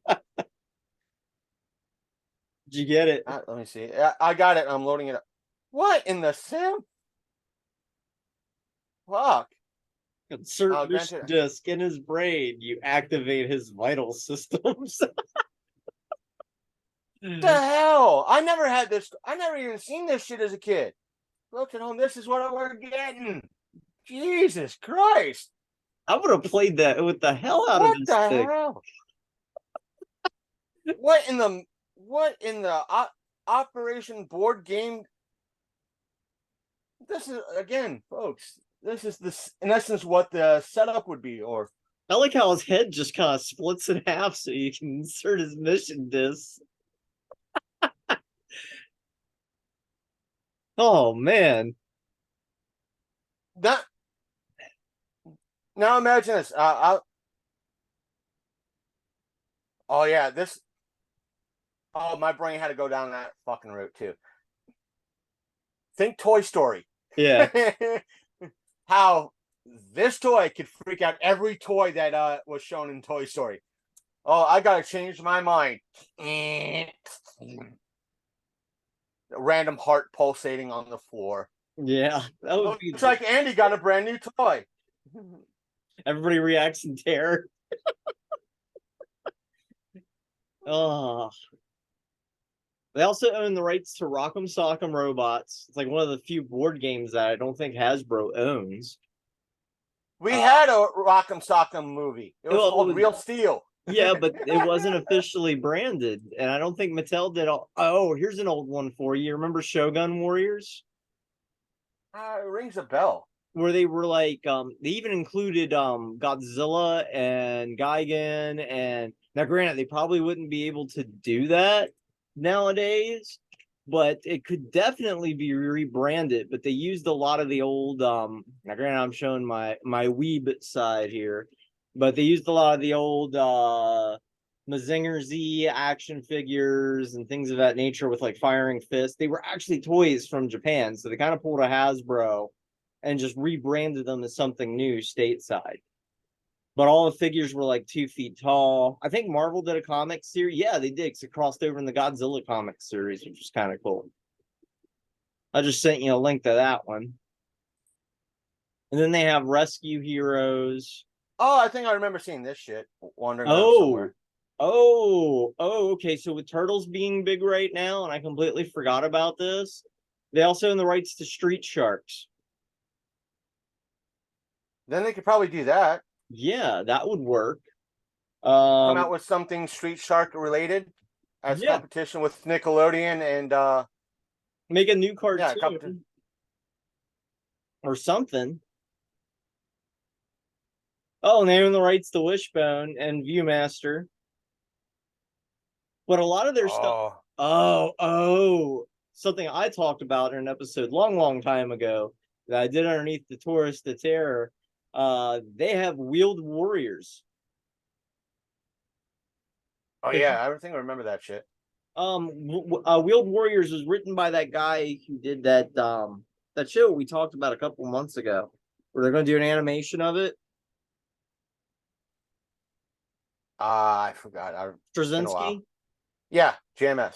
you get it? let me see. I got it. I'm loading it up. What in the sim? Fuck. Insert this Granted, disc in his brain, you activate his vital systems. the hell? I never had this. I never even seen this shit as a kid. Look at home. This is what we're getting. Jesus Christ. I would have played that with the hell out of What this the thing. hell? What in the Operation board game? This is again, folks. This is this in essence what the setup would be, or I like how his head just kind of splits in half so you can insert his mission disc. Oh man. that. Now imagine this. Oh yeah, this. Oh, my brain had to go down that fucking route too. Think Toy Story. Yeah. How this toy could freak out every toy that was shown in Toy Story. Oh, I gotta change my mind. Random heart pulsating on the floor. Yeah. That would be Looks like Andy got a brand new toy. everybody reacts in terror. Oh. They also own the rights to Rock'em Sock'em Robots. It's like one of the few board games that I don't think Hasbro owns. We had a Rock'em Sock'em movie. It was Well, called Real Steel. yeah, but it wasn't officially branded, and I don't think Mattel did all. Oh, here's an old one for you. Remember Shogun Warriors? It rings a bell. Where they were like, they even included Godzilla and Gigan, and now granted, they probably wouldn't be able to do that nowadays, but it could definitely be rebranded. But they used a lot of the old now granted, I'm showing my weeb side here, but they used a lot of the old Mazinger Z action figures and things of that nature with like firing fists. They were actually toys from Japan, so they kind of pulled a Hasbro and just rebranded them as something new stateside. But all the figures were like 2 feet tall. I think Marvel did a comic series. Yeah, they did, because it crossed over in the Godzilla comic series, which was kind of cool. I just sent you a link to that one. And then they have Rescue Heroes. Oh, I think I remember seeing this shit wandering around Oh, somewhere. okay. So with Turtles being big right now, and I completely forgot about this, they also own the rights to Street Sharks. Then they could probably do that. Yeah, that would work. Come out with something Street Shark related as Yeah, competition with Nickelodeon and make a new cartoon yeah, or something. Oh, and they own the rights to Wishbone and Viewmaster. But a lot of their stuff. oh Something I talked about in an episode long time ago that I did underneath the Taurus the Terror. They have Wheeled Warriors. oh yeah, I think I remember that shit. Wheeled Warriors was written by that guy who did that show we talked about a couple months ago, where they're going to do an animation of it. I forgot. It's been a while. Straczynski. Yeah, JMS.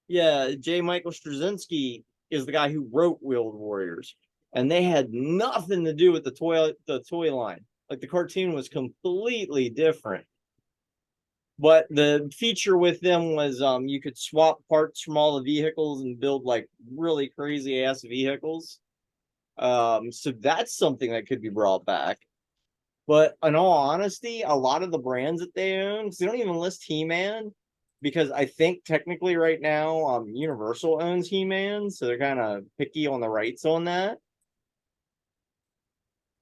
Yeah, J. Michael Straczynski is the guy who wrote Wheeled Warriors. and they had nothing to do with the toy line. Like the cartoon was completely different. But the feature with them was you could swap parts from all the vehicles and build like really crazy ass vehicles. So that's something that could be brought back. But in all honesty, a lot of the brands that they own, they don't even list He-Man because I think technically right now, Universal owns He-Man, so they're kind of picky on the rights on that.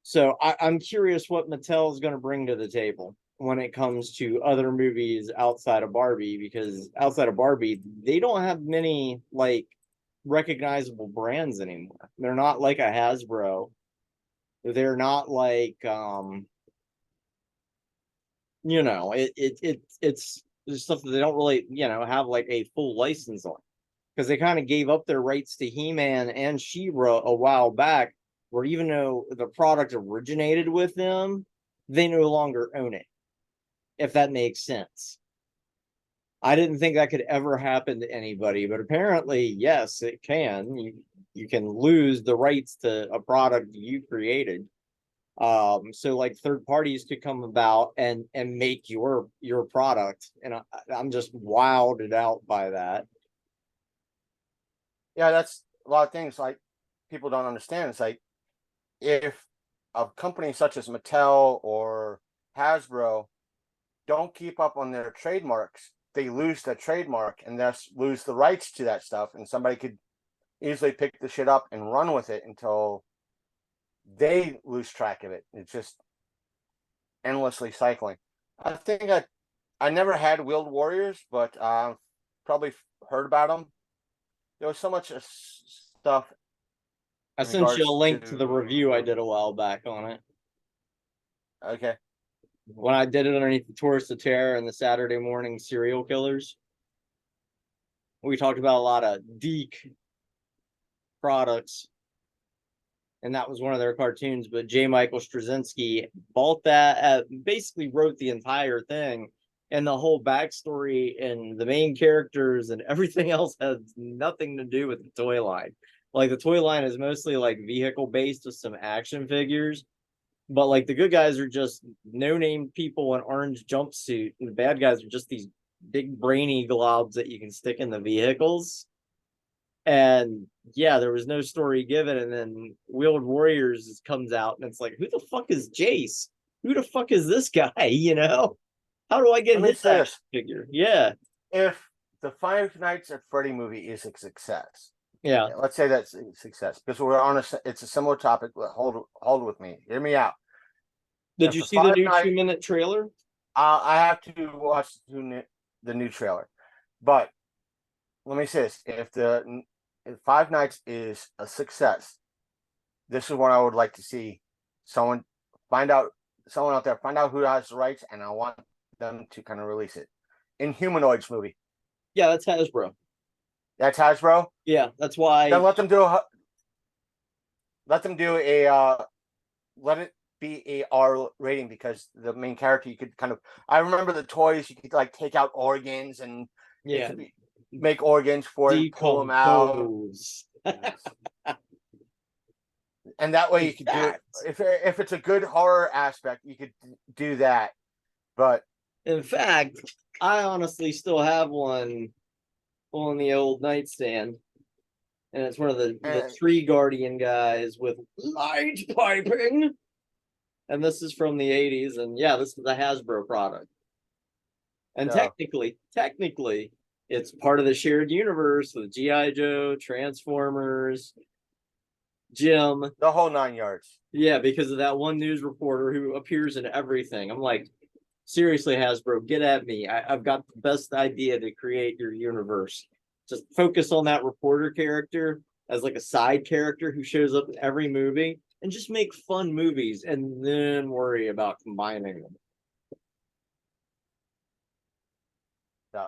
So I'm curious what Mattel is going to bring to the table when it comes to other movies outside of Barbie, because outside of Barbie, they don't have many like recognizable brands anymore. They're not like a Hasbro. They're not like it's just stuff that they don't really, have like a full license on. Because they kind of gave up their rights to He-Man and She-Ra a while back, where even though the product originated with them, they no longer own it, if that makes sense. I didn't think that could ever happen to anybody, but apparently, yes, it can. You can lose the rights to a product you created. So like third parties could come about and make your product, and I'm just wilded out by that. Yeah, that's a lot of things like people don't understand. It's like if a company such as Mattel or Hasbro don't keep up on their trademarks, they lose the trademark and thus lose the rights to that stuff. And somebody could easily pick the shit up and run with it until they lose track of it. It's just endlessly cycling. I think I never had Wheeled Warriors, but probably heard about them. There was so much stuff. I sent you a link to the review I did a while back on it. Okay. When I did it underneath the Tourist of Terror and the Saturday Morning Serial Killers, we talked about a lot of Deke products, and that was one of their cartoons. But J. Michael Straczynski bought that, basically wrote the entire thing, and the whole backstory and the main characters and everything else has nothing to do with the toy line. Like the toy line is mostly like vehicle based with some action figures, but like the good guys are just no-name people in orange jumpsuit, and the bad guys are just these big brainy globs that you can stick in the vehicles. And yeah, there was no story given, and then Wheeled Warriors comes out, and it's like, who the fuck is Jace? Who the fuck is this guy? How do I get his action figure? Yeah. If the Five Nights at Freddy movie is a success, yeah, let's say that's a success because we're on it's a similar topic. But hold with me. Hear me out. Did you see the new 2-minute trailer? I have to watch the new trailer, but let me say this: if Five Nights is a success, this is what I would like to see. Someone out there find out who has the rights, and I want them to kind of release it. In Humanoids movie. Yeah, that's Hasbro. That's Hasbro? Yeah, that's why. Then let them do a let it be a R rating, because the main character, you could kind of, I remember the toys, you could like take out organs and make organs for it, pull them out. And that way you could do it. If it's a good horror aspect, you could do that. But in fact, I honestly still have one on the old nightstand, and it's one of the Tree Guardian guys with light piping, and this is from the 80s, and yeah, this is a Hasbro product, and technically it's part of the shared universe with G.I. Joe, Transformers, Jim, the whole 9 yards. Yeah, because of that one news reporter who appears in everything. I'm like, seriously, Hasbro, get at me. I've got the best idea to create your universe. Just focus on that reporter character as like a side character who shows up in every movie, and just make fun movies and then worry about combining them. Yeah.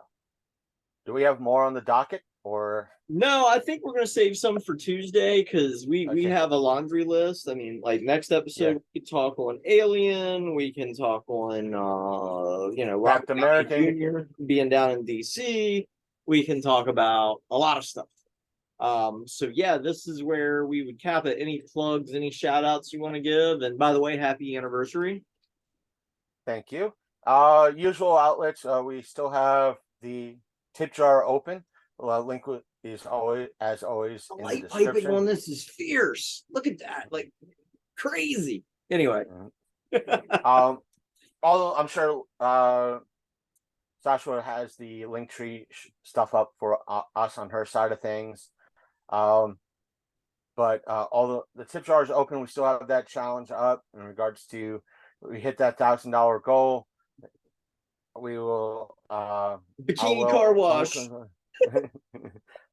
Do we have more on the docket, or? No, I think we're going to save some for Tuesday, because we have a laundry list. I mean, like next episode, we can talk on Alien. We can talk on, Robert Downey Jr. being down in DC. We can talk about a lot of stuff. So yeah, this is where we would cap it. Any plugs, any shout outs you want to give? And by the way, happy anniversary. Thank you. Usual outlets. We still have the tip jar open. Link is always, as always, The in the light piping description. on this is fierce. Look at that, like crazy. Anyway, Although I'm sure Sasha has the link tree stuff up for us on her side of things. But all the tip jar is open. We still have that challenge up in regards to we hit that $1,000 goal. We will bikini car wash.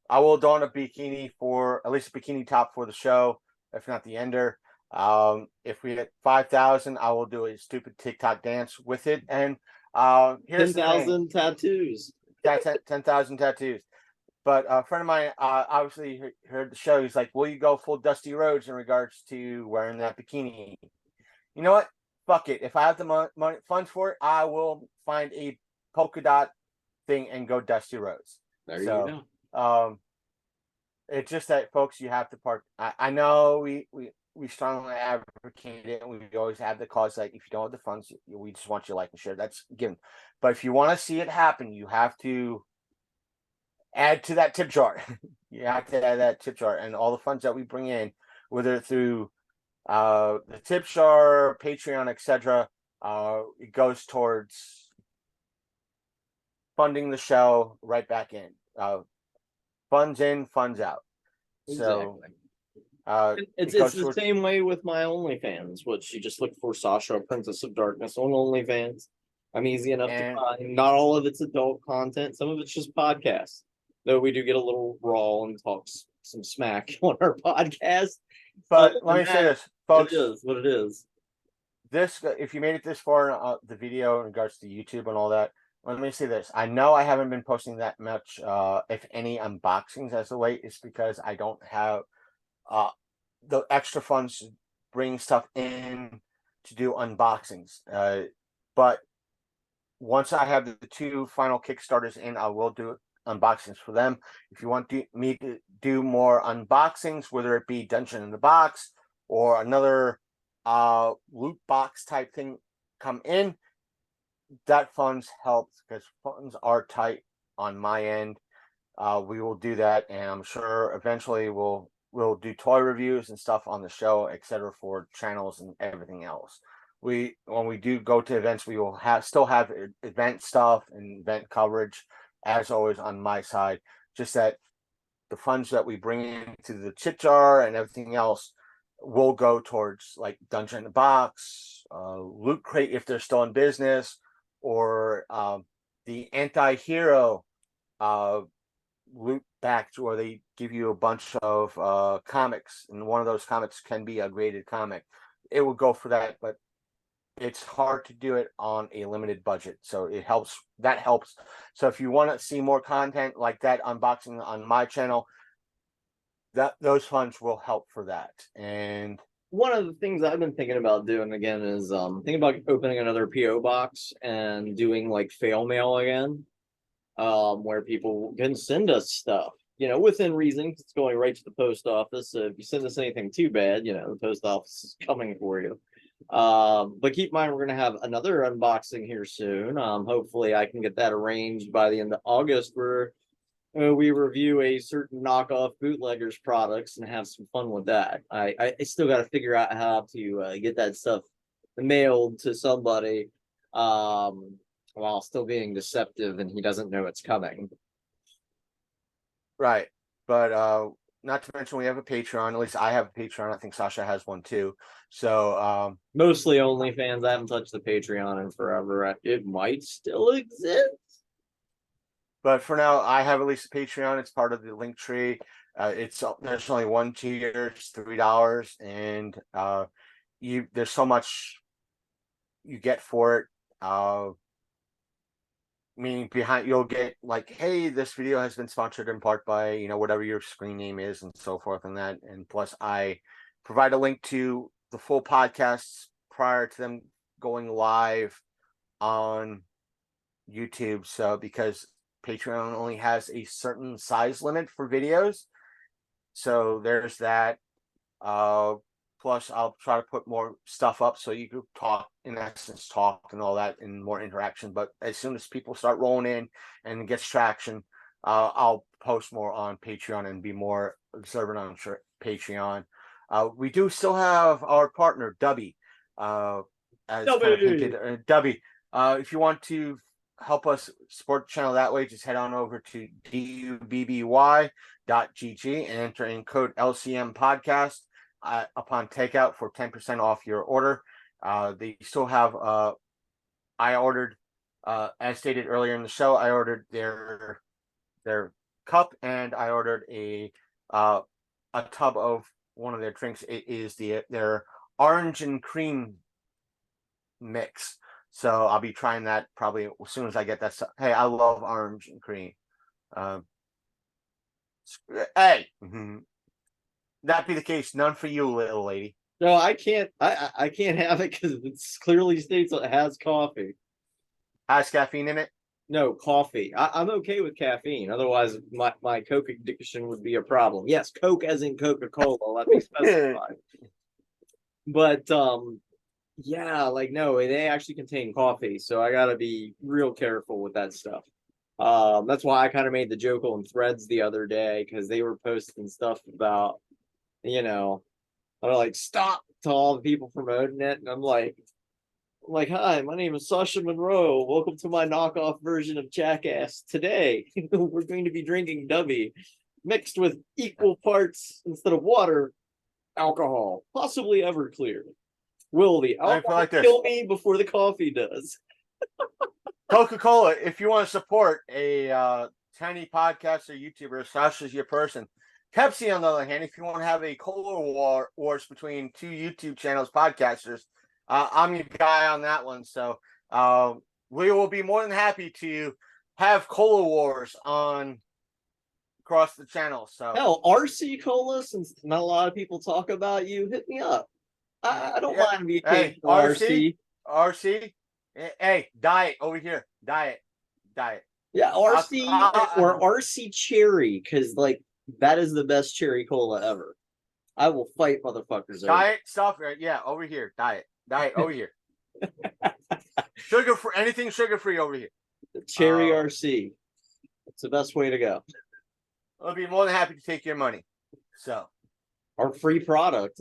I will don a bikini for at least a bikini top for the show, if not the ender. If we hit 5,000, I will do a stupid TikTok dance with it. And here's 10,000 tattoos. 10,000 tattoos. But a friend of mine obviously heard the show. He's like, "Will you go full Dusty Rhodes in regards to wearing that bikini?" You know what? Fuck it. If I have the money funds for it, I will find a polka dot thing and go Dusty Rhodes. There you go. It's just that, folks, you have to park. I know we strongly advocate it, and we always have the cause. Like, if you don't have the funds, we just want you to like and share. That's given. But if you want to see it happen, you have to add to that tip jar. You have to add that tip jar, and all the funds that we bring in, whether through the tip jar, Patreon, etc., it goes towards funding the show right back in. Funds in, funds out. So it's the same way with my OnlyFans, which you just look for Sasha, Princess of Darkness on OnlyFans. I'm easy enough to find. Not all of it's adult content. Some of it's just podcasts. Though we do get a little raw and talk some smack on our podcast. But let me say this, folks. It is what it is. This, if you made it this far in the video in regards to YouTube and all that, let me say this. I know I haven't been posting that much, if any, unboxings as of late. It's because I don't have the extra funds to bring stuff in to do unboxings. But once I have the two final Kickstarters in, I will do unboxings for them. If you want me to do more unboxings, whether it be Dungeon in the Box or another loot box type thing come in, that funds helps, because funds are tight on my end. We will do that, and I'm sure eventually we'll do toy reviews and stuff on the show, etc., for channels and everything else. When we do go to events, we will still have event stuff and event coverage, as always, on my side. Just that the funds that we bring into the chit jar and everything else will go towards, like, Dungeon in the Box, Loot Crate if they're still in business, or the anti-hero loot backs, where they give you a bunch of comics, and one of those comics can be a graded comic. It would go for that, but it's hard to do it on a limited budget, so it helps. That helps. So if you want to see more content like that, unboxing on my channel, those funds will help for that. And one of the things I've been thinking about doing again is thinking about opening another PO box and doing like fail mail again, where people can send us stuff, within reason. It's going right to the post office. So if you send us anything too bad, the post office is coming for you. But keep in mind, we're going to have another unboxing here soon. Hopefully I can get that arranged by the end of August, where we review a certain knockoff bootleggers products and have some fun with that. I still got to figure out how to get that stuff mailed to somebody, while still being deceptive and he doesn't know it's coming. Right. But not to mention, we have a Patreon. At least I have a Patreon. I think Sasha has one too. So mostly OnlyFans. I haven't touched the Patreon in forever. It might still exist. But for now, I have at least a Patreon. It's part of the link tree. There's only 1 tier, it's $3, and there's so much you get for it. Meaning you'll get like, hey, this video has been sponsored in part by whatever your screen name is, and so forth, and that. And plus, I provide a link to the full podcasts prior to them going live on YouTube. So because Patreon only has a certain size limit for videos, So there's that. Plus I'll try to put more stuff up so you could talk, in essence, talk and all that, and more interaction. But as soon as people start rolling in and it gets traction, I'll post more on Patreon and be more observant on Patreon. We do still have our partner Dubby, as kind of hinted. Dubby, if you want to help us support the channel that way, just head on over to dubby.gg and enter in code LCM podcast upon takeout for 10% off your order. They still have I ordered, as stated earlier in the show, I ordered their cup, and I ordered a tub of one of their drinks. It is their orange and cream mix. So I'll be trying that probably as soon as I get that stuff. Hey, I love orange and cream. Hey, that be the case. None for you, little lady. No, I can't. I can't have it because it clearly states it has coffee. Has caffeine in it? No, coffee. I'm okay with caffeine. Otherwise, my Coke addiction would be a problem. Yes, Coke as in Coca-Cola. Let me specify. But yeah, like no, they actually contain coffee, so I gotta be real careful with that stuff. That's why I kind of made the joke on Threads the other day, because they were posting stuff about, I'm like, stop to all the people promoting it, and I'm like, hi, my name is Sasha Monroe. Welcome to my knockoff version of Jackass. Today, we're going to be drinking Dubby, mixed with equal parts, instead of water, alcohol, possibly Everclear. Will the alcohol kill me before the coffee does? Coca-Cola, if you want to support a tiny podcaster, YouTuber, Sasha's your person. Pepsi, on the other hand, if you want to have a cola wars between two YouTube channels, podcasters, I'm your guy on that one. So we will be more than happy to have cola wars on across the channel. So hell, RC Cola, since not a lot of people talk about you, hit me up. I don't mind being RC. Hey, diet over here. Diet. Yeah, RC or RC Cherry, because like that is the best cherry cola ever. I will fight motherfuckers over. Diet stuff, right? Yeah, over here. Diet over here. Sugar free, anything sugar free over here. Cherry RC. It's the best way to go. I'll be more than happy to take your money. So, our free product.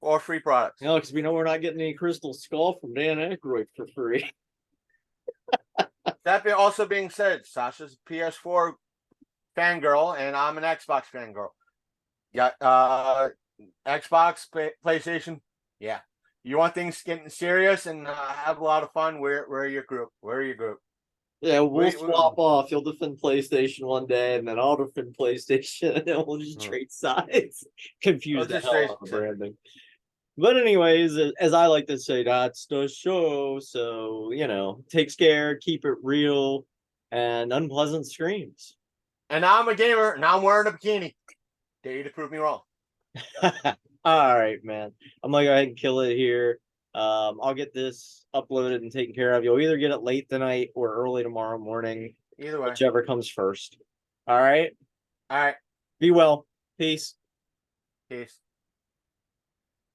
Or free products. Because we know we're not getting any Crystal Skull from Dan Aykroyd for free. That also being said, Sasha's PS4 fangirl, and I'm an Xbox fangirl. Yeah, Xbox, PlayStation. Yeah, you want things getting serious and have a lot of fun. We're your group. We're your group. Yeah, we'll swap off. You'll defend PlayStation one day, and then I'll defend PlayStation, and then we'll just trade sides. Confuse the hell out of branding. But anyways, as I like to say, that's the show. So, take care, keep it real, and unpleasant screams. And I'm a gamer, and I'm wearing a bikini. Dare you to prove me wrong. All right, man. I'm going to go ahead and kill it here. I'll get this uploaded and taken care of. You'll either get it late tonight or early tomorrow morning. Either way. Whichever comes first. All right? All right. Be well. Peace. Peace.